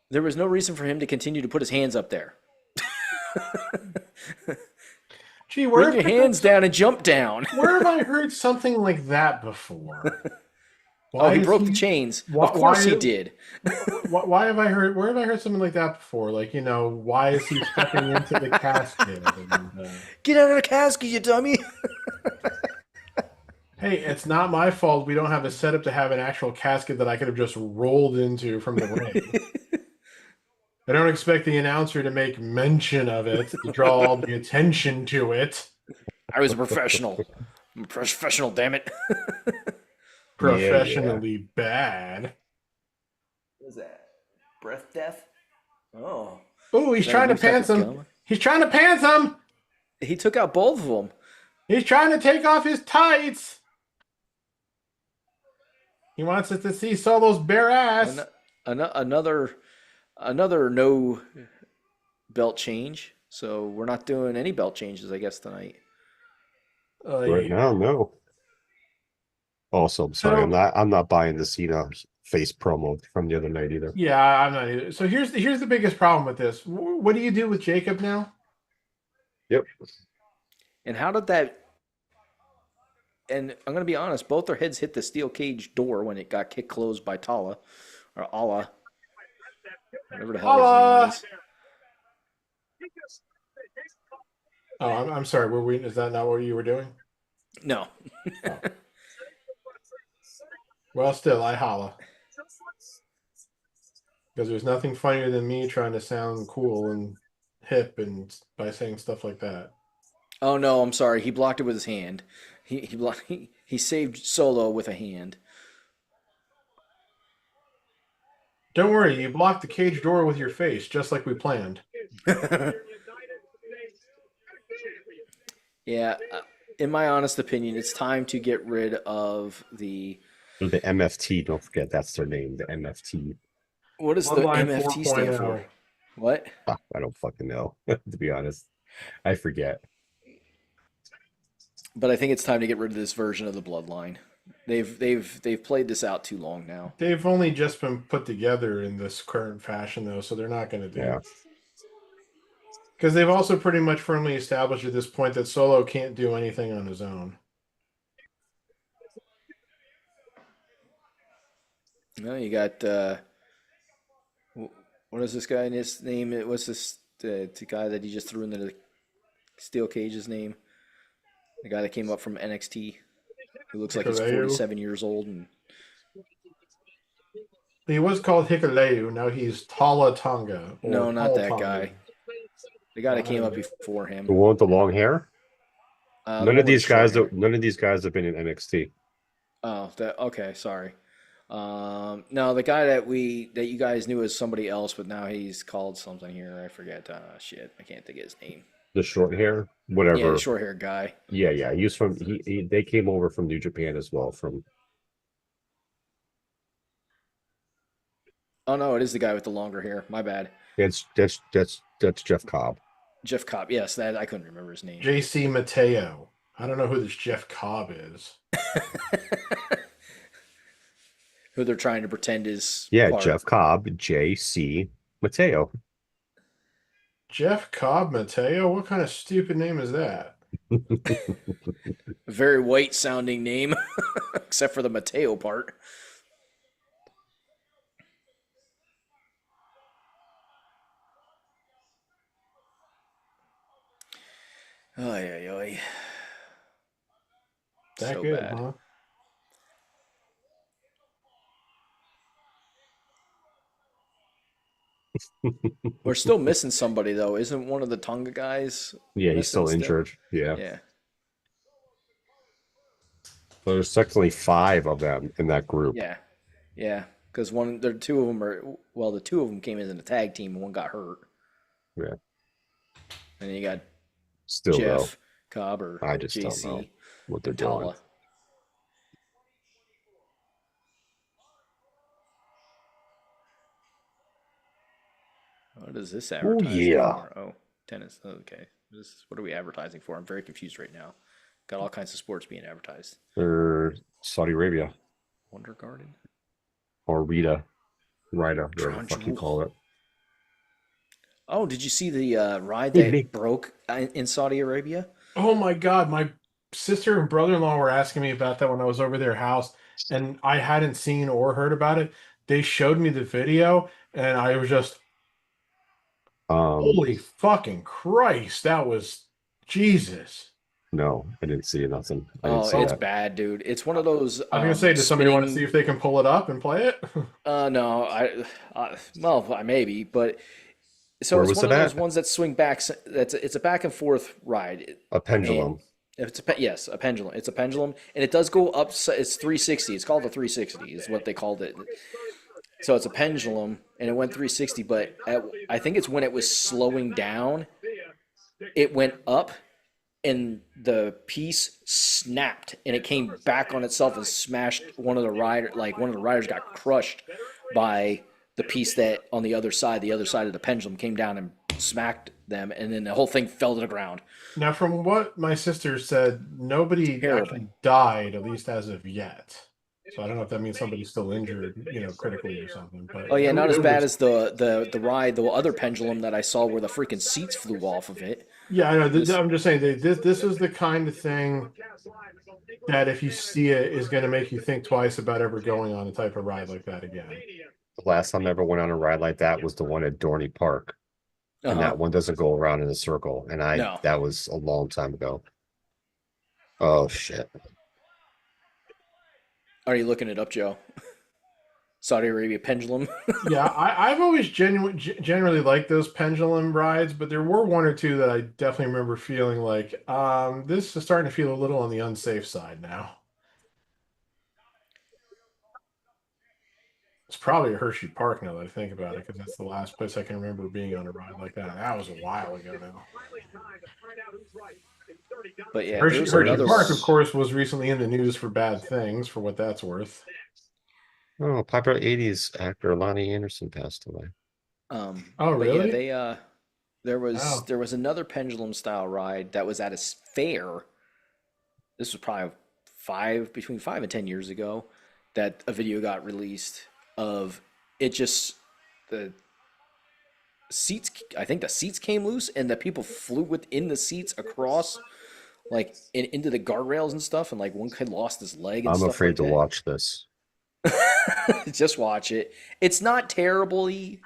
There was no reason for him to continue to put his hands up there. Gee, bring your hands down and jump down. Where have I heard something like that before? He broke the chains. Of course he did. Where have I heard something like that before? Like, why is he stepping into the casket? Get out of the casket, you dummy. Hey, it's not my fault we don't have a setup to have an actual casket that I could have just rolled into from the ring. I don't expect the announcer to make mention of it, to draw all the attention to it. I was a professional. I'm a professional, damn it. Professionally bad. What is that? Breath death? Oh. Oh, he's trying to pants him. He's trying to pants him. He took out both of them. He's trying to take off his tights. He wants us to see Solo's bare ass. Another no belt change. So we're not doing any belt changes, I guess, tonight. Right now, no. Also, I'm sorry, I'm not buying the Cena face promo from the other night either. Yeah, I'm not either. So here's the biggest problem with this. What do you do with Jacob now? Yep. And how did that and I'm gonna be honest, both their heads hit the steel cage door when it got kicked closed by Tala or Allah, whatever the hell his name Allah! is. Oh, I'm sorry. Were we? Is that not what you were doing? No, Oh. Well, still, I holla. Because there's nothing funnier than me trying to sound cool and hip and by saying stuff like that. oh no, I'm sorry. He blocked it with his hand. He saved Solo with a hand. Don't worry, you blocked the cage door with your face, just like we planned. Yeah, in my honest opinion, it's time to get rid of the. The MFT, don't forget that's their name, the MFT. What does the Bloodline MFT stand 4.0. for? What? I don't fucking know, to be honest. I forget. But I think it's time to get rid of this version of the bloodline. They've played this out too long now. They've only just been put together in this current fashion, though, so they're not going to do Yeah. it. Because they've also pretty much firmly established at this point that Solo can't do anything on his own. No, you got what is this guy in his name? What's this the guy that he just threw into the steel cage's name? The guy that came up from NXT, who looks like he's Hikuleu? 47 years old, and He was called Hikuleu. Now he's Tala Tonga. or no, not that Tall guy. Tonga. The guy that came up before The him. one with the long hair? The None one of with these the short guys hair. none of these guys have been in NXT. Oh, okay, sorry. No, the guy that you guys knew as somebody else, but now he's called something here. I forget. Shit, I can't think of his name. The short hair, whatever. Yeah, the short haired guy. Yeah. He was from they came over from New Japan as well. From Oh no, it is the guy with the longer hair. My bad. that's Jeff Cobb. Jeff Cobb. Yes, that I couldn't remember his name. JC Mateo. I don't know who this Jeff Cobb is. Who they're trying to pretend is Yeah, part. Jeff Cobb, JC Mateo. Jeff Cobb Mateo? What kind of stupid name is that? A very white sounding name, except for the Mateo part. Oy, oy, oy. That So good, bad. huh? We're still missing somebody though. Isn't one of the Tonga guys? Yeah, he's missing still injured. Yeah. Yeah. So there's technically 5 of them in that group. Yeah. Yeah. Because the two of them the two of them came in the tag team and one got hurt. Yeah. And then you got Still Jeff Cobb or I just don't know JC what they're doing. Tala. What is this advertising yeah. for? Oh, tennis. Okay. What are we advertising for? I'm very confused right now. Got all kinds of sports being advertised. They're Saudi Arabia Wonder Garden. or Rita, whatever the fuck you Tranjul. call it. Oh, did you see the ride Hey, that Nick. broke in Saudi Arabia? Oh my God, my sister and brother-in-law were asking me about that when I was over their house, and I hadn't seen or heard about it. They showed me the video, and I was just, holy fucking Christ, that was Jesus. No, I didn't see nothing. I didn't Oh, see it's that. bad, dude. It's one of those. I'm gonna say, does somebody want to see spinning- if they can pull it up and play it? No, well, maybe, but so Where it's was one it of those at? ones that swing back. It's a back and forth ride. A pendulum. Yes, a pendulum. It's a pendulum, and it does go up. It's 360. It's called a 360. Is what they called it. So it's a pendulum, and it went 360. But I think it's when it was slowing down, it went up, and the piece snapped, and it came back on itself and smashed one of the rider. Like one of the riders got crushed by the piece that on the other side of the pendulum came down and smacked them, and then the whole thing fell to the ground. Now, from what my sister said, nobody Terrible. actually died, at least as of yet. So I don't know if that means somebody's still injured, critically or something. But Oh yeah, not as it bad was. as the ride, the other pendulum that I saw where the freaking seats flew off of it. Yeah, I know. This I'm just saying that this is the kind of thing that if you see it is going to make you think twice about ever going on a type of ride like that again. The last time I ever went on a ride like that was the one at Dorney Park. And uh-huh. that one doesn't go around in a circle. And No. that was a long time ago. Oh shit. Are you looking it up, Joe? Saudi Arabia pendulum. Yeah, I've always generally liked those pendulum rides, but there were one or two that I definitely remember feeling like, this is starting to feel a little on the unsafe side now. It's probably a Hershey Park now that I think about it, because that's the last place I can remember being on a ride like that. That was a while ago now. But yeah, Hershey there's Hershey another Park, one. of course, was recently in the news for bad things, for what that's worth. Oh, popular 80s actor Lonnie Anderson passed away. Oh, But yeah, really? they there was Oh, there was another pendulum style ride that was at a fair. This was probably between 5 and 10 years ago, that a video got released of it just the seats. I think the seats came loose and the people flew within the seats across into the guardrails and stuff, and like one kid lost his leg and I'm stuff afraid like to that. watch this. Just watch it. It's not terribly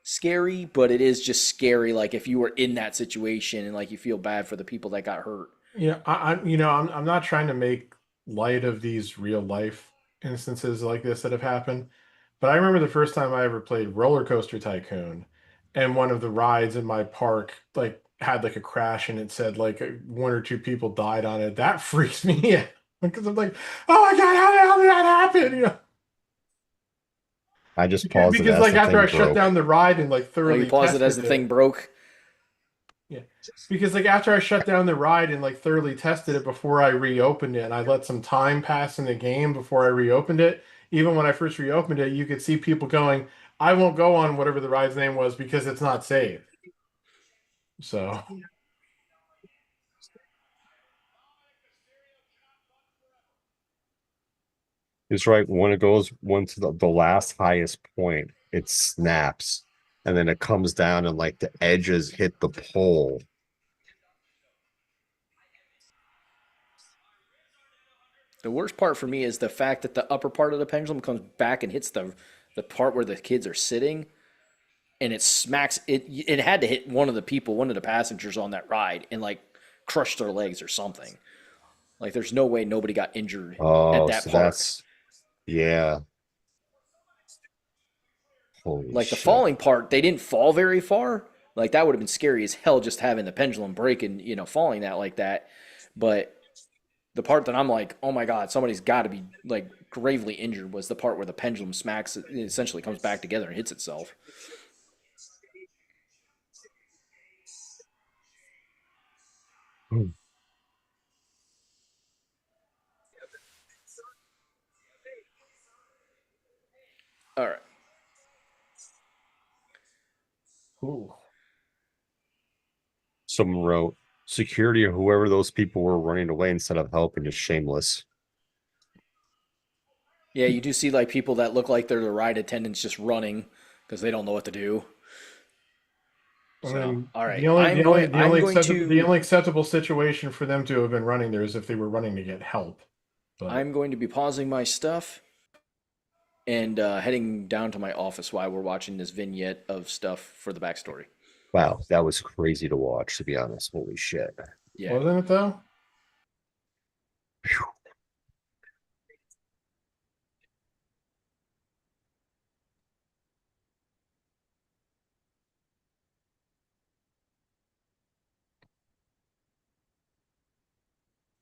scary, but it is just scary. Like if you were in that situation and like you feel bad for the people that got hurt. yeah. I'm not trying to make light of these real life instances like this that have happened, but I remember the first time I ever played Roller Coaster Tycoon, and one of the rides in my park like had like a crash, and it said like one or two people died on it. That freaks me out because I'm like, oh my God, how the hell did that happen? I just Because, paused it because as like the after thing I shut broke. down the ride and like Oh, you thoroughly paused it as tested the thing it. broke. Yeah. Because like after I shut down the ride and like thoroughly tested it before I reopened it, and I let some time pass in the game before I reopened it, even when I first reopened it, you could see people going, I won't go on whatever the ride's name was because it's not safe. So It's right when it goes one to the last highest point, it snaps. And then it comes down and like the edges hit the pole. The worst part for me is the fact that the upper part of the pendulum comes back and hits the part where the kids are sitting, and it smacks it. It had to hit one of the people, one of the passengers on that ride, and like crush their legs or something. Like there's no way nobody got injured at Oh, that so part. that's yeah. Holy Like the shit. falling part, they didn't fall very far. Like that would have been scary as hell just having the pendulum break and falling that like that. But the part that I'm like, oh my god, somebody's got to be like gravely injured was the part where the pendulum smacks, it essentially comes back together and hits itself. Hmm. All right. ooh. Someone wrote security or whoever those people were running away instead of helping is shameless. Yeah, you do see like people that look like they're the ride attendants just running because they don't know what to do. I So, mean, all right, the only the only the I'm only going acceptable the to only acceptable situation for them to have been running there is if they were running to get help. But I'm going to be pausing my stuff and heading down to my office while we're watching this vignette of stuff for the backstory. Wow, that was crazy to watch, to be honest. Holy shit. Yeah. wasn't it though? Phew.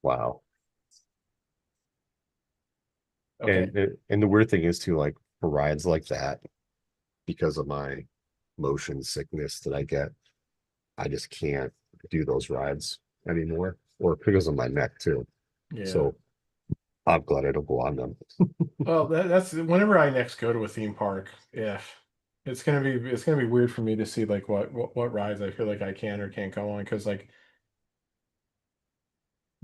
Wow. Okay. And the weird thing is too, like for rides like that, because of my motion sickness that I get, I just can't do those rides anymore, or because of my neck too. Yeah. So I'm glad I don't go on them. Well, that's whenever I next go to a theme park, if it's gonna be weird for me to see like what rides I feel like I can or can't go on, because like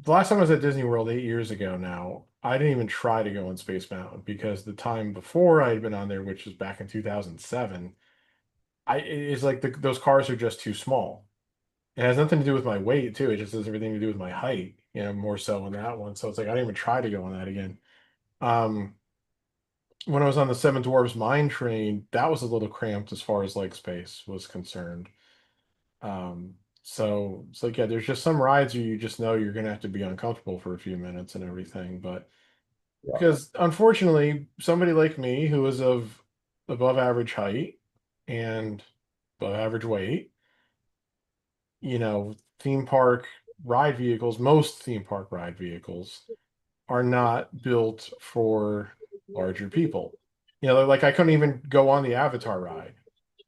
the last time I was at Disney World 8 years ago now, I didn't even try to go on Space Mountain because the time before I had been on there, which was back in 2007, it's like those cars are just too small. It has nothing to do with my weight too. It just has everything to do with my height, more so on that one. So it's like I didn't even try to go on that again. Um, when I was on the Seven Dwarfs Mine Train, that was a little cramped as far as leg space was concerned. So it's like, yeah, there's just some rides where you just know you're gonna have to be uncomfortable for a few minutes and everything. But Yeah. because unfortunately, somebody like me who is of above average height and above average weight, theme park ride vehicles, most theme park ride vehicles are not built for larger people. Like I couldn't even go on the Avatar ride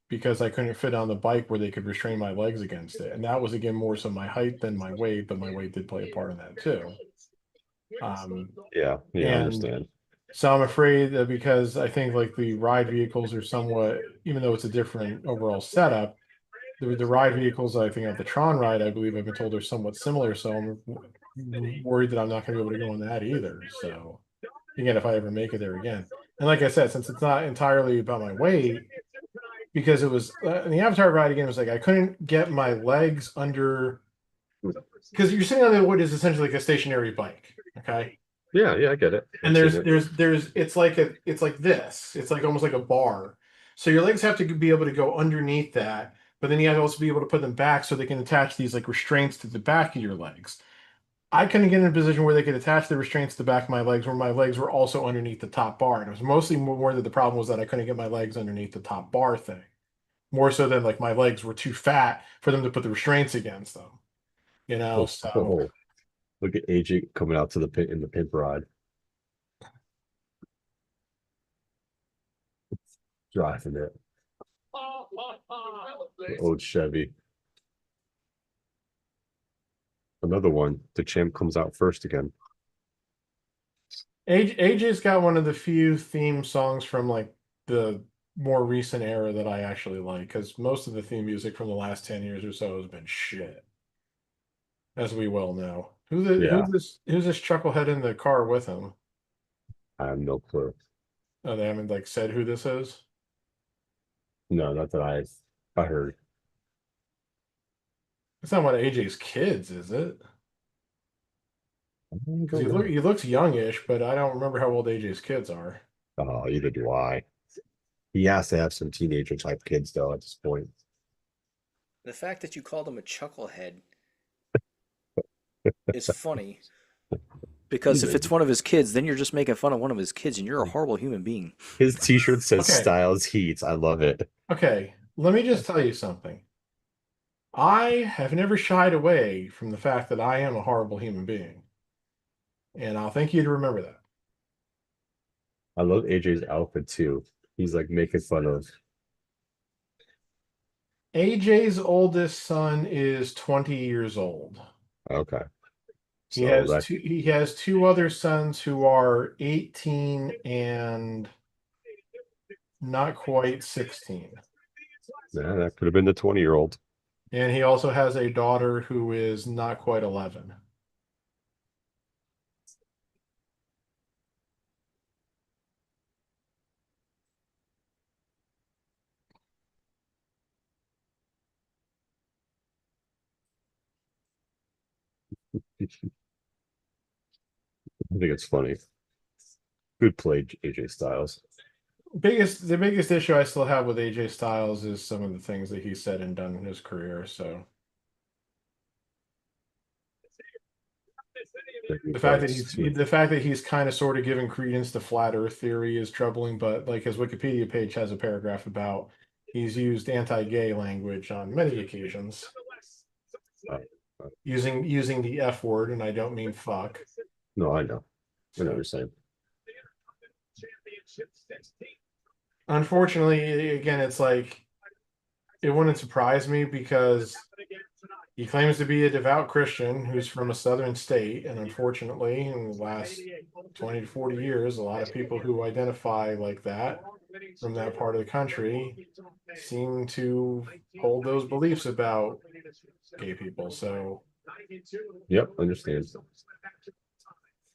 because I couldn't fit on the bike where they could restrain my legs against it. And that was again more so my height than my weight, but my weight did play a part in that too. Um, Yeah, I and understand. so I'm afraid that because I think like the ride vehicles are somewhat, even though it's a different overall setup, the ride vehicles I think of the Tron ride, I believe I've been told are somewhat similar. So I'm worried that I'm not going to be able to go on that either. So again, if I ever make it there again, and like I said, since it's not entirely about my weight, because it was the Avatar ride again was like I couldn't get my legs under because you're sitting on what is essentially like a stationary bike, okay? Yeah, I get it. And I've seen it. there's it's like this. It's like almost like a bar. So your legs have to be able to go underneath that, but then you have to also be able to put them back so they can attach these like restraints to the back of your legs. I couldn't get in a position where they could attach the restraints to the back of my legs where my legs were also underneath the top bar. And it was mostly more that the problem was that I couldn't get my legs underneath the top bar thing. More so than like my legs were too fat for them to put the restraints against them. Oh, So oh, look at AJ coming out to the pit in the pimp ride, driving it. The old Chevy. Another one. The champ comes out first again. AJ's got one of the few theme songs from like the more recent era that I actually like because most of the theme music from the last 10 years or so has been shit, as we well know. Yeah, Who's this chucklehead in the car with him? I have no clue. Oh, they haven't like said who this is. No, not that I heard. It's not one of AJ's kids, is it? I Because don't know. he looks youngish, but I don't remember how old AJ's kids are. Oh, either do I. He has to have some teenager type kids though at this point. The fact that you called him a chucklehead is funny because if Either. it's one of his kids, then you're just making fun of one of his kids, and you're a horrible human being. His t-shirt says Okay, Styles Heats. I love it. okay. Let me just tell you something. I have never shied away from the fact that I am a horrible human being, and I'll thank you to remember that. I love AJ's outfit too. He's like making fun of. AJ's oldest son is 20 years old. Okay, He so has that two other sons who are 18 and not quite 16. yeah, that could have been the 20-year-old. And he also has a daughter who is not quite 11. I think it's funny. Good play, AJ Styles. The biggest issue I still have with AJ Styles is some of the things that he said and done in his career. So the fact that he's kind of sort of giving credence to flat Earth theory is troubling. But like his Wikipedia page has a paragraph about he's used anti-gay language on many occasions, Uh, uh, using the F word, and I don't mean fuck. no, I know. I know what So you're saying. unfortunately, again, it's like it wouldn't surprise me because he claims to be a devout Christian who's from a southern state, and unfortunately, in the last 20 to 40 years, a lot of people who identify like that from that part of the country seem to hold those beliefs about gay people. So Yep, understand.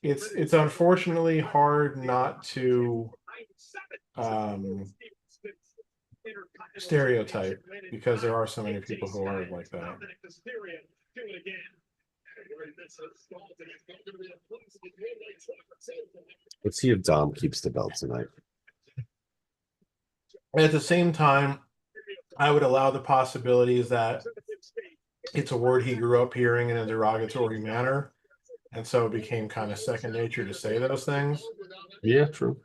it's unfortunately hard not to um, stereotype because there are so many people who are like that. Let's see if Dom keeps the belt tonight. At the same time, I would allow the possibilities that it's a word he grew up hearing in a derogatory manner, and so it became kind of second nature to say those things. Yeah, true.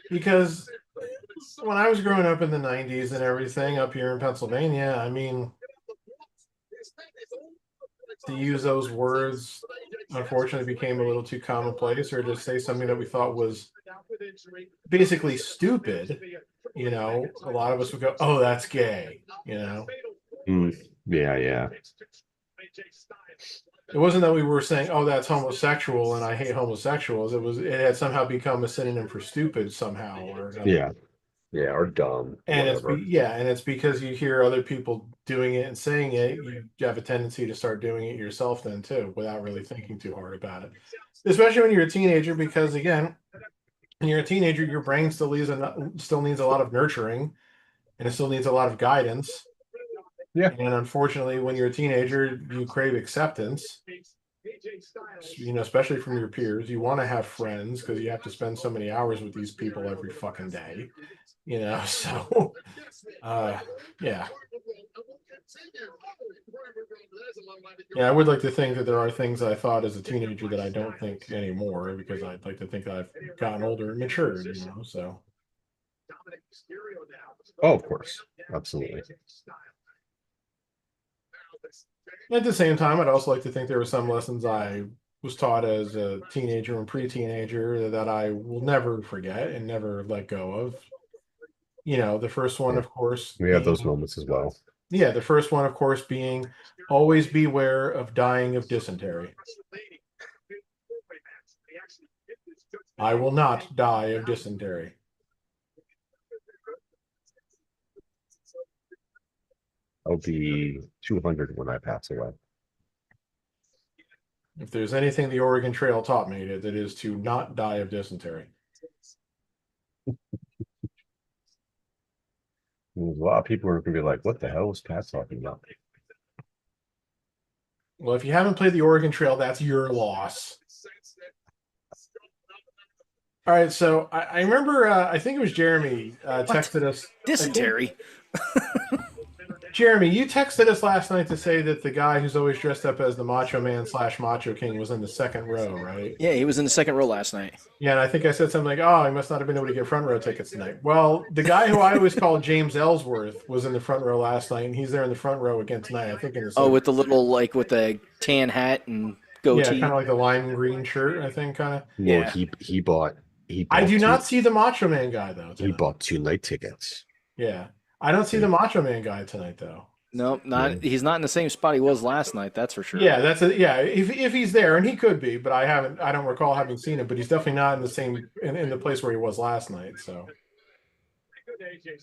Because when I was growing up in the 90s and everything up here in Pennsylvania, I mean, to use those words unfortunately became a little too commonplace, or to say something that we thought was basically stupid. You know, a lot of us would go, "Oh, that's gay," you know. Yeah. It wasn't that we were saying, "Oh, that's homosexual," and I hate homosexuals. It had somehow become a synonym for stupid somehow, or yeah, or dumb, and whatever. and it's because you hear other people doing it and saying it, you have a tendency to start doing it yourself then too, without really thinking too hard about it. Especially when you're a teenager, because again, when you're a teenager, your brain still needs a lot of nurturing, and it still needs a lot of guidance. Yeah. And unfortunately, when you're a teenager, you crave acceptance. You know, especially from your peers. You want to have friends because you have to spend so many hours with these people every fucking day. You know, so yeah. Yeah, I would like to think that there are things that I thought as a teenager that I don't think anymore, because I'd like to think that I've gotten older and matured, you know, so. Oh, of course. Absolutely. At the same time, I'd also like to think there were some lessons I was taught as a teenager and pre-teenager that I will never forget and never let go of. You know, the first one, of course. We have those moments as well. Yeah, the first one, of course, being always beware of dying of dysentery. I will not die of dysentery. I'll be 200 when I pass away. If there's anything the Oregon Trail taught me, it is to not die of dysentery. A lot of people are going to be like, what the hell was Pat talking about? Well, if you haven't played the Oregon Trail, that's your loss. All right, so I remember, I think it was Jeremy texted us. Dysentery. Jeremy, you texted us last night to say that the guy who's always dressed up as the Macho Man / Macho King was in the second row, right? Yeah, he was in the second row last night. Yeah, and I think I said something like, "Oh, he must not have been able to get front row tickets tonight." Well, the guy who I always call James Ellsworth was in the front row last night, and he's there in the front row again tonight. I think in the with the little, like, with the tan hat and goatee. Yeah, kind of like the lime green shirt, I think, kind of. Well, Yeah. he bought. I do not see the Macho Man guy though. He bought 2 night tickets. Yeah, I don't see the Macho Man guy tonight though. No, not he's not in the same spot he was last night. That's for sure. Yeah, if he's there, and he could be, but I don't recall having seen him. But he's definitely not in the same in the place where he was last night. So,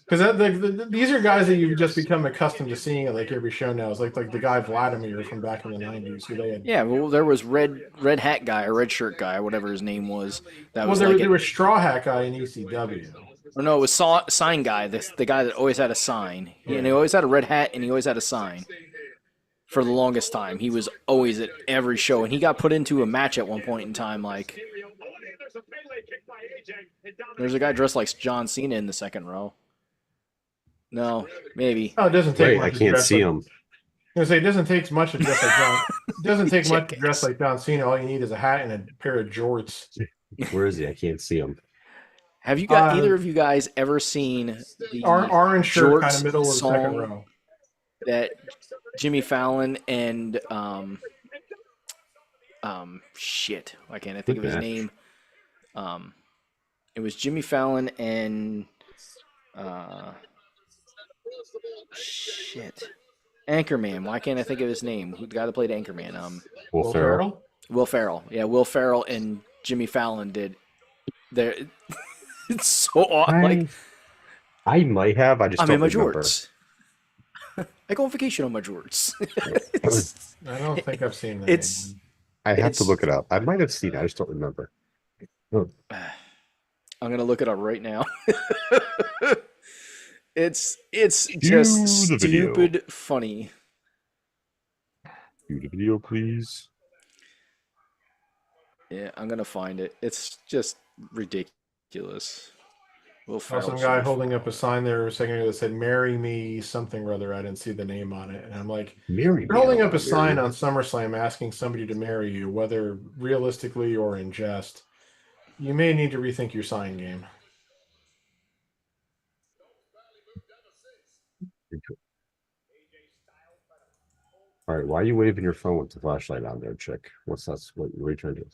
because these are guys that you've just become accustomed to seeing at like every show now. It's like the guy Vladimir from back in the '90s, who they had. Yeah, well, there was red hat guy or red shirt guy, whatever his name was. That was there was straw hat guy in ECW. Or no, it was sign guy. The guy that always had a sign, and he always had a red hat, and he always had a sign. For the longest time, he was always at every show, and he got put into a match at one point in time. Like, there's a guy dressed like John Cena in the second row. No, maybe. Oh, it doesn't take. Wait, I can't see him. I was gonna say it doesn't take much to dress like John. It doesn't take much to dress like John Cena. All you need is a hat and a pair of jorts. Where is he? I can't see him. Have you got either of you guys ever seen the orange shirt kind of middle of the song second row that Jimmy Fallon and shit, why can't I think of his name? It was Jimmy Fallon and shit, Anchorman. Why can't I think of his name? Who the guy that played Anchorman? Will Ferrell. Will Ferrell. Yeah, Will Ferrell and Jimmy Fallon did. There. It's so odd. I might have. I just I'm don't in my remember. jorts. I go on vacation on my jorts. I don't think I've seen that. I have to It's look it up. I might have seen it. I just don't remember. Oh, I'm gonna look it up right now. It's cue just the video. stupid funny. Cue the video, please. Yeah, I'm gonna find it. It's just ridiculous. Will Saw Ferrell some guy should be holding up a fired. sign there a second ago that said "Marry me" something or other. I didn't see the name on it, and I'm like, Marry you're me. I holding don't up a want to marry sign you. on SummerSlam asking somebody to marry you, whether realistically or in jest. You may need to rethink your sign game. All right, why are you waving your phone with the flashlight on there, chick? What's that? What are you trying to do?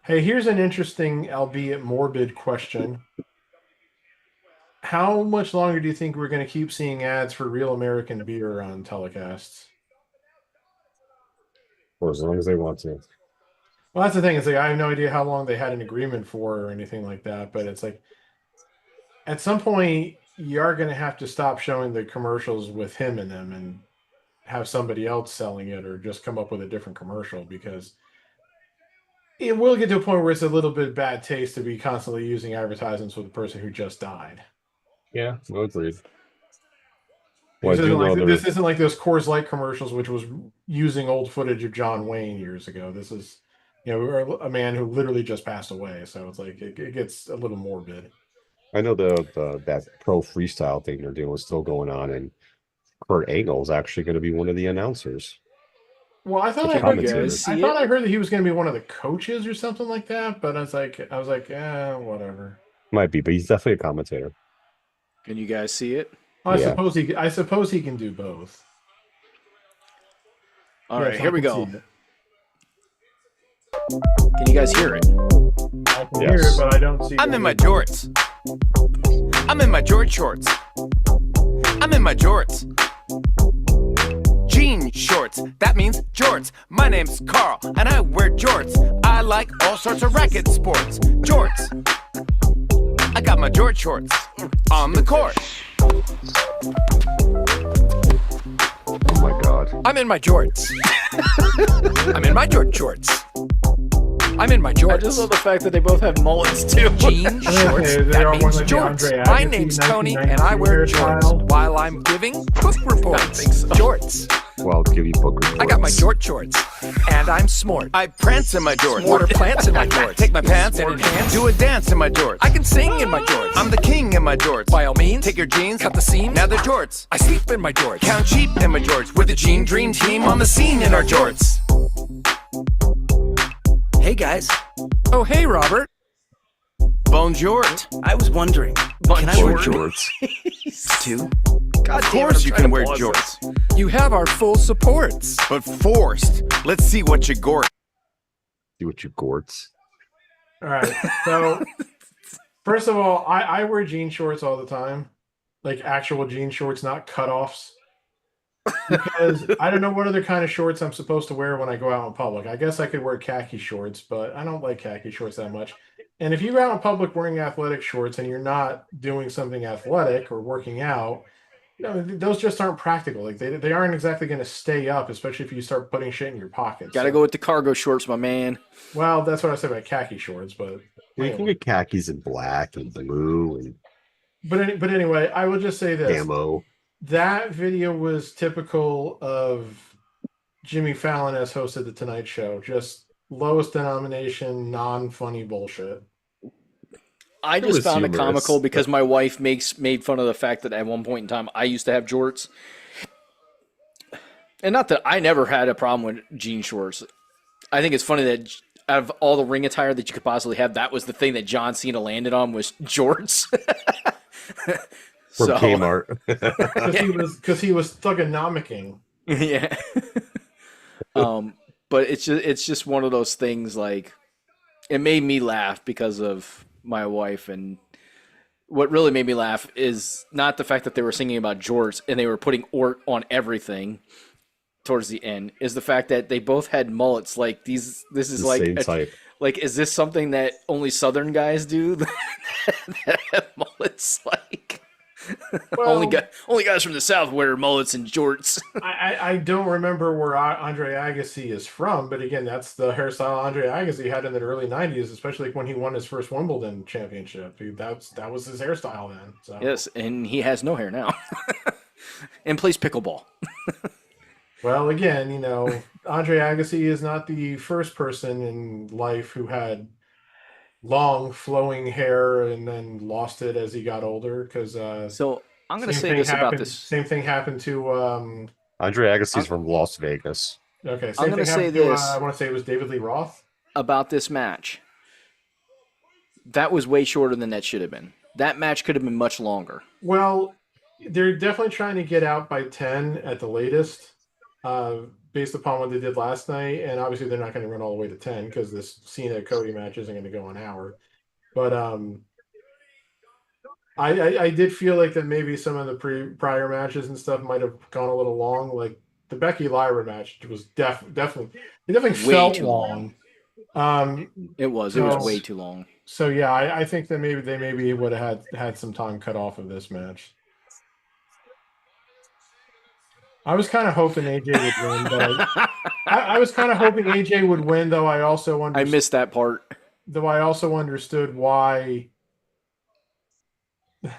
Hey, here's an interesting, albeit morbid question. How much longer do you think we're going to keep seeing ads for real American beer on telecasts? For as long as they want to. Well, that's the thing. It's like I have no idea how long they had an agreement for or anything like that, but it's like at some point you are going to have to stop showing the commercials with him in them and have somebody else selling it or just come up with a different commercial because it will get to a point where it's a little bit bad taste to be constantly using advertisements with a person who just died. Yeah, no agreed. This Well, I do isn't know like there. this isn't like those Coors Light commercials, which was using old footage of John Wayne years ago. This is, a man who literally just passed away. So it's like it gets a little morbid. I know that pro freestyle thing they're doing is still going on, and Kurt Angle is actually going to be one of the announcers. Well, I thought The I heard commentator. I thought I heard that he was going to be one of the coaches or something like that. But I was like, whatever. Might be, but he's definitely a commentator. Can you guys see it? I Yeah. suppose he can do both. All Yes, right, I here we can go. see it. Can you guys hear it? I can hear it, but I don't see. I'm in my jorts. I'm in my George shorts. I'm in my jorts. Jean shorts, that means jorts. My name's Carl, and I wear jorts. I like all sorts of racket sports. Jorts. I got my George shorts on the court. Oh my god. I'm in my jorts. I'm in my George shorts. I'm in my jorts. I just love the fact that they both have mullets too. Jean shorts, They that are means one like the jorts. Andre My Agassi name's Tony, and 1992 I wear hairstyle. jorts while I'm giving book reports. Jorts. Well, I'll give you book reports. I got my jort shorts, and I'm smart. I prance in my jorts. Water plants in my jorts. Take my pants and do a dance in my jorts. I can sing in my jorts. I'm the king in my jorts. By all means, take your jeans, cut the seam. Now they're jorts. I sleep in my jorts. Count sheep in my jorts. We're the Jean Dream Team on the scene in our jorts. Hey guys, Oh, hey, Robert. Bonjour. I was wondering, can I Or wear jorts. too? Of course you can wear jorts. You have our full supports. But forced. Let's see what you gort. See what you gorts. All right. So, first of all, I wear jean shorts all the time, like actual jean shorts, not cutoffs, because I don't know what other kind of shorts I'm supposed to wear when I go out in public. I guess I could wear khaki shorts, but I don't like khaki shorts that much. And if you go out in public wearing athletic shorts and you're not doing something athletic or working out, those just aren't practical. Like they aren't exactly going to stay up, especially if you start putting shit in your pockets. Gotta go with the cargo shorts, my man. Well, that's what I said about khaki shorts, but You can get khakis in black and blue and but anyway, I will just say this: camo. that video was typical of Jimmy Fallon as host of the Tonight Show. Just lowest denomination, non-funny bullshit. I It just was found it humorous, comical because my wife made fun of the fact that at one point in time I used to have jorts. And not that I never had a problem with jean shorts. I think it's funny that out of all the ring attire that you could possibly have, that was the thing that John Cena landed on was jorts. From So- Kmart. Because he was thugonomicing. Yeah. But it's just one of those things, like, it made me laugh because of my wife, and what really made me laugh is not the fact that they were singing about jorts and they were putting ort on everything towards the end, is the fact that they both had mullets. Like this is The like same type. like, is this something that only Southern guys do? That have mullets? Like, Well, only guys from the South wear mullets and jorts. I don't remember where Andre Agassi is from, but again, that's the hairstyle Andre Agassi had in the early '90s, especially when he won his first Wimbledon championship. That was his hairstyle then. So Yes, and he has no hair now, and plays pickleball. well, again, Andre Agassi is not the first person in life who had long flowing hair and then lost it as he got older. Because So I'm going to say this about this. Same thing happened to Andre Agassi's from Las Vegas. okay. I'm Same gonna thing say happened to this. I want to say it was David Lee Roth. About this match. That was way shorter than that should have been. That match could have been much longer. Well, they're definitely trying to get out by 10 at the latest, based upon what they did last night. And obviously, they're not going to run all the way to 10 because this Cena Cody match isn't going to go an hour. But I did feel like that maybe some of the prior matches and stuff might have gone a little long. Like the Becky Lyra match was definitely Way felt too long. It was So- way too long. So yeah, I think that maybe they would have had some time cut off of this match. I was kind of hoping AJ would win, but I was kind of hoping AJ would win, though I also I missed that part. though I also understood why.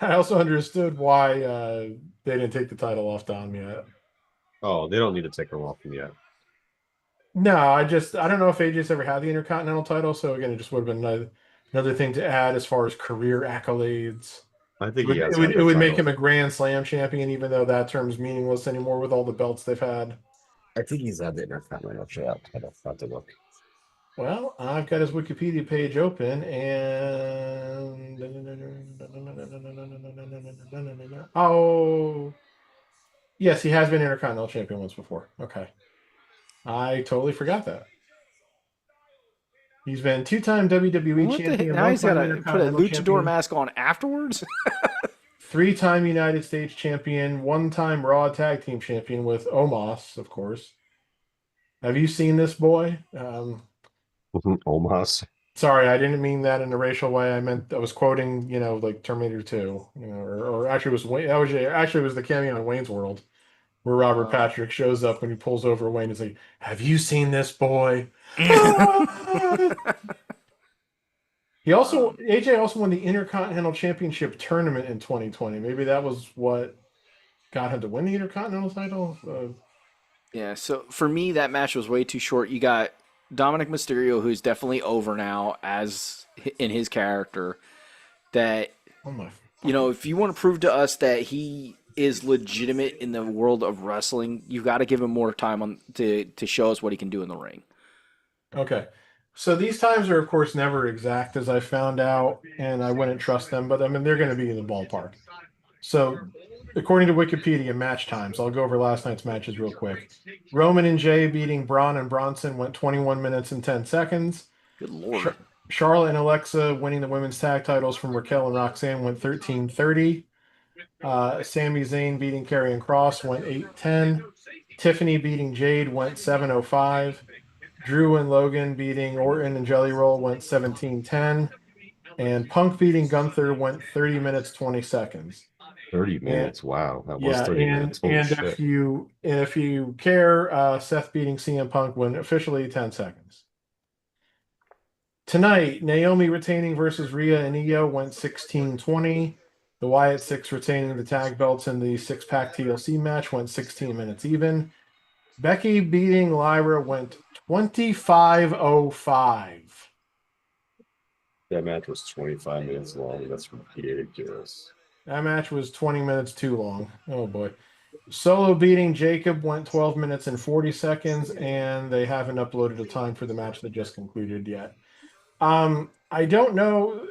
I also understood why they didn't take the title off Dom yet. Oh, they don't need to take him off him yet. No, I don't know if AJ's ever had the Intercontinental title, so again, it just would have been another thing to add as far as career accolades. I think It would make him a Grand Slam champion, even though that term's meaningless anymore with all the belts they've had. I think he's had the Intercontinental title. I don't have to look. Well, I've got his Wikipedia page open, and oh, yes, he has been Intercontinental champion once before. Okay, I totally forgot that. He's been two-time WWE What the heck? champion. Now he's got one-time to put a Intercontinental luchador champion, mask on afterwards? three-time United States champion, one-time Raw Tag Team champion with Omos, of course. Have you seen this boy? Omos. Sorry, I didn't mean that in a racial way. I was quoting, like Terminator 2, or actually it was Wayne. It was the cameo in Wayne's World, where Robert Patrick shows up when he pulls over Wayne. He's like, "Have you seen this boy?" AJ also won the Intercontinental Championship tournament in 2020. Maybe that was what got him to win the Intercontinental title. Yeah, so for me, that match was way too short. You got Dominic Mysterio, who's definitely over now as in his character. That, Oh my! if you want to prove to us that he is legitimate in the world of wrestling, you've got to give him more time to show us what he can do in the ring. Okay. So these times are, of course, never exact, as I found out, and I wouldn't trust them, but I mean, they're going to be in the ballpark. So, according to Wikipedia, match times, I'll go over last night's matches real quick. Roman and Jay beating Braun and Bronson went 21 minutes and 10 seconds. Good Lord. Charlotte and Alexa winning the women's tag titles from Raquel and Roxanne went 13:30. Sami Zayn beating Karrion Kross went 8:10. Tiffany beating Jade went 7:05. Drew and Logan beating Orton and Jelly Roll went 17:10. And Punk beating Gunther went 30 minutes 20 seconds. 30 minutes. Wow. That was Yeah, 30 minutes. Holy and shit. if you care, Seth beating CM Punk went officially 10 seconds. Tonight, Naomi retaining versus Rhea and Io went 16:20. The Wyatt Six retaining the tag belts in the six-pack TLC match went 16 minutes even. Becky beating Lyra went 25:05. That match was 25 minutes long. That's ridiculous. That match was 20 minutes too long. Oh boy. Solo beating Jacob went 12 minutes and 40 seconds, and they haven't uploaded a time for the match that just concluded yet. I don't know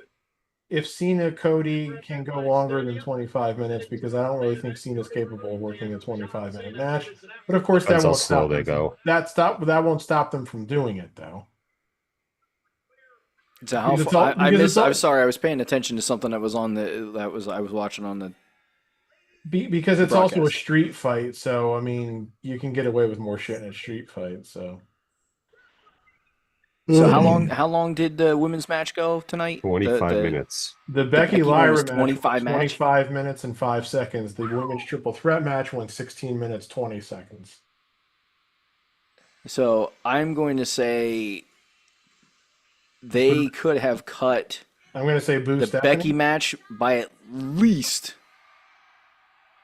if Cena Cody can go longer than 25 minutes because I don't really think Cena's capable of working a 25-minute match. But of course, Depends that how won't slow stop they them. go. That won't stop them from doing it, though. So how Because it's fa- all- I because it's missed. all- I'm sorry. I was paying attention to something that was on I was watching on the. Because it's also a Broadcast. street fight, so I mean, you can get away with more shit in a street fight. So So how long did the women's match go tonight? 25 The- minutes. The Becky Becky one was Lyra match 25 was match? 25 minutes and 5 seconds. The women's triple threat match went 16 minutes 20 seconds. So I'm going to say they could have cut I'm going to say Boo the Stephanie. Becky match by at least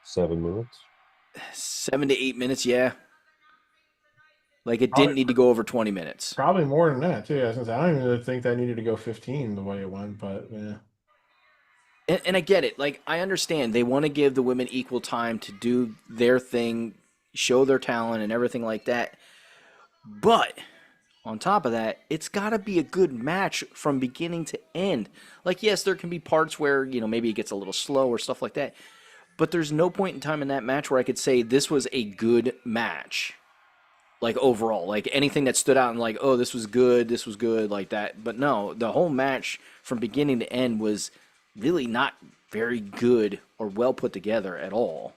7 minutes. 7 to 8 minutes. Yeah. Like it didn't need to go over 20 minutes. Probably more than that too. I was gonna say, I don't even think that needed to go 15 the way it went, but yeah. And I get it. Like I understand they want to give the women equal time to do their thing, show their talent and everything like that. But on top of that, it's got to be a good match from beginning to end. Like yes, there can be parts where, maybe it gets a little slow or stuff like that. But there's no point in time in that match where I could say this was a good match. Like overall, like anything that stood out and like, oh, this was good, like that. But no, the whole match from beginning to end was really not very good or well put together at all.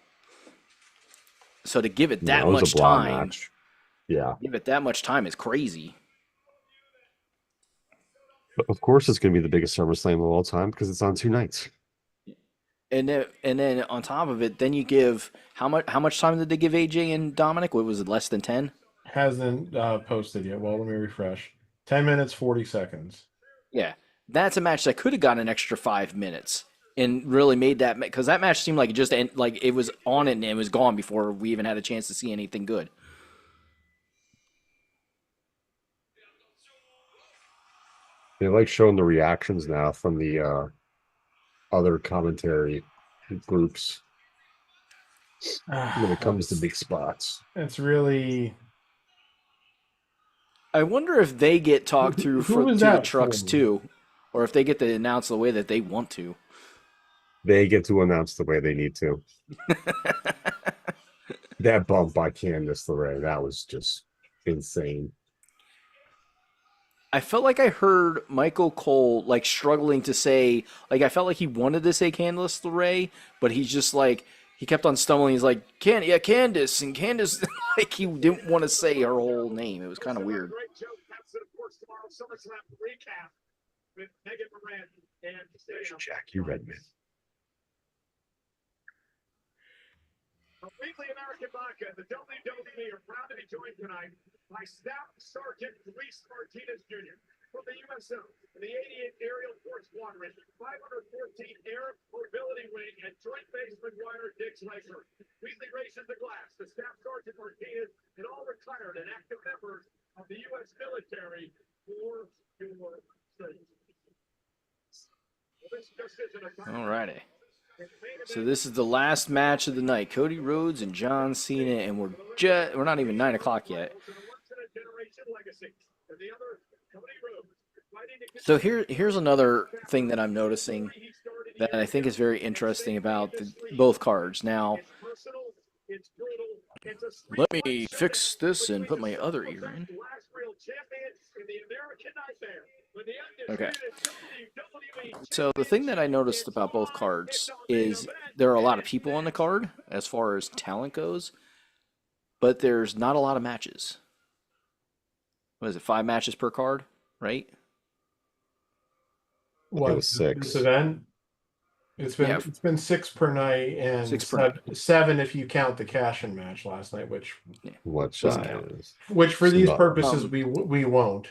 So to give it that it was much a blah time, match. Yeah. give it that much time is crazy. But of course, it's going to be the biggest SummerSlam of all time because it's on 2 nights. And then on top of it, then you give how much time did they give AJ and Dominic? What was it, less than 10? Hasn't posted yet. Well, let me refresh. 10 minutes 40 seconds. Yeah, that's a match that could have gotten an extra 5 minutes and really made that, because that match seemed like it was on it and it was gone before we even had a chance to see anything good. They like showing the reactions now from the other commentary groups when it comes to big spots. It's really. I wonder if they get talked through Who to was the that trucks for? too, or if they get to announce the way that they want to. They get to announce the way they need to. That bump by Candice LeRae, that was just insane. I felt like I heard Michael Cole like struggling to say, like I felt like he wanted to say Candice LeRae, but he's just like he kept on stumbling. He's like, Candice, and Candice, like he didn't want to say her whole name. It was kind of weird. Jackie Redmond. Weekly American Vodka, the WWE are proud to be joined tonight by Staff Sergeant Luis Martinez Jr. from the USO, the 88th Aerial Force Squadron, 514th Air Mobility Wing, and Joint Base McGuire Dix Laser. Weekly rations the glass to Staff Sergeant Martinez and all retired and active members of the U.S. military for your safety. Well, this just isn't a All righty. So this is the last match of the night. Cody Rhodes and John Cena, and we're not even 9 o'clock yet. So here's another thing that I'm noticing that I think is very interesting about both cards. Now, let me fix this and put my other ear in. Okay. So the thing that I noticed about both cards is there are a lot of people on the card as far as talent goes, but there's not a lot of matches. What is it, 5 matches per card, right? What, was 6. This event? It's been 6 per night and 6 per night. 7 if you count the cash-in match last night, which Doesn't count. for these not- purposes we won't.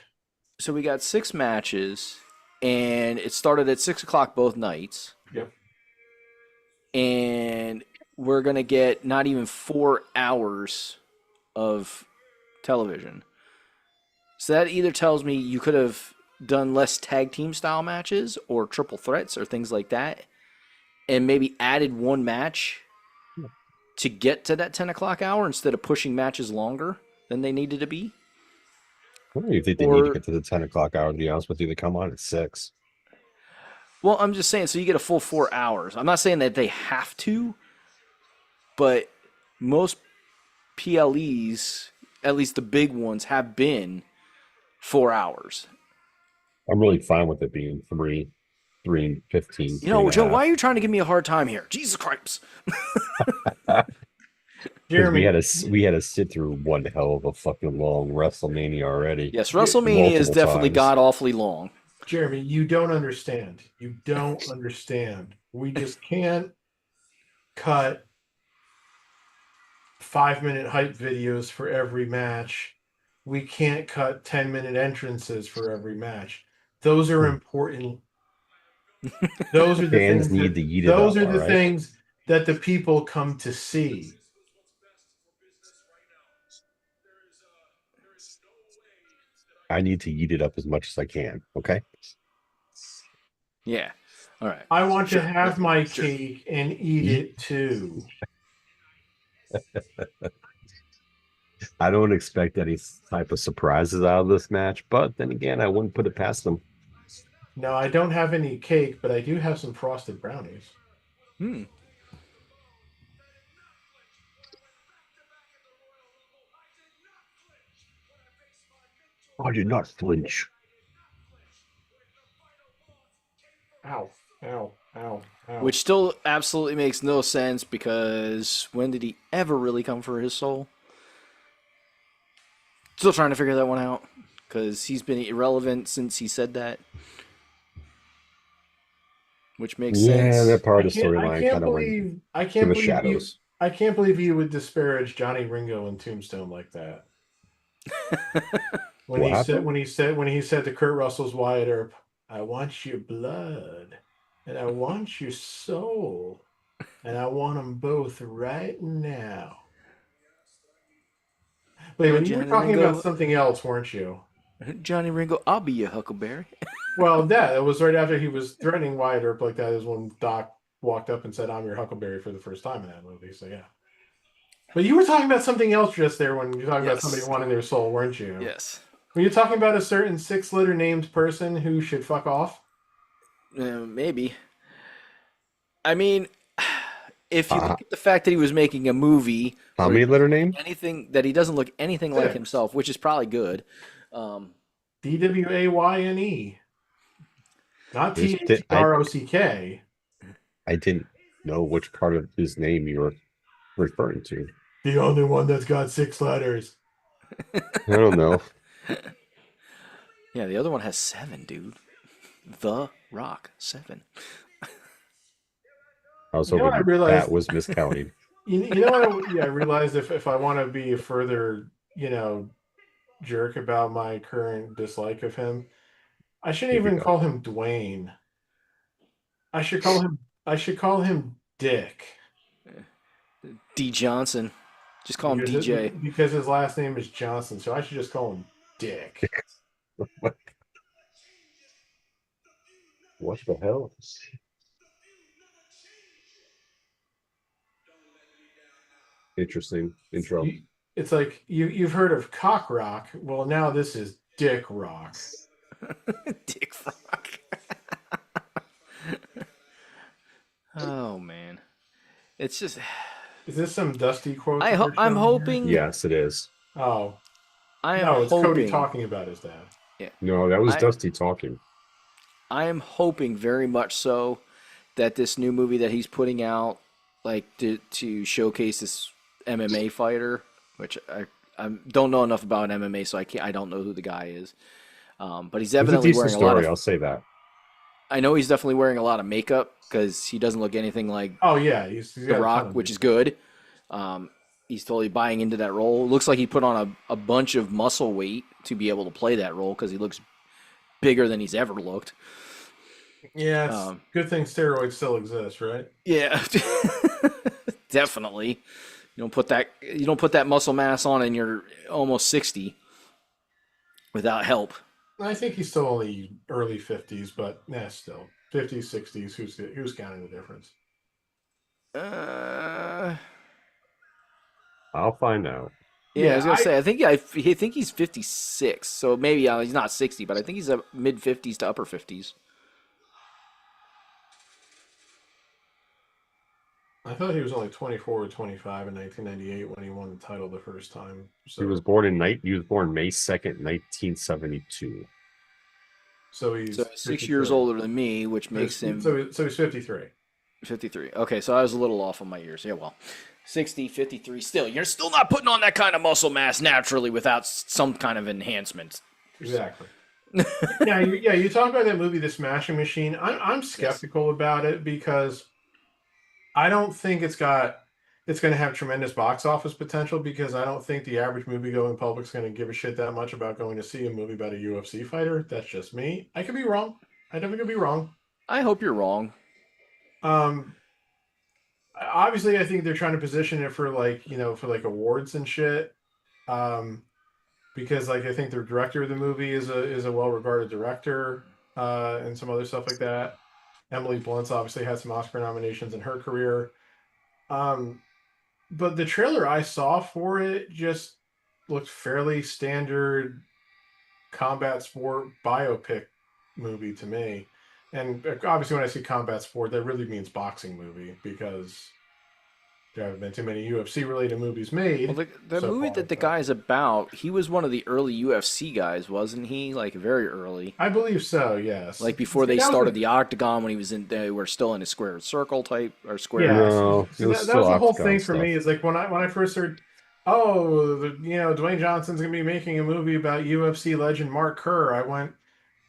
So we got 6 matches, and it started at 6 o'clock both nights. Yep. And we're going to get not even 4 hours of television. So that either tells me you could have done less tag team style matches or triple threats or things like that, and maybe added 1 match to get to that 10 o'clock hour instead of pushing matches longer than they needed to be. I don't even think they need to get to the 10 o'clock hour, to be honest with you. They come on at 6. Well, I'm just saying, so you get a full 4 hours. I'm not saying that they have to, but most PLEs, at least the big ones, have been 4 hours. I'm really fine with it being 3 and 15. You know, Joe, why are you trying to give me a hard time here? Jesus Christ. Because Jeremy, we had to sit through one hell of a fucking long WrestleMania already. Yes, WrestleMania has Multiple definitely times. got awfully long. Jeremy, you don't understand. You don't understand. We just can't cut 5-minute hype videos for every match. We can't cut 10-minute entrances for every match. Those are important. Those are the Fans things need that, to eat it those up, are the all right? things that the people come to see. I need to eat it up as much as I can. Okay. Yeah. All right. I want Sure. to have my Sure. cake and eat it too. I don't expect any type of surprises out of this match, but then again, I wouldn't put it past them. No, I don't have any cake, but I do have some frosted brownies. Hmm. I did not flinch. Ow, ow, ow, ow. Which still absolutely makes no sense because when did he ever really come for his soul? Still trying to figure that one out because he's been irrelevant since he said that. Which makes Yeah, sense. that part I of the can't. I storyline can't kind of went believe. I to can't the believe you. shadows. I can't believe you would disparage Johnny Ringo and Tombstone like that. When What he said, happened? when he said to Kurt Russell's Wyatt Earp, "I want your blood, and I want your soul, and I want them both right now." Wait, Oh, but you were Johnny talking about Ringo. something else, weren't you? Johnny Ringo, I'll be your Huckleberry. Well, that was right after he was threatening Wyatt Earp like that. Is when Doc walked up and said, "I'm your Huckleberry" for the first time in that movie. So yeah. But you were talking about something else just there when you're talking about somebody Yes. wanting their soul, weren't you? Yes. Were you talking about a certain 6-letter named person who should fuck off? Maybe. I mean, if you Uh, look at the fact that he was making a movie how where many he letter doesn't look name? anything that he doesn't look anything like 6. himself, which is probably good. DWAYNE. Not THEROCK. I didn't know which part of his name you were referring to. The only one that's got 6 letters. I don't know. Yeah, the other one has 7, dude. The Rock 7. I was You know what I hoping realized? that was miscounting. You know what? I realized if I want to be a further, jerk about my current dislike of him, I shouldn't Here we even go. call him Dwayne. I should call him. I should call him Dick. D Johnson. Just call him DJ. Because his last name is Johnson, so I should just call him Dick. What the hell? Interesting intro. It's like you've heard of cock rock. Well, now this is Dick Rock. Dick Rock. Oh man, it's just. Is this some Dusty quote? I'm hoping. Yes, it is. Oh, I am no, it's hoping, Cody talking about his dad. Yeah. No, that was Dusty talking. I am hoping very much so that this new movie that he's putting out, like to showcase this MMA fighter, which I don't know enough about MMA, so I don't know who the guy is. But he's It's a evidently decent wearing a lot story, of. I'll say that. I know he's definitely wearing a lot of makeup because he doesn't look anything like Oh yeah, he's The got a Rock, ton of which is good. He's totally buying into that role. Looks like he put on a bunch of muscle weight to be able to play that role because he looks bigger than he's ever looked. Yeah, it's good thing steroids still exist, right? Yeah, definitely. You don't put that muscle mass on and you're almost 60 without help. I think he's still only early 50s, but still 50s, 60s. Who's counting the difference? I'll find out. Yeah, I was gonna say. I think he's 56. So maybe he's not 60, but I think he's mid 50s to upper 50s. I thought he was only 24 or 25 in 1998 when he won the title the first time. So He was born May 2nd, 1972. So he's 6 years older than me, which makes him. So he's 53. 53. Okay, so I was a little off on my years. Yeah, well, 60, 53. Still, you're still not putting on that kind of muscle mass naturally without some kind of enhancement. Exactly. You talk about that movie, The Smashing Machine. I'm skeptical about it because I don't think it's going to have tremendous box office potential because I don't think the average movie-going public's going to give a shit that much about going to see a movie about a UFC fighter. That's just me. I could be wrong. I definitely could be wrong. I hope you're wrong. Obviously, I think they're trying to position it for for like awards and shit. Because like I think the director of the movie is a well-regarded director, and some other stuff like that. Emily Blunt's obviously had some Oscar nominations in her career. But the trailer I saw for it just looked fairly standard combat sport biopic movie to me. And obviously when I see combat sport, that really means boxing movie because there haven't been too many UFC related movies made. Well, the so movie far, that the but- guy's about, he was one of the early UFC guys, wasn't he? Like very early. I believe so, yes. Like before they That was started the- the octagon when they were still in a square circle type or square. Yeah, No, so it was that still was the whole octagon thing for stuff. me. Is like when I first heard, oh, Dwayne Johnson's gonna be making a movie about UFC legend Mark Kerr. I went,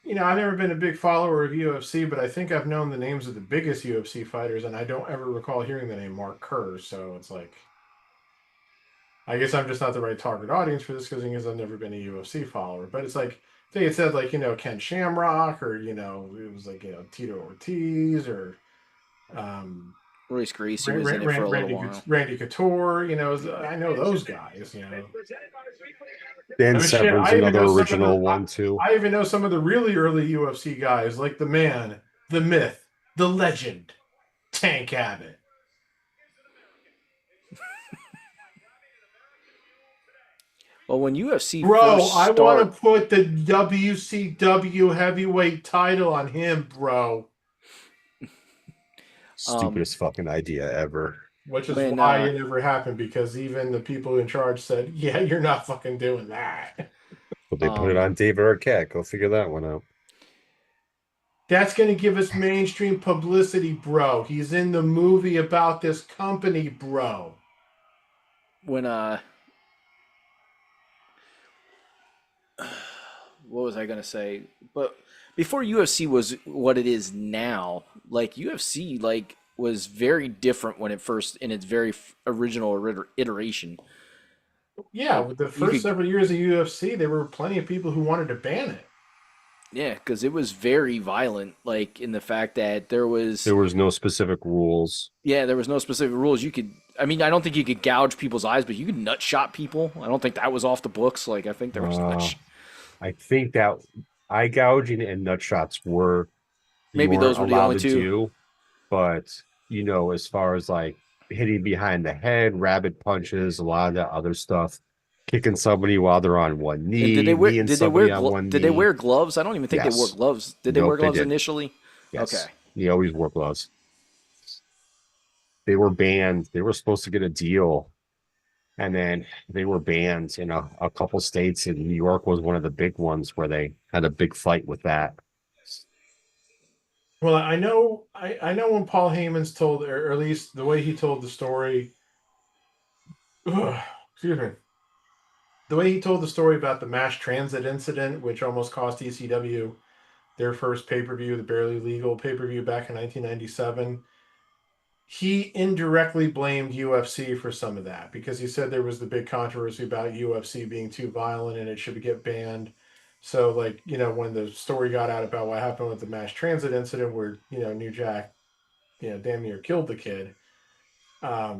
I've never been a big follower of UFC, but I think I've known the names of the biggest UFC fighters, and I don't ever recall hearing the name Mark Kerr. So it's like, I guess I'm just not the right target audience for this because I've never been a UFC follower. But it's like they had said like Ken Shamrock or it was like Tito Ortiz or Royce Gracie was in it for a little while. Randy Couture, I know those guys, Dan I mean, shit, Severn's I even another know some of original the- one too. I even know some of the really early UFC guys, like the man, the myth, the legend, Tank Abbott. Well, when UFC Bro, first I started, want to put the WCW heavyweight title on him, bro. Stupidest fucking idea ever. Which is When, why it never happened, because even the people in charge said, yeah, you're not fucking doing that. But they put it on David Arquette. Go figure that one out. That's going to give us mainstream publicity, bro. He's in the movie about this company, bro. when what was I gonna say? But before UFC was what it is now, like UFC was very different when it first in its very original iteration. Yeah, with the first several years of UFC, there were plenty of people who wanted to ban it. Yeah, because it was very violent, like in the fact that there was no specific rules. there was no specific rules. I don't think you could gouge people's eyes, but you could nut shot people. I don't think that was off the books. Like I think there was I think that eye gouging and nut shots were maybe those were the allowed only to two. do, but as far as like hitting behind the head, rabbit punches, a lot of that other stuff, kicking somebody while they're on one knee, And did they wear gloves? I don't even think they wore Yes. gloves. Did they Nope, wear they gloves did. initially? Yes. Okay. You always wore gloves. They were banned. They were supposed to get a deal, and then they were banned in a couple states, and New York was one of the big ones where they had a big fight with that. Well, I know when Paul Heyman's told, or at least the way he told the story. Excuse me. The way he told the story about the mass transit incident, which almost cost ECW their first pay-per-view, the barely legal pay-per-view back in 1997. He indirectly blamed UFC for some of that because he said there was the big controversy about UFC being too violent and it should get banned. So, when the story got out about what happened with the mass transit incident where, New Jack, damn near killed the kid, that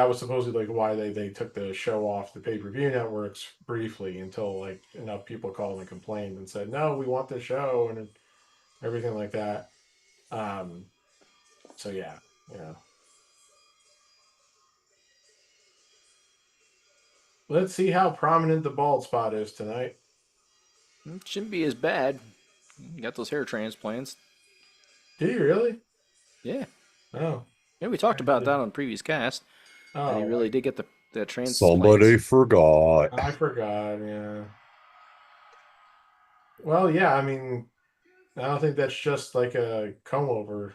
was supposedly why they took the show off the pay-per-view networks briefly until enough people called and complained and said, no, we want the show and everything like that. So yeah. Let's see how prominent the bald spot is tonight. It shouldn't be as bad. You got those hair transplants. Did you really? Yeah. Oh. Yeah, we talked about that on the previous cast. Oh, He really did get the transplants. Somebody forgot. I forgot, yeah. Well, yeah, I don't think that's just like a comb over,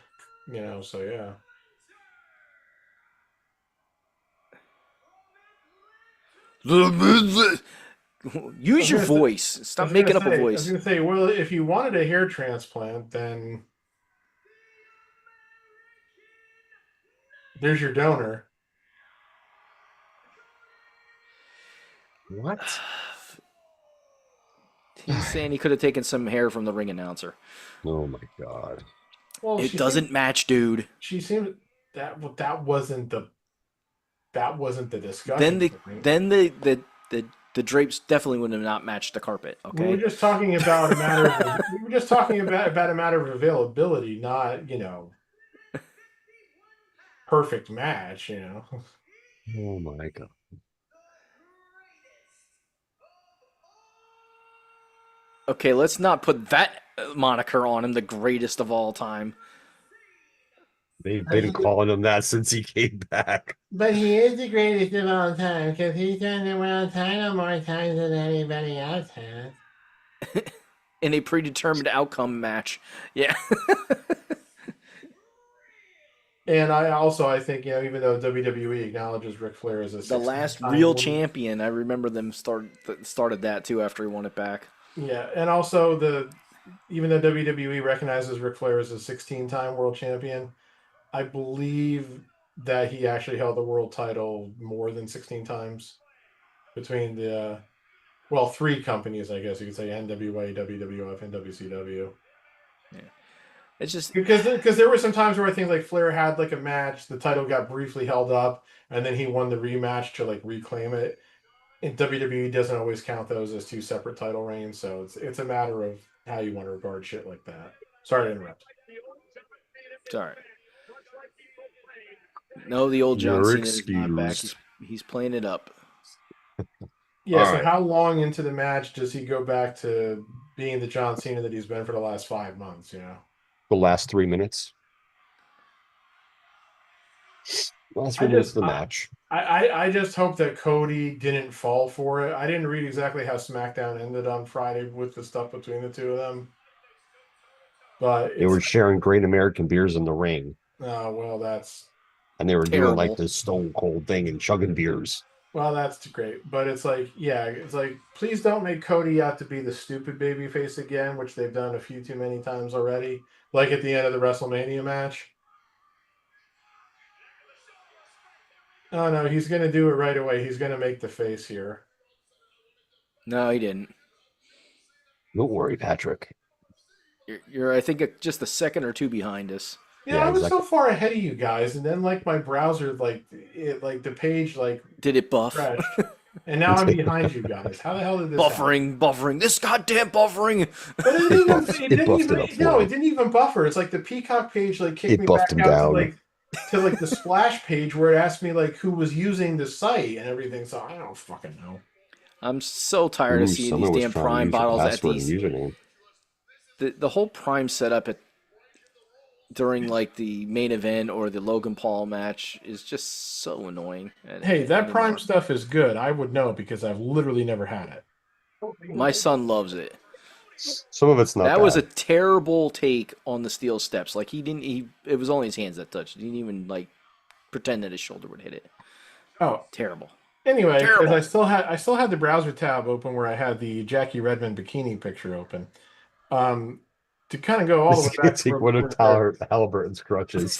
so yeah. Use your voice. Stop making up a I was voice. gonna say, well, if you wanted a hair transplant, then there's your donor. What? He's saying he could have taken some hair from the ring announcer. Oh my god. Well, It doesn't match, dude. She seemed that wasn't the Then discussion. the drapes definitely would have not matched the carpet. We Okay. were just talking about a matter of a matter of availability, not perfect match. Oh my god. Okay, let's not put that moniker on him, the greatest of all time. They've been calling him that since he came back. But he is the greatest of all time because he's done the world title more times than anybody else has. In a predetermined outcome match. Yeah. And I think even though WWE acknowledges Ric Flair as The last real champion, I remember them started that too after he won it back. Yeah, and also even though WWE recognizes Ric Flair as a 16-time world champion, I believe that he actually held the world title more than 16 times between the three companies, I guess you could say, NWA, WWF, and WCW. Yeah. It's just because there were some times where I think like Flair had like a match, the title got briefly held up, and then he won the rematch to like reclaim it. And WWE doesn't always count those as two separate title reigns, so it's a matter of how you want to regard shit like that. Sorry to interrupt. It's all right. No, the old John Cena is not back. He's playing it up. Yeah, All so right. how long into the match does he go back to being the John Cena that he's been for the last 5 months, The last 3 minutes. Last 3 minutes of the match. I just hope that Cody didn't fall for it. I didn't read exactly how SmackDown ended on Friday with the stuff between the two of them. But They were sharing great American beers in the ring. Oh, well, that's... And they were terrible. doing like this stone cold thing and chugging beers. Well, that's great. But it's like, please don't make Cody out to be the stupid babyface again, which they've done a few too many times already. Like at the end of the WrestleMania match. Oh, no, he's going to do it right away. He's going to make the face here. No, he didn't. Don't worry, Patrick. You're I think, just a second or two behind us. Yeah, I was so far ahead of you guys, and then like my browser, the page did it buff? Crashed, and now I'm behind you guys. How the hell did this buffering? This goddamn buffering! But it didn't even buffer. It's like the Peacock page kicked me back out to the splash page where it asked me who was using the site and everything. So I don't fucking know. I'm so tired of seeing these damn Prime bottles at these. The whole Prime setup during the main event or the Logan Paul match is just so annoying. Hey, that Prime stuff is good. I would know because I've literally never had it. My son loves it. Some of it's not. That was a terrible take on the steel steps. It was only his hands that touched. He didn't even pretend that his shoulder would hit it. Oh, terrible. Anyway, because I still had the browser tab open where I had the Jackie Redmond bikini picture open. To kind of go all the way back to one of Halliburton's crutches.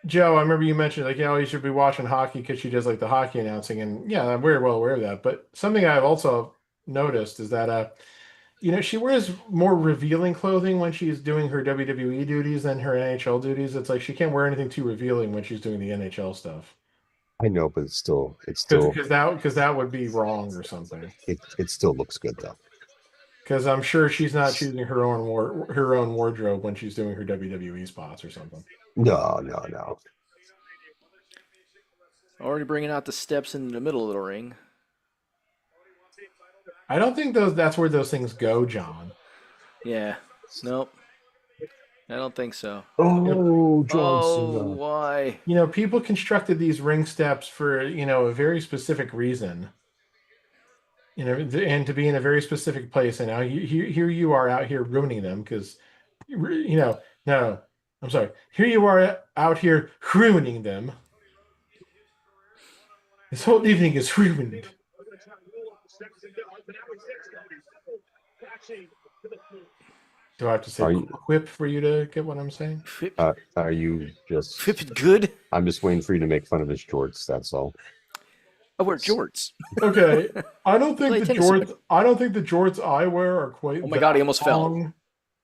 Joe, I remember you mentioned you should be watching hockey because she does the hockey announcing, and yeah, I'm very well aware of that. But something I've also noticed is that she wears more revealing clothing when she's doing her WWE duties than her NHL duties. It's she can't wear anything too revealing when she's doing the NHL stuff. I know, but it's still because that would be wrong or something. It still looks good though. Because I'm sure she's not choosing her own wardrobe when she's doing her WWE spots or something. No. Already bringing out the steps in the middle of the ring. I don't think that's where those things go, John. Yeah. Nope. I don't think so. Oh, Johnson. Oh, why? People constructed these ring steps for, a very specific reason. and to be in a very specific place. And now here you are out here ruining them because, no, I'm sorry. Here you are out here ruining them. This whole evening is ruined. Do I have to say Are you whip for you to get what I'm saying? are you just Whip it good. I'm just waiting for you to make fun of his jorts, that's all. I wear jorts. Okay, I don't think Play the tennis in jorts. I don't think the jorts I wear are quite. Oh my God, he almost fell. long.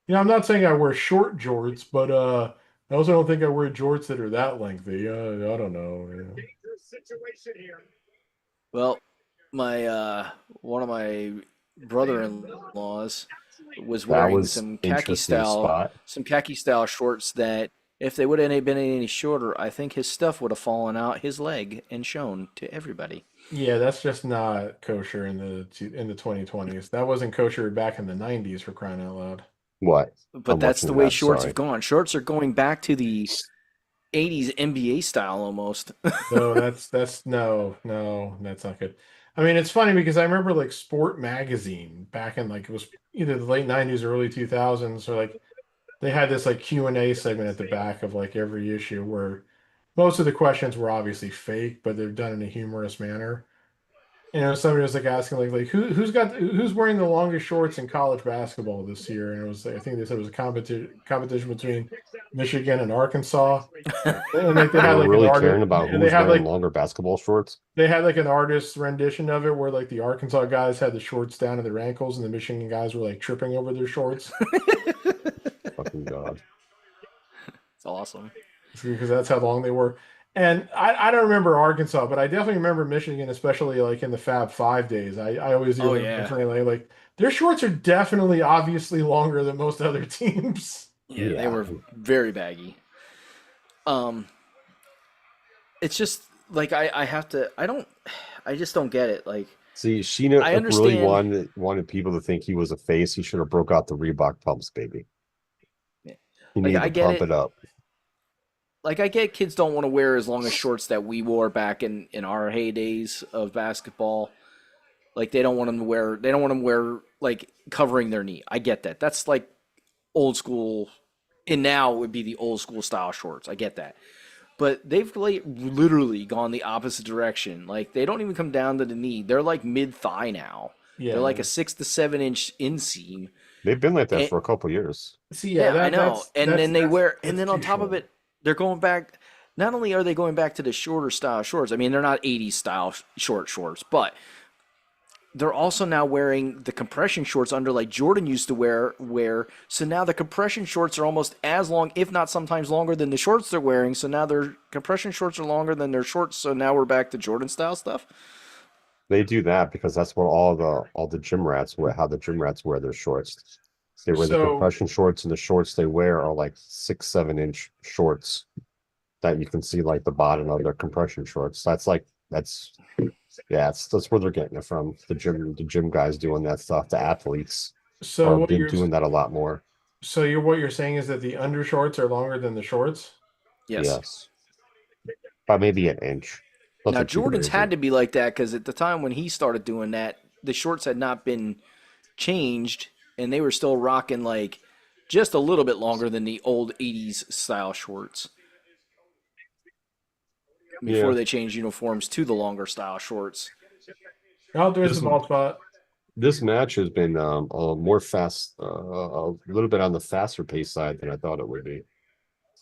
Yeah, I'm not saying I wear short jorts, but I also don't think I wear jorts that are that lengthy. I don't know. Well, my one of my brother-in-laws was That wearing was interesting spot. some khaki style shorts that if they would have been any shorter, I think his stuff would have fallen out his leg and shown to everybody. Yeah, that's just not kosher in the 2020s. That wasn't kosher back in the 90s for crying out loud. What? But I'm that's watching the the way match, shorts sorry. have gone. Shorts are going back to the 80s NBA style almost. No, that's no, that's not good. I mean, it's funny because I remember like Sport Magazine back in like it was either the late 90s or early 2000s, or like they had this like Q&A segment at the back of like every issue where most of the questions were obviously fake, but they're done in a humorous manner. Somebody was like asking like who's wearing the longest shorts in college basketball this year, and it was I think they said it was a competition between Michigan and Arkansas, and like they They had were like an really artist, caring about and they who's had wearing like longer basketball shorts. they had like an artist's rendition of it where like the Arkansas guys had the shorts down to their ankles, and the Michigan guys were like tripping over their shorts Fucking God. It's awesome. because that's how long they were. And I don't remember Arkansas, but I definitely remember Michigan, especially like in the Fab Five days. I always do Oh remember yeah. saying like their shorts are definitely obviously longer than most other teams. Yeah, they Yeah. were very baggy. Um it's just like I have to I just don't get it. Like See, Sheena I really understand. wanted people to think he was a face. He should have broke out the Reebok pumps, baby. He Like needed I to get pump it. it up. Like I get kids don't want to wear as long as shorts that we wore back in our heydays of basketball. Like they don't want them to wear like covering their knee. I get that. That's like old school, and now it would be the old school style shorts. I get that. But they've like literally gone the opposite direction. Like they don't even come down to the knee. They're like mid thigh now. They're like Yeah. a 6 to 7 inch inseam. They've been like that And, for a couple years. See, yeah, yeah, I know. And then and that's then on too top of short. it, they're going back. Not only are they going back to the shorter style shorts, I mean, they're not 80s style short shorts, but they're also now wearing the compression shorts under like Jordan used to wear. So now the compression shorts are almost as long, if not sometimes longer than the shorts they're wearing. So now their compression shorts are longer than their shorts. So now we're back to Jordan style stuff. They do that because that's what all the gym rats wear, how the gym rats wear their shorts. They wear the So compression shorts, and the shorts they wear are like 6, 7 inch shorts that you can see like the bottom of their compression shorts. That's that's where they're getting it from. The gym guys doing that stuff. The athletes so are what been you're doing that a lot more. so you're what you're saying is that the undershorts are longer than the shorts? Yes. Yes. By maybe an inch. Now Nothing too Jordan's crazy. had to be like that because at the time when he started doing that, the shorts had not been changed, and they were still rocking like just a little bit longer than the old '80s style shorts Yeah. before they changed uniforms to the longer style shorts. Oh, there's the This ball spot. this match has been a more fast, a little bit on the faster pace side than I thought it would be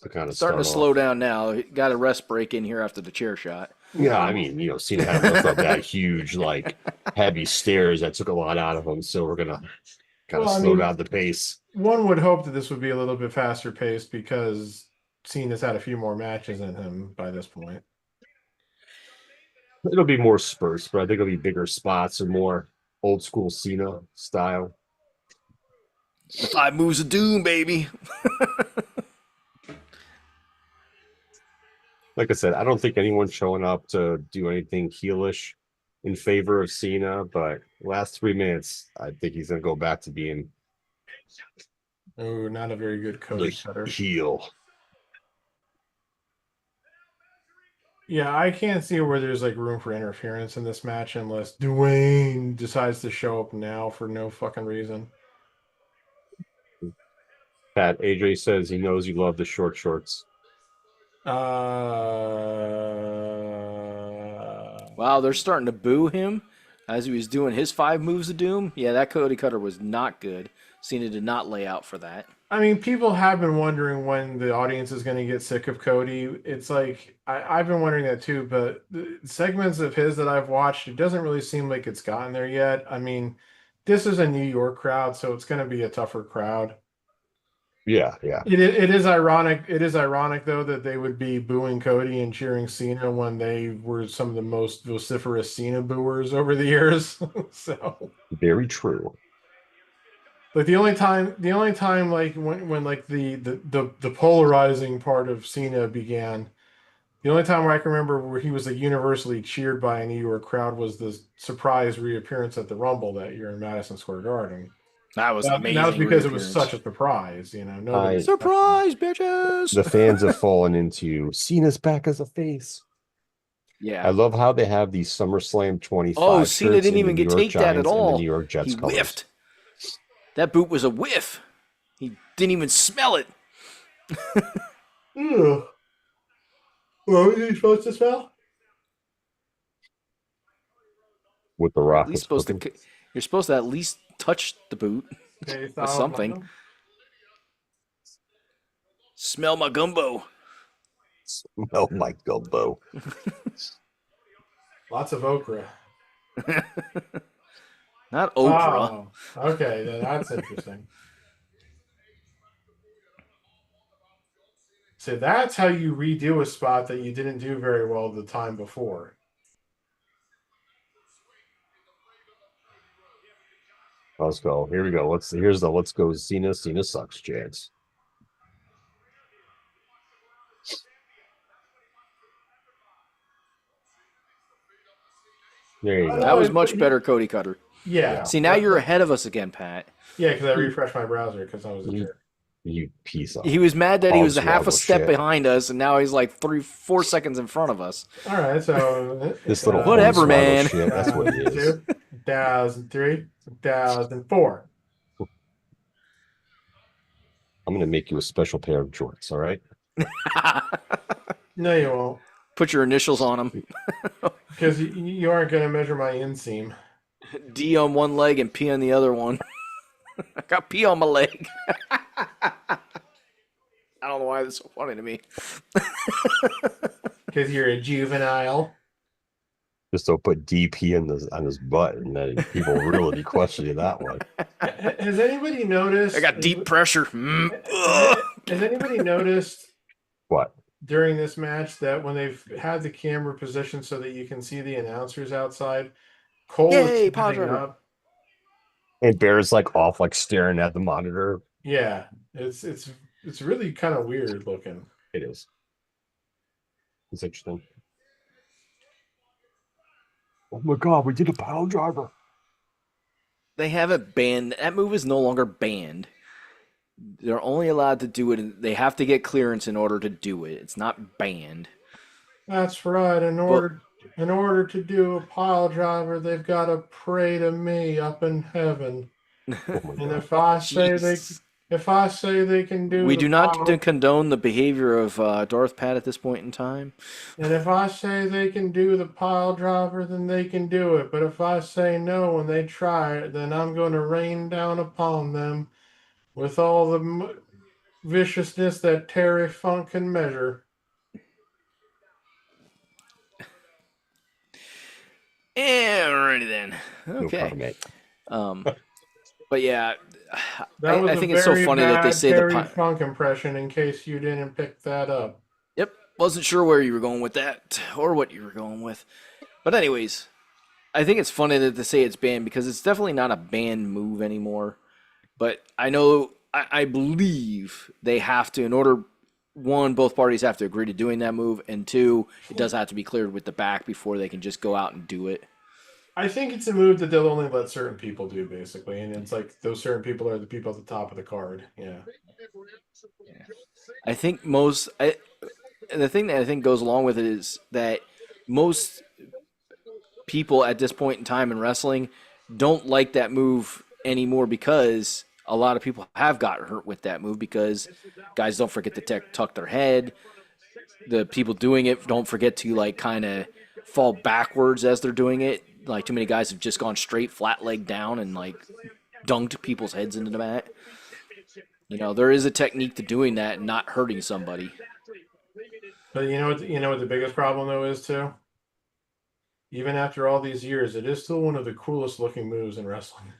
to kind of Starting to start slow off. down now. Got a rest break in here after the chair shot. Yeah, I mean, Cena had to lift up that huge, like, heavy stairs that took a lot out of him. So we're gonna kind of Well, I slow mean, down the pace. one would hope that this would be a little bit faster paced because Cena's had a few more matches in him by this point. It'll be more spurts, but I think it'll be bigger spots and more old school Cena style. The 5 moves of doom, baby. Like I said, I don't think anyone's showing up to do anything heelish in favor of Cena, but last 3 minutes, I think he's gonna go back to being Oh, not a very good the code setter. heel. Yeah, I can't see where there's like room for interference in this match unless Dwayne decides to show up now for no fucking reason. Pat, AJ says he knows you love the short shorts. Wow, they're starting to boo him as he was doing his 5 moves of doom. Yeah, that Cody Cutter was not good. Cena did not lay out for that. I mean, people have been wondering when the audience is going to get sick of Cody. It's like I've been wondering that too, but the segments of his that I've watched, it doesn't really seem like it's gotten there yet. I mean, this is a New York crowd, so it's going to be a tougher crowd. Yeah, yeah. It is ironic. It is ironic though that they would be booing Cody and cheering Cena when they were some of the most vociferous Cena booers over the years. So, Very true. like the only time like when like the polarizing part of Cena began, the only time where I can remember where he was like universally cheered by a New York crowd was the surprise reappearance at the Rumble that year in Madison Square Garden. That was And that was amazing because it was reappearance. such a surprise, nobody. Surprise, bitches! The fans have fallen into Cena's back as a face. I Yeah. love how they have these SummerSlam 25 Oh, Cena shirts didn't in the even New get York take that at Giants and the all. New York Jets He colors. whiffed. That boot was a whiff. He didn't even smell it. Ugh. What were you supposed to smell? With the At Rock least was supposed to. cooking. You're supposed to at least touch the boot Okay, with something. Smell my gumbo. Oh my gumbo. Lots of okra. Not okra. Oh, okay, then that's interesting. So that's how you redo a spot that you didn't do very well the time before. Let's go. Here we go. Let's go Cena. Cena sucks chance. There you go. That was much better, Cody Cutter. Yeah. See, now you're ahead of us again, Pat. Yeah, because I refreshed my browser because I was a jerk. You piece of. He was mad that he was a half a Hornswoggle step shit. behind us, and now he's like 3-4 seconds in front of us. All right, so This little Whatever, hornswoggle man. Shit, that's what it is. 2003, 2004. I'm gonna make you a special pair of jorts. All right. No, you won't, Put your initials on him. because you aren't going to measure my inseam. D on one leg and P on the other one. I got P on my leg. I don't know why that's so funny to me. Because you're a juvenile. Just don't put DP on his butt, and then people really question you that way. Has anybody noticed? I got deep pressure. Has anybody noticed What? during this match that when they've had the camera positioned so that you can see the announcers outside, Cole Yay, is pile standing driver. up. And Bear's like off, like staring at the monitor. Yeah, it's really kind of weird looking. It is. It's interesting. Oh my god, we did a pile driver. They haven't banned. That move is no longer banned. They're only allowed to do it. They have to get clearance in order to do it. It's not banned. That's right. In order to do a pile driver, they've got to pray to me up in heaven. Oh my And god. if I say they can do, We the do not pile- condone the behavior of Darth Pat at this point in time. And if I say they can do the pile driver, then they can do it. But if I say no when they try it, then I'm going to rain down upon them with all the viciousness that Terry Funk can measure. Alrighty then. No Okay. comment. But yeah, That was I a think it's so very funny that they bad say Terry the. Funk impression. In case you didn't pick that up. Yep, wasn't sure where you were going with that or what you were going with. But anyways, I think it's funny that they say it's banned because it's definitely not a banned move anymore. But I know, I believe they have to, in order, one, both parties have to agree to doing that move, and two, it does have to be cleared with the back before they can just go out and do it. I think it's a move that they'll only let certain people do, basically, and it's like those certain people are the people at the top of the card. Yeah. I think And the thing that I think goes along with it is that most people at this point in time in wrestling don't like that move anymore because a lot of people have got hurt with that move because guys don't forget to tuck their head. The people doing it don't forget to like kind of fall backwards as they're doing it. Like too many guys have just gone straight flat leg down and like dunked people's heads into the mat. You know, there is a technique to doing that and not hurting somebody. But you know what the biggest problem though is too? Even after all these years, it is still one of the coolest looking moves in wrestling.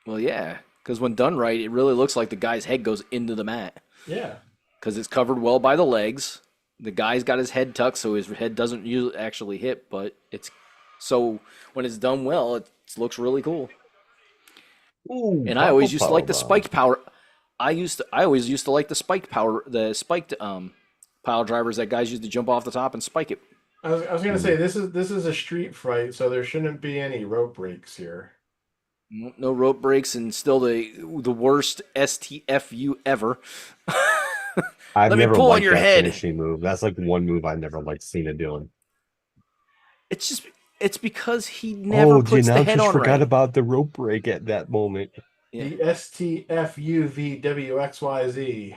Well, yeah, because when done right, it really looks like the guy's head goes into the mat. Yeah. Because it's covered well by the legs. The guy's got his head tucked, so his head doesn't usually actually hit, but it's so when it's done well, it looks really cool. Ooh, And I always used to like the powerbomb. spiked power. I always used to like the spiked pile drivers that guys used to jump off the top and spike it. I was gonna say this is a street fight, so there shouldn't be any rope breaks here. No rope breaks and still the worst STFU ever. I've Let me never pull on liked your that head. finishing move. That's like one move I never liked Cena doing. It's because he never the puts the head announcers on forgot right. about the rope break at that moment. Yeah. The STFUVWXYZ.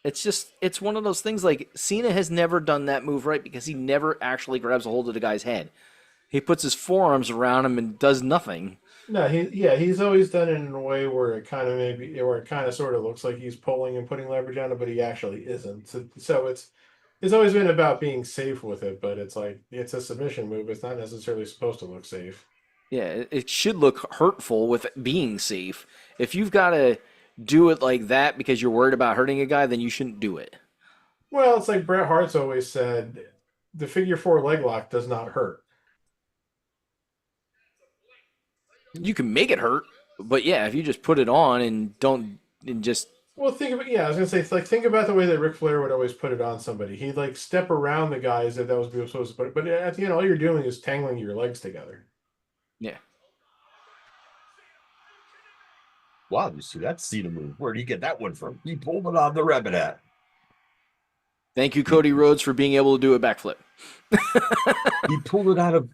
It's one of those things like Cena has never done that move right because he never actually grabs a hold of the guy's head. He puts his forearms around him and does nothing. No, he's always done it in a way where it kind of sort of looks like he's pulling and putting leverage on it, but he actually isn't. So it's always been about being safe with it, but it's like it's a submission move. It's not necessarily supposed to look safe. Yeah, it should look hurtful with being safe. If you've got to do it like that because you're worried about hurting a guy, then you shouldn't do it. Well, it's like Bret Hart's always said, the figure 4 leg lock does not hurt. You can make it hurt, but yeah, if you just put it on and don't and just Well, I was gonna say, think about the way that Ric Flair would always put it on somebody. He'd like step around the guys that was supposed to put it, but at the end, all you're doing is tangling your legs together. yeah. Wow, you see that Cena move? Where do you get that one from? He pulled it on the rabbit hat. Thank you, Cody Rhodes, for being able to do a backflip. He pulled it out of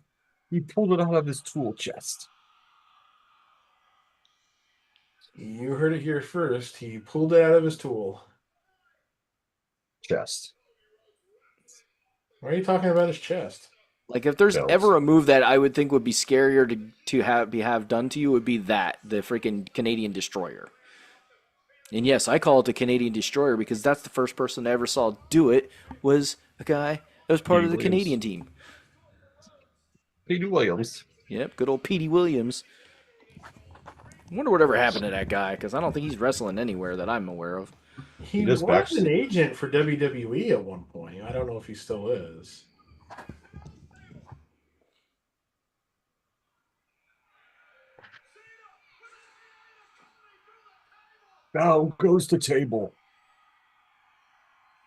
his tool chest. You heard it here first. He pulled it out of his tool. Chest. Why are you talking about his chest? Like if there's Bells. ever a move that I would think would be scarier to have done to you, would be the freaking Canadian Destroyer. And yes, I call it the Canadian Destroyer because that's the first person I ever saw do it was a guy that was part Petey of the Williams. Canadian team. Petey Williams. Yep, good old Petey Williams. I wonder whatever happened to that guy because I don't think he's wrestling anywhere that I'm aware of. He does was backstage. an agent for WWE at one point. I don't know if he still is. Down goes the table.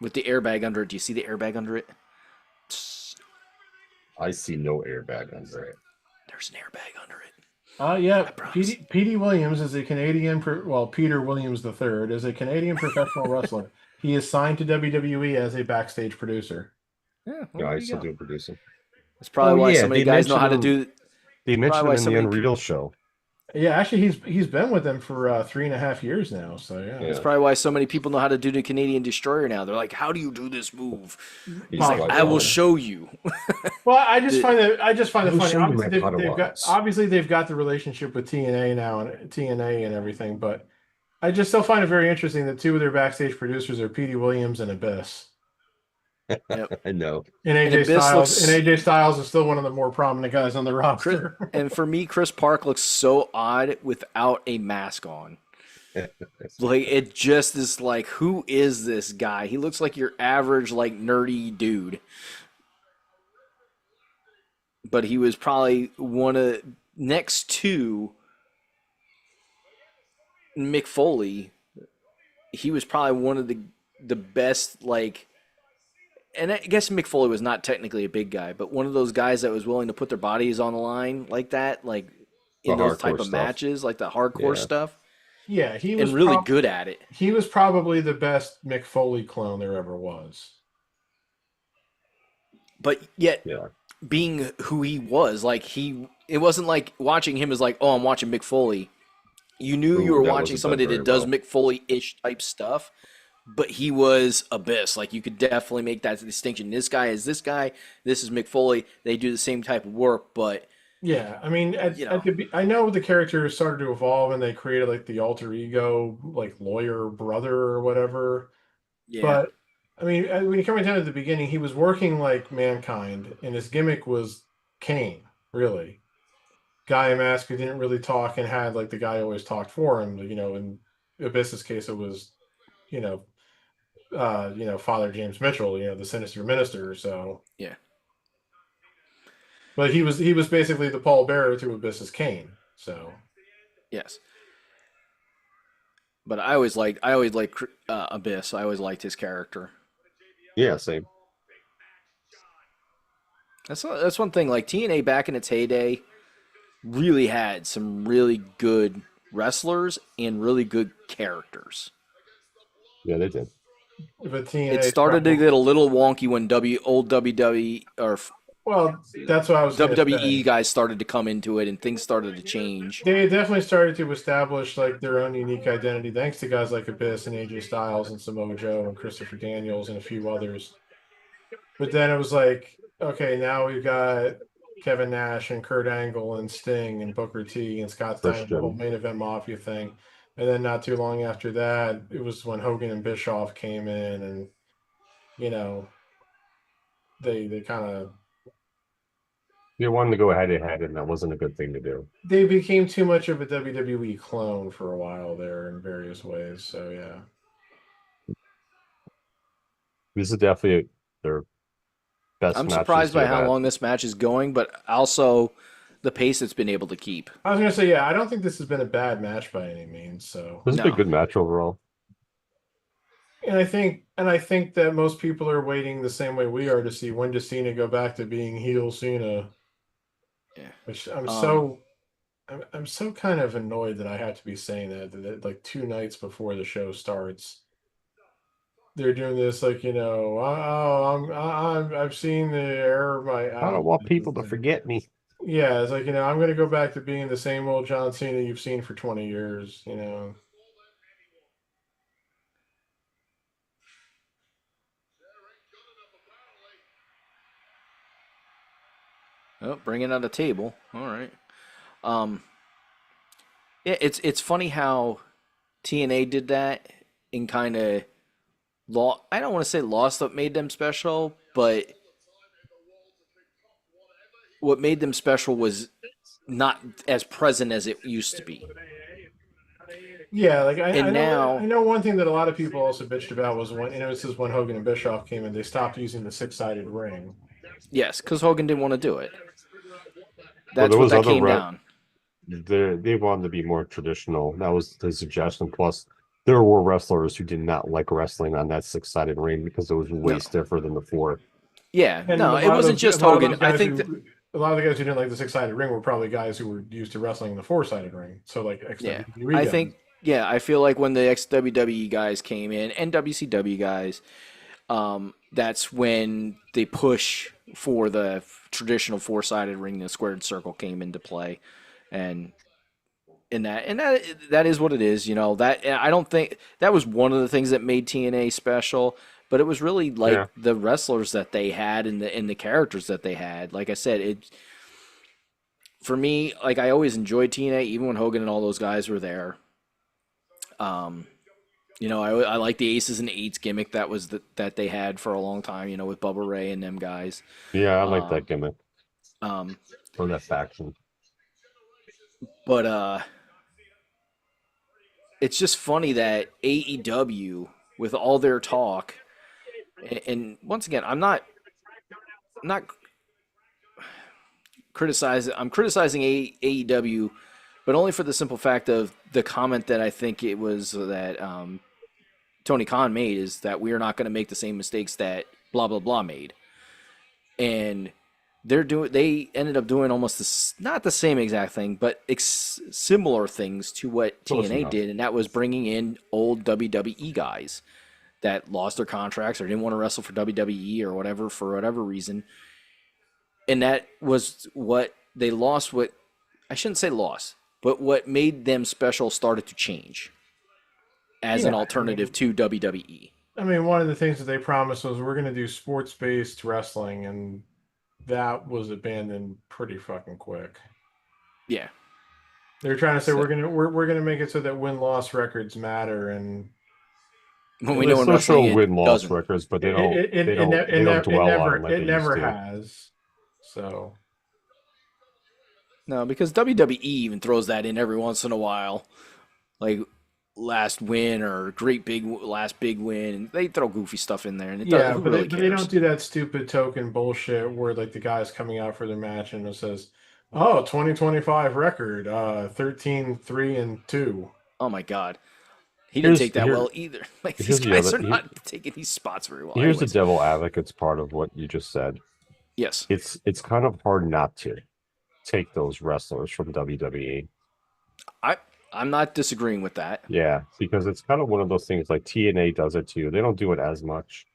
With the airbag under it. Do you see the airbag under it? I see no airbag under it. There's an airbag under it. Yeah. promise. Petey Williams is a Canadian, Peter Williams III is a Canadian professional wrestler. He is signed to WWE as a backstage producer. Yeah, well, Yeah, there I you still go. do producing. That's probably Oh, why yeah, so many they guys know how to mentioned do. They mentioned why him so in the many Unreal show. Yeah, actually, he's been with them for 3.5 years now. So yeah. That's probably why so many people know how to do the Canadian Destroyer now. They're like, "How do you do this move?" He's Well, like, I will "Oh, show you. Well, I just find it I'll funny. show you Obviously, my they've got Potawatomis. the relationship with TNA now and TNA and everything, but I just still find it very interesting that two of their backstage producers are Petey Williams and Abyss. I know. And AJ Abyss Styles. looks- And AJ Styles is still one of the more prominent guys on the roster. And for me, Chris Park looks so odd without a mask on. Like it just is like, who is this guy? He looks like your average like nerdy dude. But he was probably one of next to Mick Foley. He was probably one of the best like. And I guess Mick Foley was not technically a big guy, but one of those guys that was willing to put their bodies on the line like that, like in The those type hardcore of stuff. matches, like the hardcore Yeah. stuff. Yeah, he was and really good at it. He was probably the best Mick Foley clone there ever was. But yet, Yeah. being who he was, it wasn't like watching him as like, oh, I'm watching Mick Foley. You knew you Ooh, were that watching wasn't done somebody very that does well. Mick Foley-ish type stuff, but he was Abyss. Like, you could definitely make that distinction. This guy is this guy. This is Mick Foley. They do the same type of work, but Yeah, I mean, you know, I know the character started to evolve and they created like the alter ego, like lawyer brother or whatever. yeah, But I mean, when you come down to the beginning, he was working like Mankind, and his gimmick was Kane, really. Guy in mask who didn't really talk and had like the guy always talked for him. You know, in Abyss's case, it was you know, Father James Mitchell, the sinister minister. So, yeah, but he was basically the pallbearer to Abyss's Kane. So, yes. But I always liked Abyss. I always liked his character. Yeah, same. That's one thing. Like TNA back in its heyday, really had some really good wrestlers and really good characters. Yeah, they did. but It TNA started to get a little wonky when old WWE or well, that's what I was going to WWE say. guys started to come into it and things started to change. They definitely started to establish like their own unique identity, thanks to guys like Abyss and AJ Styles and Samoa Joe and Christopher Daniels and a few others. But then it was like, okay, now we've got Kevin Nash and Kurt Angle and Sting and Booker T and Scott Steiner, the whole Christian. main event mafia thing. And then not too long after that, it was when Hogan and Bischoff came in, and you know they kind of They wanted to go head to head, and that wasn't a good thing to do. they became too much of a WWE clone for a while there in various ways. So yeah. This is definitely their best I'm matches surprised by they've how had. long this match is going, but also the pace it's been able to keep. I was gonna say, yeah, I don't think this has been a bad match by any means. So, This has been a good match overall. and I think that most people are waiting the same way we are to see when does Cena go back to being heel Cena. Yeah. Which I'm so kind of annoyed that I have to be saying that like 2 nights before the show starts, they're doing this like I've seen the error of my. I don't want people to forget me. Yeah, it's like I'm going to go back to being the same old John Cena you've seen for 20 years. Oh, bringing out a table. All right. Yeah, it's funny how TNA did that and kind of I don't want to say lost what made them special, but what made them special was not as present as it used to be. Yeah, like And now- I know one thing that a lot of people also bitched about was this is when Hogan and Bischoff came in, they stopped using the 6-sided ring. Yes, because Hogan didn't want to do it. Well, That's there what was that other came down. They wanted to be more traditional. That was the suggestion. Plus, there were wrestlers who did not like wrestling on that 6-sided ring because it was way No. stiffer than the 4. Yeah, And no, a lot it of wasn't those- just a lot of Hogan. those guys I think that, a lot of the guys who didn't like the 6-sided ring were probably guys who were used to wrestling in the 4-sided ring. So like yeah, WWE I guys. think, yeah, I feel like when the ex-WWE guys came in and WCW guys, that's when they push for the traditional 4-sided ring. The squared circle came into play, and that is what it is. That I don't think that was one of the things that made TNA special, but it was really like the wrestlers that they had and the characters that they had. Like I said, it for me, like I always enjoyed TNA, even when Hogan and all those guys were there. I like the Aces and Eights gimmick that they had for a long time. With Bubba Ray and them guys. Yeah, I like that gimmick. Um, Or that faction. But it's just funny that AEW, with all their talk, and once again, I'm not criticizing. I'm criticizing AEW, but only for the simple fact of the comment that I think it was that Tony Khan made, is that we are not going to make the same mistakes that blah blah blah made, and they ended up doing almost this, not the same exact thing, but similar things to what Close TNA enough. did, and that was bringing in old WWE guys that lost their contracts or didn't want to wrestle for WWE or whatever for whatever reason. And that was what they lost. What I shouldn't say lost, but what made them special started to change as an Yeah, alternative to WWE. I mean, one of the things that they promised was we're going to do sports-based wrestling, and that was abandoned pretty fucking quick. Yeah. They're trying to say So- we're gonna make it so that win-loss records matter, and When we They know in still show wrestling it win-loss doesn't. records, but they it, don't. it, They it, don't. ne- They don't dwell on it like it they never used to. has. So No, because WWE even throws that in every once in a while, like last win or last big win. They throw goofy stuff in there, and it yeah, does, who but, really but they cares? don't do that stupid token bullshit where like the guy's coming out for their match and it says, "Oh, 2025 record, 13-3-2." Oh my God, he didn't take that Here- well either. Like these here's the guys other- are not taking these spots very well. Here's the Anyways, devil advocate's part of what you just said. yes, It's kind of hard not to take those wrestlers from WWE. I'm not disagreeing with that. Yeah, because it's kind of one of those things like TNA does it too. They don't do it as much,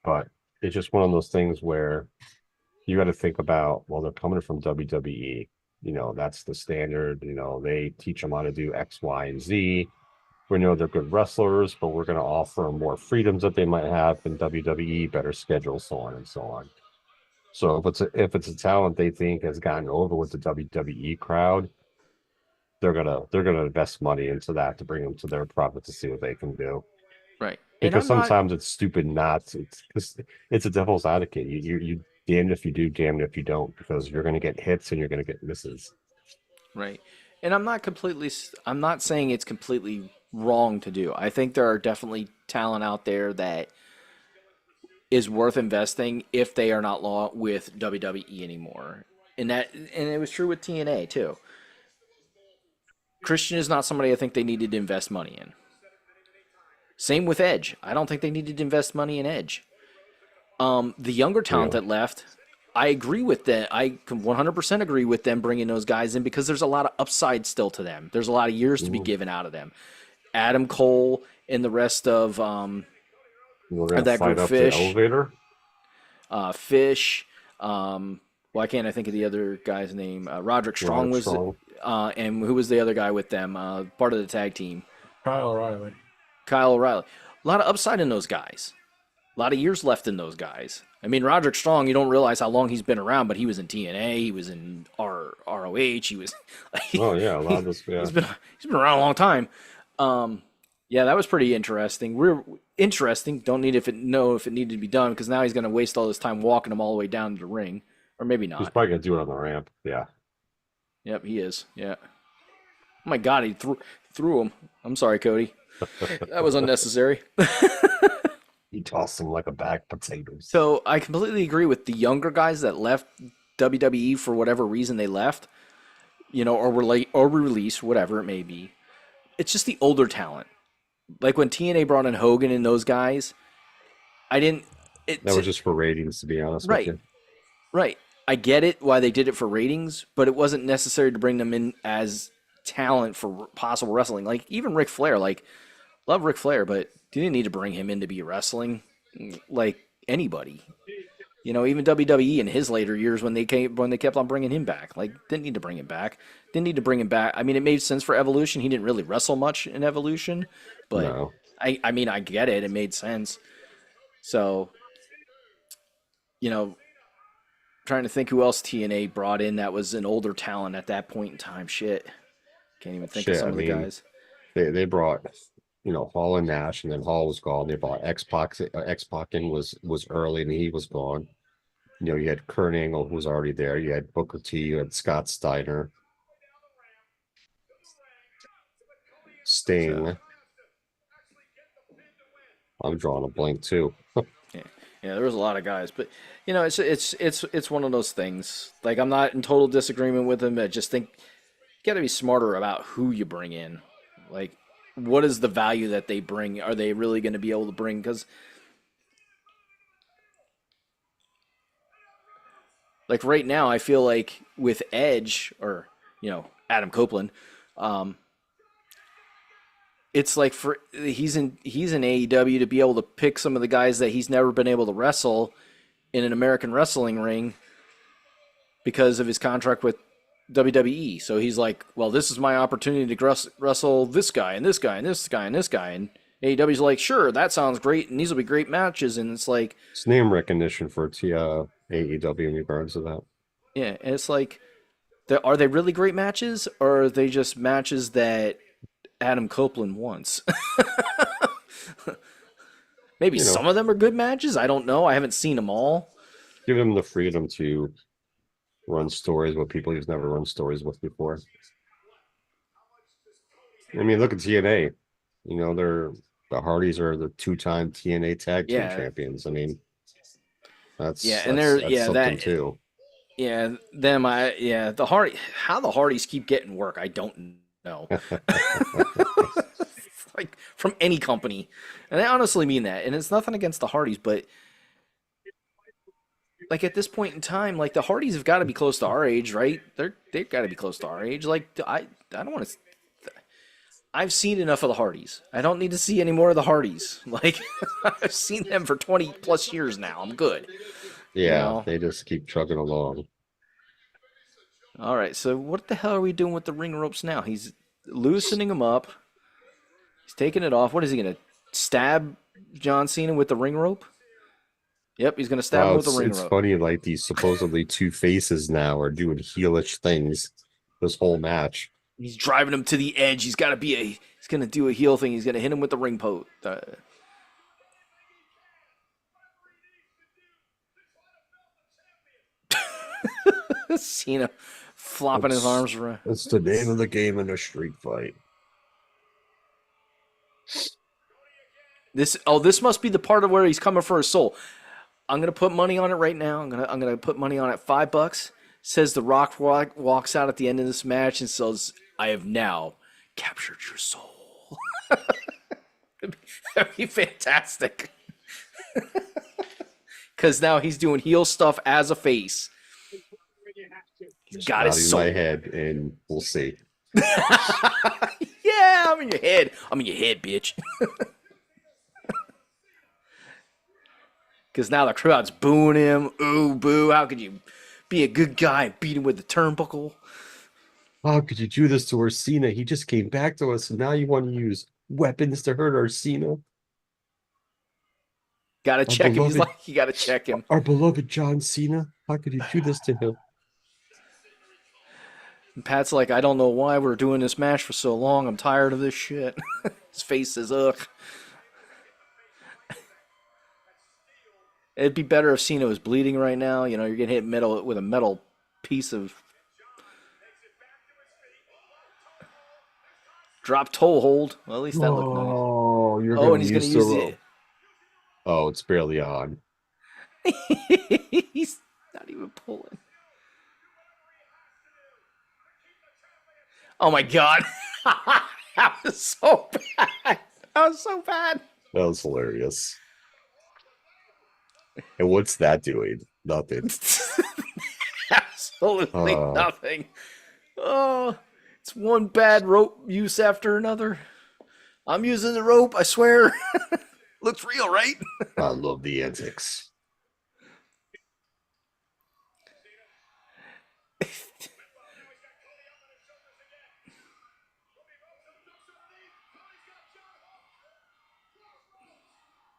but it's just one of those things where you got to think about, well, they're coming from WWE. You know, that's the standard. You know, they teach them how to do X, Y, and Z. We know they're good wrestlers, but we're going to offer them more freedoms that they might have in WWE, better schedules, so on and so on. So if it's a talent they think has gotten over with the WWE crowd, they're gonna invest money into that to bring them to their product to see what they can do. Right. Because And I'm not, sometimes it's stupid not to. It's a devil's advocate. You damned if you do, damned if you don't, because you're gonna get hits and you're gonna get misses. right. And I'm not saying it's completely wrong to do. I think there are definitely talent out there that is worth investing if they are not with WWE anymore. And it was true with TNA too. Christian is not somebody I think they needed to invest money in. Same with Edge. I don't think they needed to invest money in Edge. The younger talent that left, I agree with that. I can 100% agree with them bringing those guys in because there's a lot of upside still to them. There's a lot of years to be given out of them. Adam Cole and the rest of We're gonna that fight group, up Fish. the elevator. Fish. Why can't I think of the other guy's name? Roderick Strong Roderick was, Strong. and who was the other guy with them? Part of the tag team. Kyle O'Reilly. Kyle O'Reilly. A lot of upside in those guys. A lot of years left in those guys. I mean, Roderick Strong, you don't realize how long he's been around, but he was in TNA, he was in ROH, he was. Oh yeah, a lot of this. Yeah. He's been around a long time. Yeah, that was pretty interesting. We're interesting. Don't need if it needed to be done because now he's going to waste all this time walking them all the way down to the ring, or maybe He's not. probably gonna do it on the ramp. Yeah. Yep, he is. Yeah. Oh my God, he threw him. I'm sorry, Cody. That was unnecessary. He tossed him like a bag of potatoes. So I completely agree with the younger guys that left WWE for whatever reason they left, or were late or released, whatever it may be. It's just the older talent. Like when TNA brought in Hogan and those guys, that was just for ratings, to be honest Right. with you. Right. I get it why they did it for ratings, but it wasn't necessary to bring them in as talent for possible wrestling. Like even Ric Flair, love Ric Flair, but you didn't need to bring him in to be wrestling like anybody. Even WWE in his later years when they kept on bringing him back, didn't need to bring him back. Didn't need to bring him back. I mean, it made sense for Evolution. He didn't really wrestle much in Evolution, but No. I mean, I get it. It made sense. So, trying to think who else TNA brought in that was an older talent at that point in time. Shit. Can't even think of some of the guys. They brought, Hall and Nash, and then Hall was gone. They brought X-Pac. X-Pac was early, and he was gone. You had Kurt Angle, who was already there. You had Booker T. You had Scott Steiner. Sting. I'm drawing a blank, too. Yeah, there was a lot of guys, but it's one of those things. Like I'm not in total disagreement with them. I just think you got to be smarter about who you bring in. Like, what is the value that they bring? Are they really going to be able to bring? Because Like right now, I feel like with Edge or Adam Copeland, it's like he's in AEW to be able to pick some of the guys that he's never been able to wrestle in an American wrestling ring because of his contract with WWE. So he's like, well, this is my opportunity to wrestle this guy and this guy and this guy and this guy. And AEW's like, sure, that sounds great, and these will be great matches. And it's like, it's name recognition for AEW in regards to that. Yeah, and it's like, are they really great matches, or are they just matches that Adam Copeland wants? Maybe some of them are good matches. I don't know. I haven't seen them all. Give him the freedom to run stories with people he's never run stories with before. I mean, look at TNA. The Hardys are the 2-time TNA Tag Team champions. I mean, that's something too. Yeah, how the Hardys keep getting work, I don't know. Like from any company, and I honestly mean that. And it's nothing against the Hardys, but like at this point in time, like the Hardys have got to be close to our age, right? They've got to be close to our age. Like I don't want to. I've seen enough of the Hardys. I don't need to see any more of the Hardys. Like I've seen them for 20 plus years now. I'm good. Yeah, they just keep trucking along. All right, so what the hell are we doing with the ring ropes now? He's loosening them up. He's taking it off. What is he going to stab John Cena with the ring rope? Yep, he's going to stab him with the ring rope. It's funny, like these supposedly two faces now are doing heelish things this whole match. He's driving him to the edge. He's going to do a heel thing. He's going to hit him with the ring post. Cena flopping his arms around. It's the name of the game in a street fight. This must be the part of where he's coming for his soul. I'm gonna put money on it right now. I'm gonna put money on it. $5. Says The Rock walks out at the end of this match and says, "I have now captured your soul." That'd be fantastic. Because now he's doing heel stuff as a face. He's got his soul. In my head, and we'll see. Yeah, I'm in your head. I'm in your head, bitch. Because now the crowd's booing him. Ooh, boo. How could you be a good guy and beat him with the turnbuckle? How could you do this to our Cena? He just came back to us, and now you want to use weapons to hurt our Cena? Gotta check him. He's like, you gotta check him. Our beloved John Cena. How could you do this to him? And Pat's like, I don't know why we're doing this match for so long. I'm tired of this shit. His face says, ugh. It'd be better if Cena was bleeding right now. You're getting hit with a metal piece of drop toe hold. Well, at least that looked nice. Oh, you're and he's gonna use it. Oh, it's barely on. He's not even pulling. Oh my god. That was so bad. That was so bad. That was hilarious. And what's that doing? Nothing. Absolutely nothing. Oh, it's one bad rope use after another. I'm using the rope, I swear. Looks real, right? I love the antics.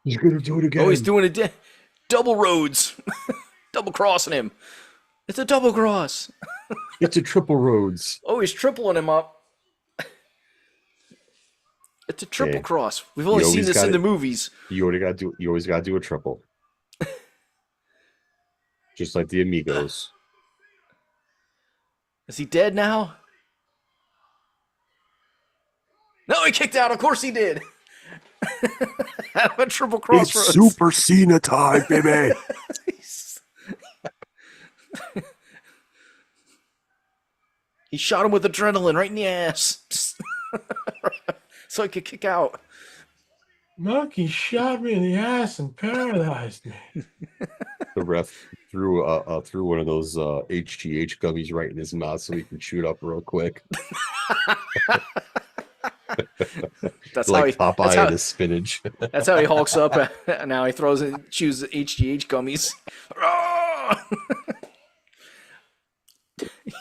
He's gonna do it again. Oh, he's doing a double roads. Double crossing him. It's a double cross. It's a triple roads. Oh, he's tripling him up. It's a triple cross. We've only seen this in the movies. You always gotta do a triple. Just like the Amigos. Is he dead now? No, he kicked out. Of course he did. A triple crossroads. It's Super Cena time, baby. He shot him with adrenaline right in the ass. So he could kick out. Monkey shot me in the ass and paralyzed me. The ref threw one of those HGH gummies right in his mouth so he could chew it up real quick. That's Like how Popeye and his spinach. that's how he hulks up. Now he throws and chews the HGH gummies.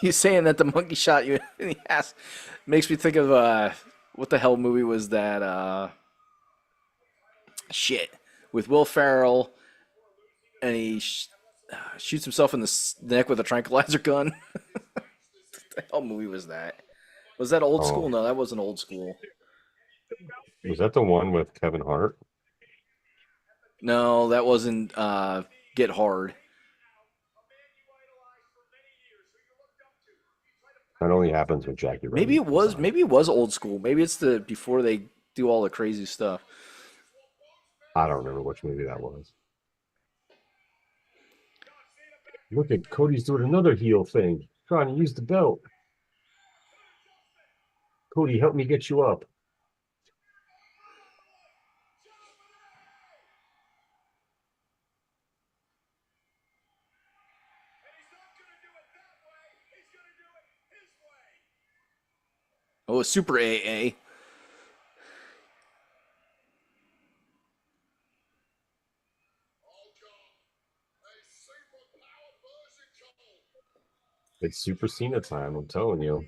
He's saying that the monkey shot you in the ass makes me think of what the hell movie was that? Shit, with Will Ferrell, and he shoots himself in the neck with a tranquilizer gun. What the hell movie was that? Was that old school? No, that wasn't old school. Was that the one with Kevin Hart? No, that wasn't Get Hard. That only happens with Jackie. Maybe it was. Maybe it was old school. Maybe it's the before they do all the crazy stuff. I don't remember which movie that was. Look at Cody's doing another heel thing, trying to use the belt. Cody, help me get you up. Oh, it's Super AA. It's Super Cena time, I'm telling you.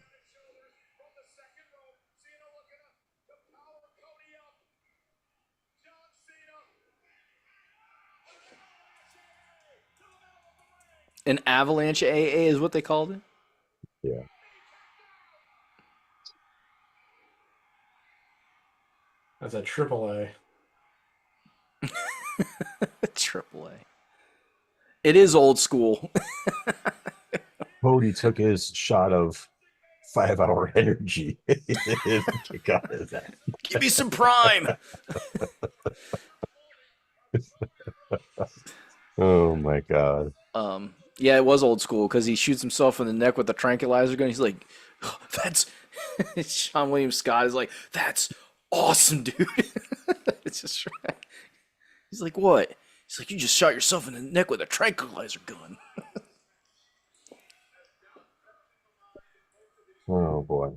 An avalanche AA is what they called it. Yeah. That's a AAA. Triple A. It is old school. Cody took his shot of 5-hour energy. Give me some prime. Oh my god. Yeah, it was old school because he shoots himself in the neck with a tranquilizer gun. He's like, oh, "That's." Sean William Scott is like, "That's awesome, dude." It's just. He's like, "What?" He's like, "You just shot yourself in the neck with a tranquilizer gun." Oh boy.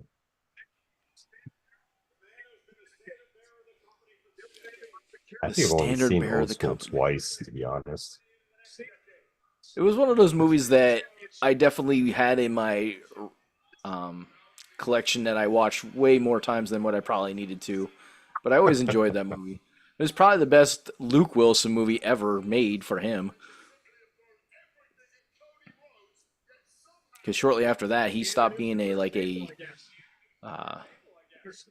I think I've only seen Old School twice, to be honest. It was one of those movies that I definitely had in my collection that I watched way more times than what I probably needed to. But I always enjoyed that movie. It was probably the best Luke Wilson movie ever made for him. Because shortly after that, he stopped being a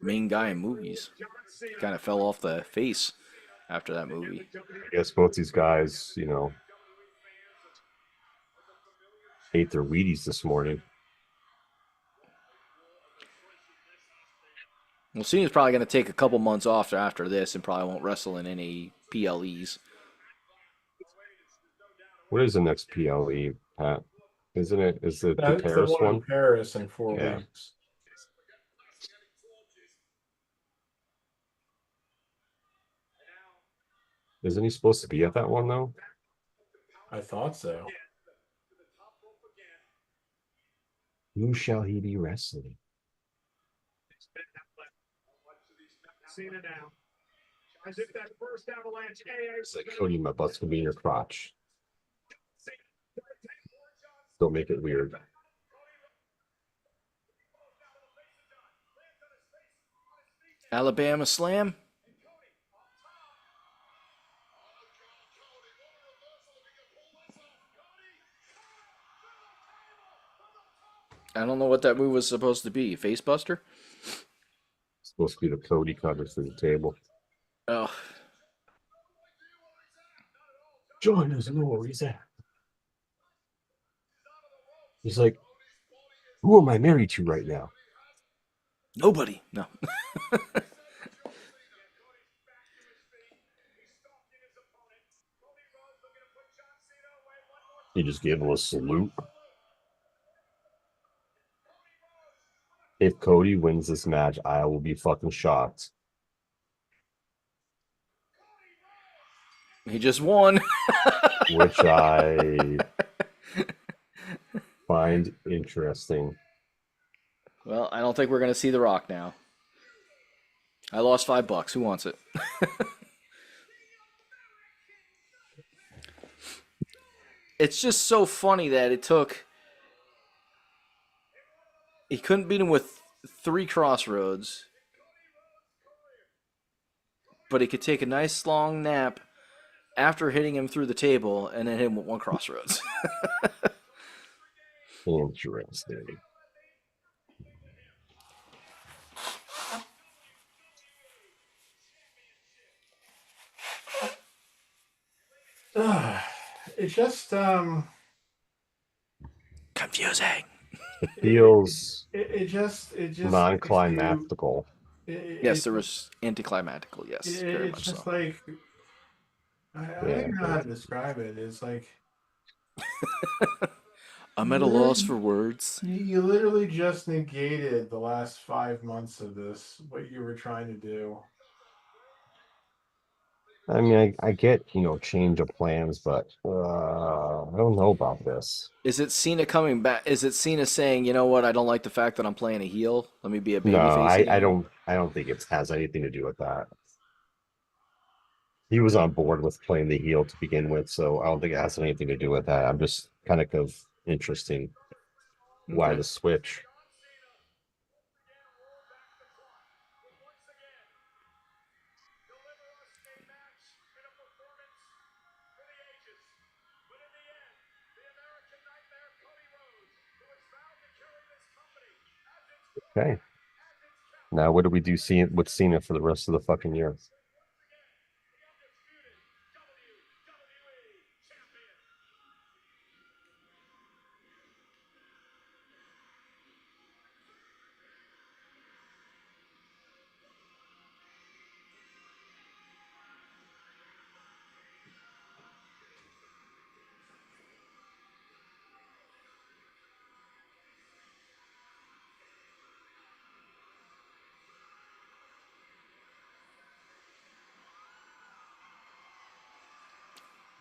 main guy in movies. Kind of fell off the face after that movie. I guess both these guys, ate their Wheaties this morning. Well, Cena's probably going to take a couple months off after this and probably won't wrestle in any PLEs. What is the next PLE, Pat? Isn't it? Is it the That's Paris the one one? in Paris in 4 Yeah. weeks. Isn't he supposed to be at that one though? I thought so. Who shall he be wrestling? Cena now. As if that first avalanche AA. It's like Cody, my butt's gonna be in your crotch. Don't make it weird. Alabama Slam. I don't know what that move was supposed to be. Facebuster? It's supposed to be the Cody cutter through the table. Oh. John doesn't know where he's at. He's like, who am I married to right now? Nobody. No. He just gave him a salute. If Cody wins this match, I will be fucking shocked. He just won. which I find interesting. Well, I don't think we're going to see The Rock now. I lost $5. Who wants it? It's just so funny that it took. He couldn't beat him with 3 crossroads, but he could take a nice long nap after hitting him through the table and then hit him with 1 crossroads. Interesting. It just Confusing. It feels it just makes you non-climactical. Yes, there was anticlimactical. Yes, very it's much just so. like I don't Yeah, even know how to describe it. It's like I'm at a loss for words. you literally just negated the last 5 months of this, what you were trying to do. I mean, I get, change of plans, but I don't know about this. Is it Cena coming back? Is it Cena saying, you know what? I don't like the fact that I'm playing a heel. Let me be a No, babyface I again. don't think it has anything to do with that. He was on board with playing the heel to begin with, so I don't think it has anything to do with that. I'm just kind of interesting why Okay. the switch. Okay. Now what do we do with Cena for the rest of the fucking year?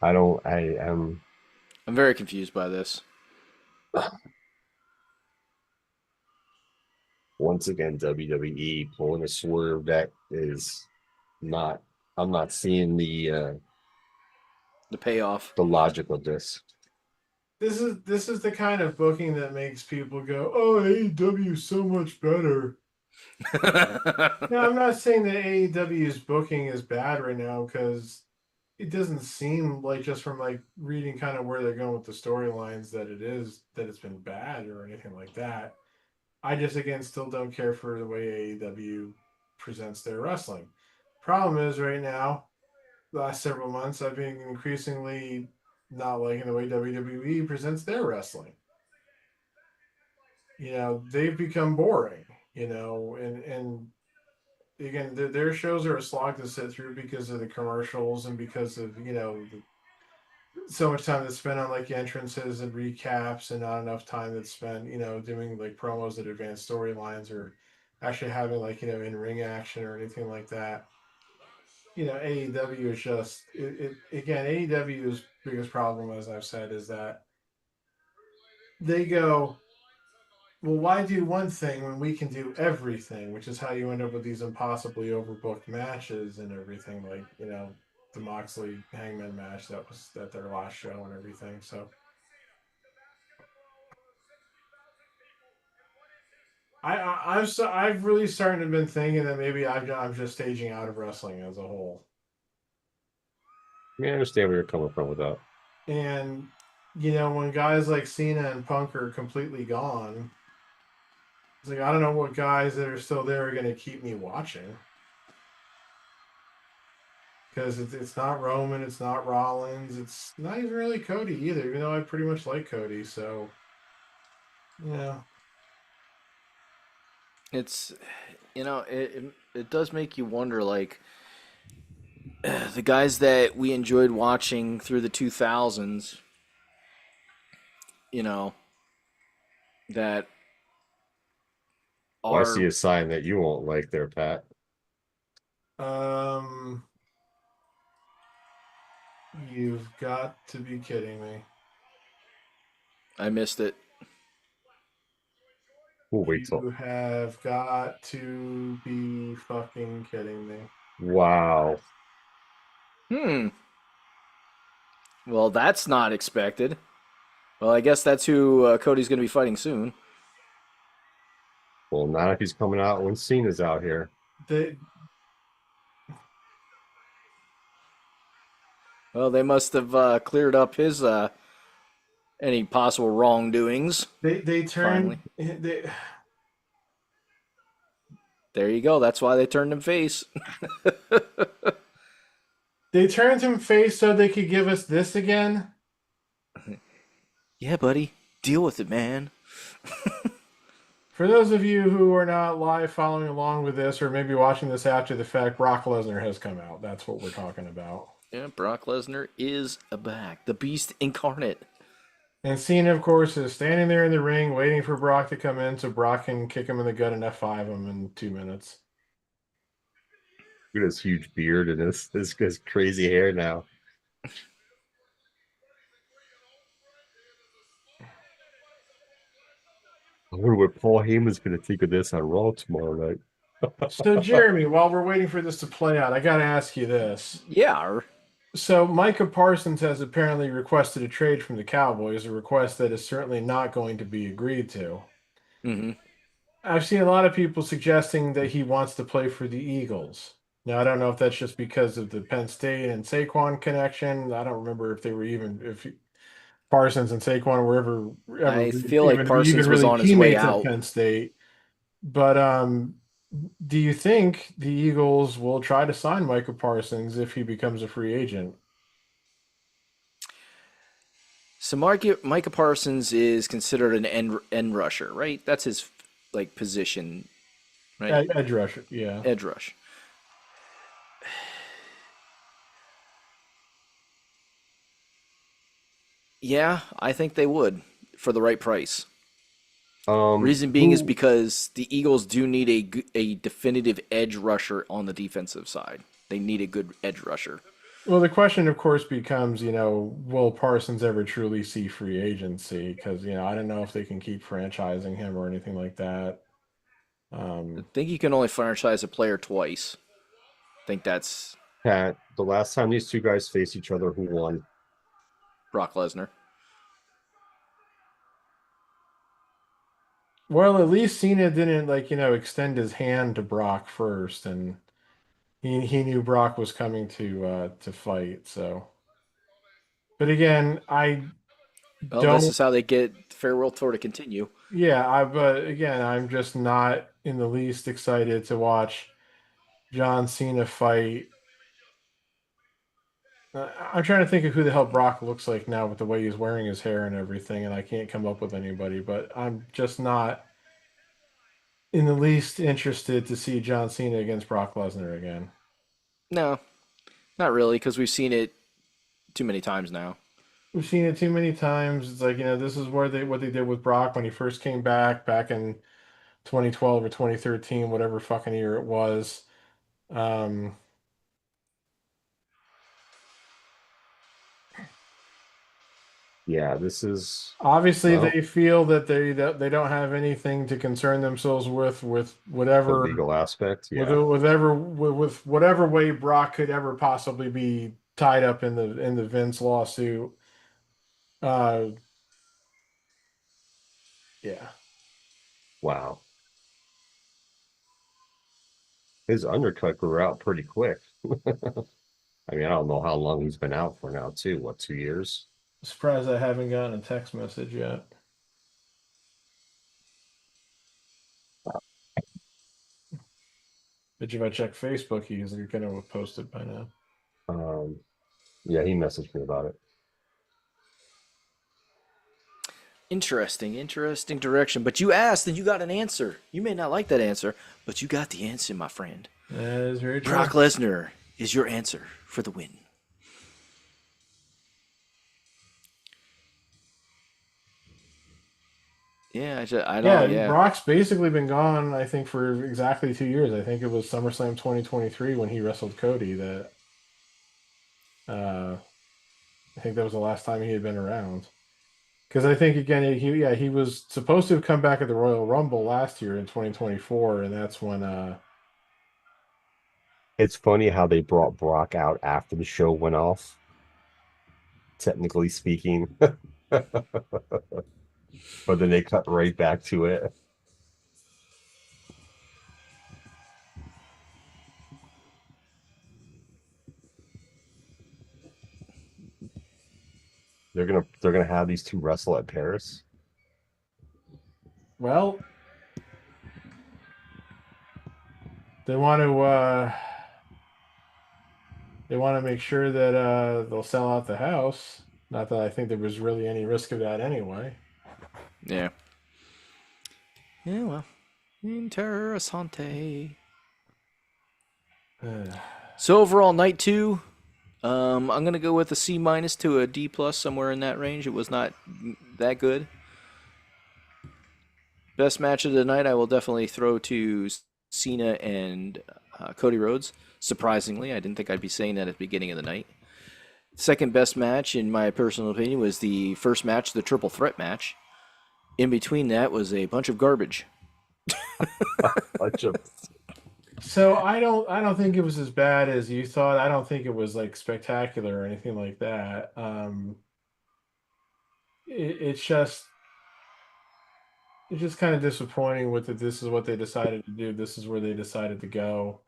I am I'm very confused by this. once again WWE pulling a swerve that is not I'm not seeing The payoff. the logic of this. This is the kind of booking that makes people go, "Oh, AEW is so much better." No, I'm not saying that AEW's booking is bad right now because it doesn't seem like just from like reading kind of where they're going with the storylines that it's been bad or anything like that. I just again still don't care for the way AEW presents their wrestling. Problem is right now, the last several months, I've been increasingly not liking the way WWE presents their wrestling. They've become boring. And again, their shows are a slog to sit through because of the commercials and because of so much time that's spent on like entrances and recaps and not enough time that's spent doing like promos that advance storylines or actually having like in ring action or anything like that. AEW is just again, AEW's biggest problem, as I've said, is that they go, well, why do one thing when we can do everything, which is how you end up with these impossibly overbooked matches and everything, like, the Moxley Hangman match that was at their last show and everything. So I've really started to been thinking that maybe I'm just staging out of wrestling as a whole. I mean, I understand where you're coming from with that. And when guys like Cena and Punk are completely gone, it's like I don't know what guys that are still there are going to keep me watching. Because it's not Roman, it's not Rollins, it's not even really Cody either, even though I pretty much like Cody. So, yeah. It's, it does make you wonder, like, the guys that we enjoyed watching through the 2000s, that Well, I are. see a sign that you won't like there, Pat. Um, You've got to be kidding me. I missed it. We'll wait till. You have got to be fucking kidding me. Wow. Well, that's not expected. Well, I guess that's who Cody's going to be fighting soon. Well, not if he's coming out when Cena's out here. They Well, they must have cleared up his any possible wrongdoings. they turned Finally. they, There you go. That's why they turned him face. they turned him face so they could give us this again. Yeah, buddy. Deal with it, man. For those of you who are not live following along with this, or maybe watching this after the fact, Brock Lesnar has come out. That's what we're talking about. Yeah, Brock Lesnar is back. The Beast incarnate. And Cena, of course, is standing there in the ring waiting for Brock to come in so Brock can kick him in the gut and F5 him in 2 minutes. Look at his huge beard and his crazy hair now. I wonder what Paul Heyman's going to think of this on Raw tomorrow night. So, Jeremy, while we're waiting for this to play out, I got to ask you this. Yeah. So, Micah Parsons has apparently requested a trade from the Cowboys, a request that is certainly not going to be agreed to. Mm-hmm. I've seen a lot of people suggesting that he wants to play for the Eagles. Now, I don't know if that's just because of the Penn State and Saquon connection. I don't remember if they were if Parsons and Saquon were ever I feel like Parsons even was really on his way teammates at out. Penn State. But do you think the Eagles will try to sign Micah Parsons if he becomes a free agent? So Micah Parsons is considered an end rusher, right? That's his position, right? Edge rusher, yeah. Edge rush. Yeah, I think they would for the right price. Reason being is because the Eagles do need a definitive edge rusher on the defensive side. They need a good edge rusher. Well, the question, of course, becomes, will Parsons ever truly see free agency? Because, I don't know if they can keep franchising him or anything like that. I think you can only franchise a player twice. I think that's Pat, the last time these two guys faced each other, who won? Brock Lesnar. Well, at least Cena didn't extend his hand to Brock first, and he knew Brock was coming to fight. So, but again, This is how they get the farewell tour to continue. Yeah, but again, I'm just not in the least excited to watch John Cena fight. I'm trying to think of who the hell Brock looks like now with the way he's wearing his hair and everything, and I can't come up with anybody, but I'm just not in the least interested to see John Cena against Brock Lesnar again. No, not really, because we've seen it too many times now. We've seen it too many times. It's like, this is what they did with Brock when he first came back in 2012 or 2013, whatever fucking year it was. Yeah, this is obviously they feel that they don't have anything to concern themselves with whatever the legal aspect. Yeah, with whatever way Brock could ever possibly be tied up in the Vince lawsuit. Yeah. Wow. His undercut grew out pretty quick. I mean, I don't know how long he's been out for now, too. What, 2 years? Surprised I haven't gotten a text message yet. But if I check Facebook, he's going to have posted by now. Yeah, he messaged me about it. Interesting direction. But you asked and you got an answer. You may not like that answer, but you got the answer, my friend. That is very true. Brock Lesnar is your answer for the win. Yeah, I know. Yeah, Brock's basically been gone, I think, for exactly 2 years. I think it was SummerSlam 2023 when he wrestled Cody that I think that was the last time he had been around. Because I think again, he was supposed to have come back at the Royal Rumble last year in 2024, and that's when It's funny how they brought Brock out after the show went off, technically speaking. But then they cut right back to it. They're gonna have these two wrestle at Paris. well, they want to make sure that they'll sell out the house. Not that I think there was really any risk of that anyway. Yeah. Yeah, well. Interessante. So overall, night 2, I'm going to go with a C- to a D+, somewhere in that range. It was not that good. Best match of the night, I will definitely throw to Cena and Cody Rhodes. Surprisingly, I didn't think I'd be saying that at the beginning of the night. Second best match, in my personal opinion, was the first match, the triple threat match. In between that was a bunch of garbage. So I don't think it was as bad as you thought. I don't think it was like spectacular or anything like that. It's just kind of disappointing with that. This is what they decided to do. This is where they decided to go.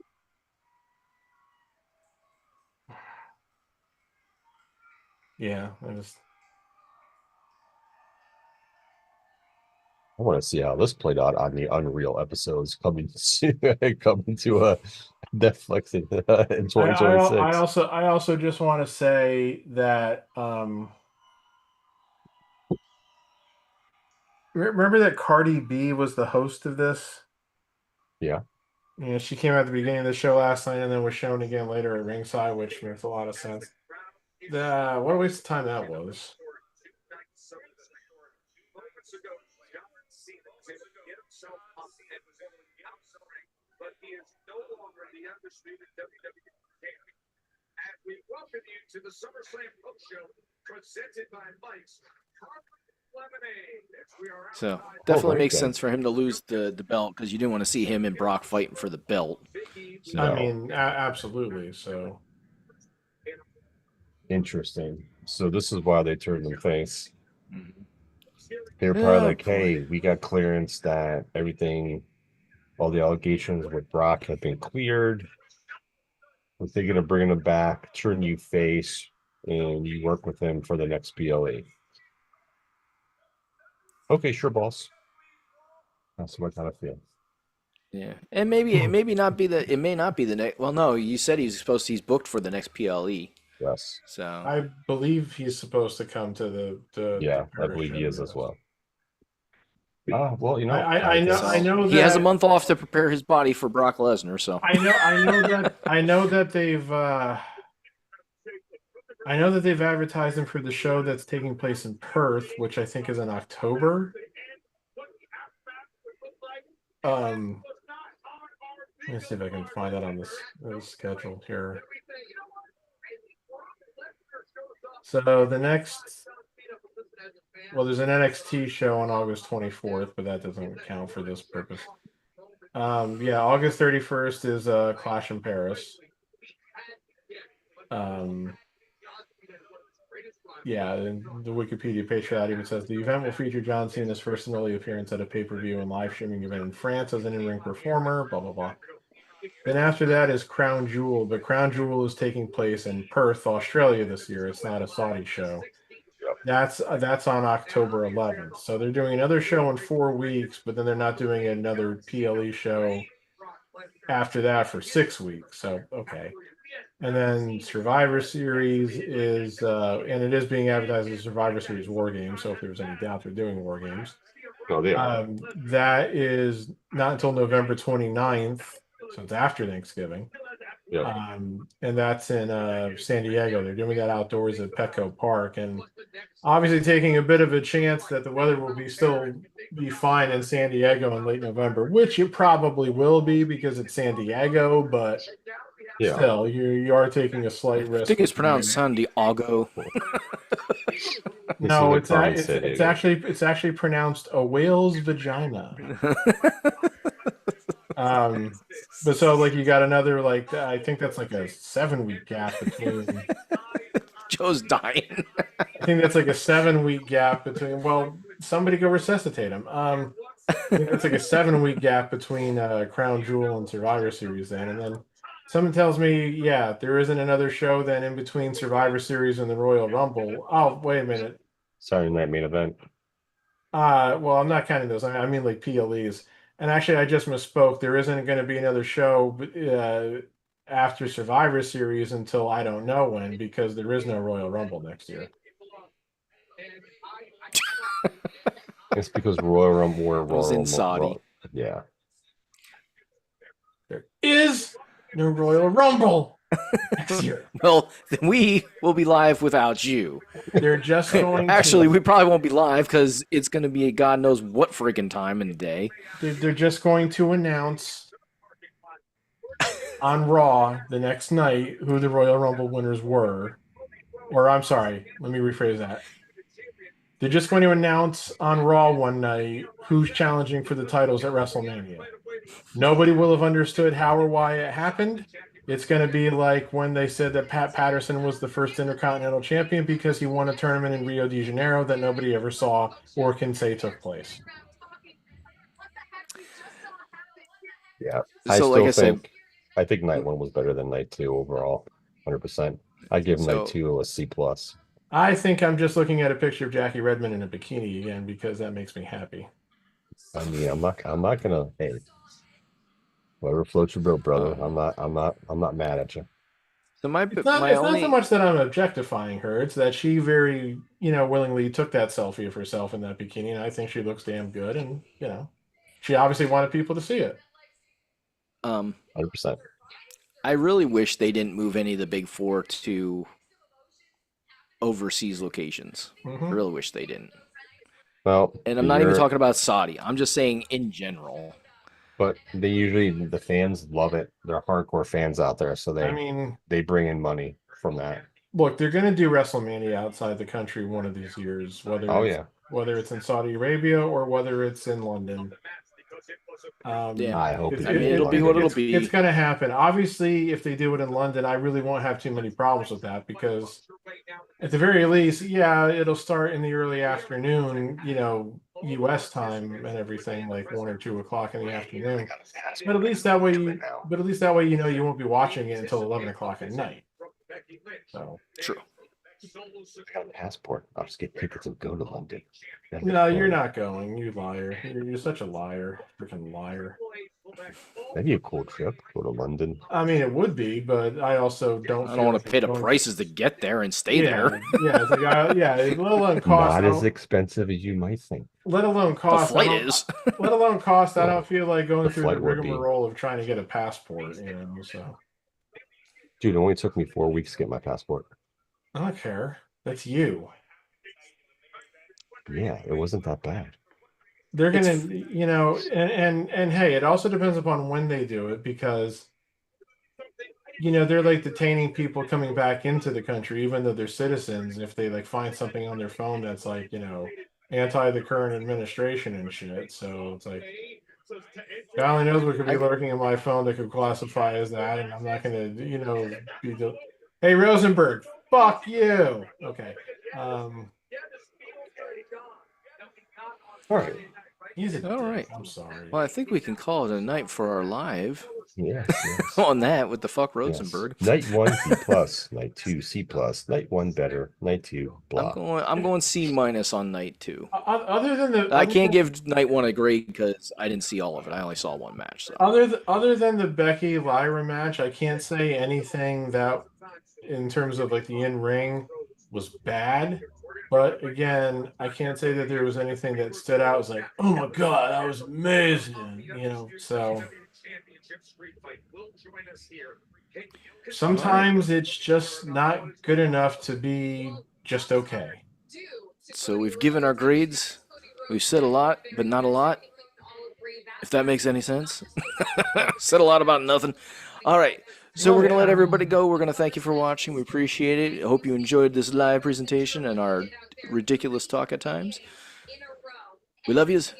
Yeah, I want to see how this played out on the Unreal episodes coming to Netflix in 2026. I also just want to say that remember that Cardi B was the host of this? Yeah. Yeah, she came out at the beginning of the show last night and then was shown again later at ringside, which makes a lot of sense. What a waste of time that was. But he is no longer the undisputed WWE champion. As we welcome you to the SummerSlam Post Show, presented by Mike's Lemonade. So definitely makes sense for him to lose the belt because you didn't want to see him and Brock fighting for the belt. So. I mean, absolutely. So interesting. So this is why they turned them face. They're probably like, hey, we got clearance that everything, all the allegations with Brock have been cleared. We're thinking of bringing him back, turn you face, and you work with him for the next PLE. Okay, sure, boss. That's what I kind of feel. Yeah, and it may not be the next. Well, no, you said he's booked for the next PLE. Yes. So I believe he's supposed to come to the yeah, I believe he is as well. Well, you know, I know he has a month off to prepare his body for Brock Lesnar. So I know that they've advertised him for the show that's taking place in Perth, which I think is in October. Let me see if I can find that on this schedule here. So the next, there's an NXT show on August 24th, but that doesn't count for this purpose. August 31st is Clash in Paris. And the Wikipedia page for that even says the event will feature John Cena's first and only appearance at a pay-per-view and live streaming event in France as an in-ring performer, blah, blah, blah. Then after that is Crown Jewel, but Crown Jewel is taking place in Perth, Australia this year. It's not a Saudi show. That's on October 11th. So they're doing another show in 4 weeks, but then they're not doing another PLE show after that for 6 weeks. So, okay. And then Survivor Series is, and it is being advertised as Survivor Series War Games. So if there's any doubt, they're doing War Games. Oh, they are. That is not until November 29th. So it's after Thanksgiving. Yep. And that's in San Diego. They're doing that outdoors at Petco Park, and obviously taking a bit of a chance that the weather will still be fine in San Diego in late November, which it probably will be because it's San Diego, but still, you are taking a slight risk. I think it's pronounced San Diego. No, the it's comments said it. it's actually pronounced a whale's vagina. But so like you got another like I think that's like a 7-week gap between. Joe's dying. I think that's like a 7-week gap between. Well, somebody go resuscitate him. I think that's like a 7-week gap between Crown Jewel and Survivor Series then, and then someone tells me, yeah, there isn't another show then in between Survivor Series and the Royal Rumble. Oh, wait a minute. Saturday Night Main Event. Well, I'm not counting those. I mean like PLEs. And actually, I just misspoke. There isn't going to be another show after Survivor Series until I don't know when, because there is no Royal Rumble next year. It's because Royal Rumble was in Saudi. Yeah. There is no Royal Rumble next year. Well, then we will be live without you. They're just going. Actually, we probably won't be live because it's going to be a God knows what freaking time in the day. They're just going to announce on Raw the next night who the Royal Rumble winners were. Or I'm sorry, let me rephrase that. They're just going to announce on Raw one night who's challenging for the titles at WrestleMania. Nobody will have understood how or why it happened. It's going to be like when they said that Pat Patterson was the first Intercontinental Champion because he won a tournament in Rio de Janeiro that nobody ever saw or can say took place. Yeah. So, like I said, I think night 1 was better than night 2 overall. 100%. I give night 2 a C+. I think I'm just looking at a picture of Jackie Redmond in a bikini again because that makes me happy. I mean, I'm not gonna. Hey, whatever floats your boat, brother. I'm not mad at you. So it's not so much that I'm objectifying her; it's that she very, willingly took that selfie of herself in that bikini, and I think she looks damn good. And she obviously wanted people to see it. 100%. I really wish they didn't move any of the big four to overseas locations. Mm-hmm. I really wish they didn't. Well, and I'm not even talking about Saudi. I'm just saying in general. But the fans love it. They're hardcore fans out there, so they bring in money from that. Look, they're going to do WrestleMania outside the country one of these years, whether it's in Saudi Arabia or whether it's in London. I hope it'll be what it'll be. It's going to happen. Obviously, if they do it in London, I really won't have too many problems with that because, at the very least, it'll start in the early afternoon, U.S. time and everything, like 1 or 2 o'clock in the afternoon. But at least that way, you won't be watching it until 11 o'clock at night. So true. I got a passport. I'll just get tickets and go to London. No, you're not going. You liar. You're such a liar. Freaking liar. That'd be a cool trip. Go to London. I mean, it would be, but I also don't. I don't want to pay the prices to get there and stay there. Yeah, it's like, let alone cost. Not as expensive as you might think. Let alone cost. The flight is. Let alone cost. I don't feel like going through the rigmarole of trying to get a passport. So. Dude, it only took me 4 weeks to get my passport. I don't care. That's you. Yeah, it wasn't that bad. They're gonna, and hey, it also depends upon when they do it because, they're like detaining people coming back into the country, even though they're citizens. If they find something on their phone that's anti the current administration and shit, so it's like, God only knows what could be lurking in my phone that could classify as that, and I'm not gonna, hey Rosenberg. Fuck you. Okay. All right. All right. I'm sorry. Well, I think we can call it a night for our live. Yes. On that with the fuck Rosenberg. Yes. Night 1 C+, night 2 C+, night 1 better, night 2 blah. I'm going C- on night 2. Other than I can't give night 1 a grade because I didn't see all of it. I only saw one match. So. Other than the Becky Lyra match, I can't say anything that in terms of the in-ring was bad, but again, I can't say that there was anything that stood out. It was like, oh my god, that was amazing, so sometimes it's just not good enough to be just okay. So we've given our grades. We've said a lot, but not a lot. If that makes any sense. Said a lot about nothing. All right. So we're going to let everybody go. We're going to thank you for watching. We appreciate it. I hope you enjoyed this live presentation and our ridiculous talk at times. We love yous.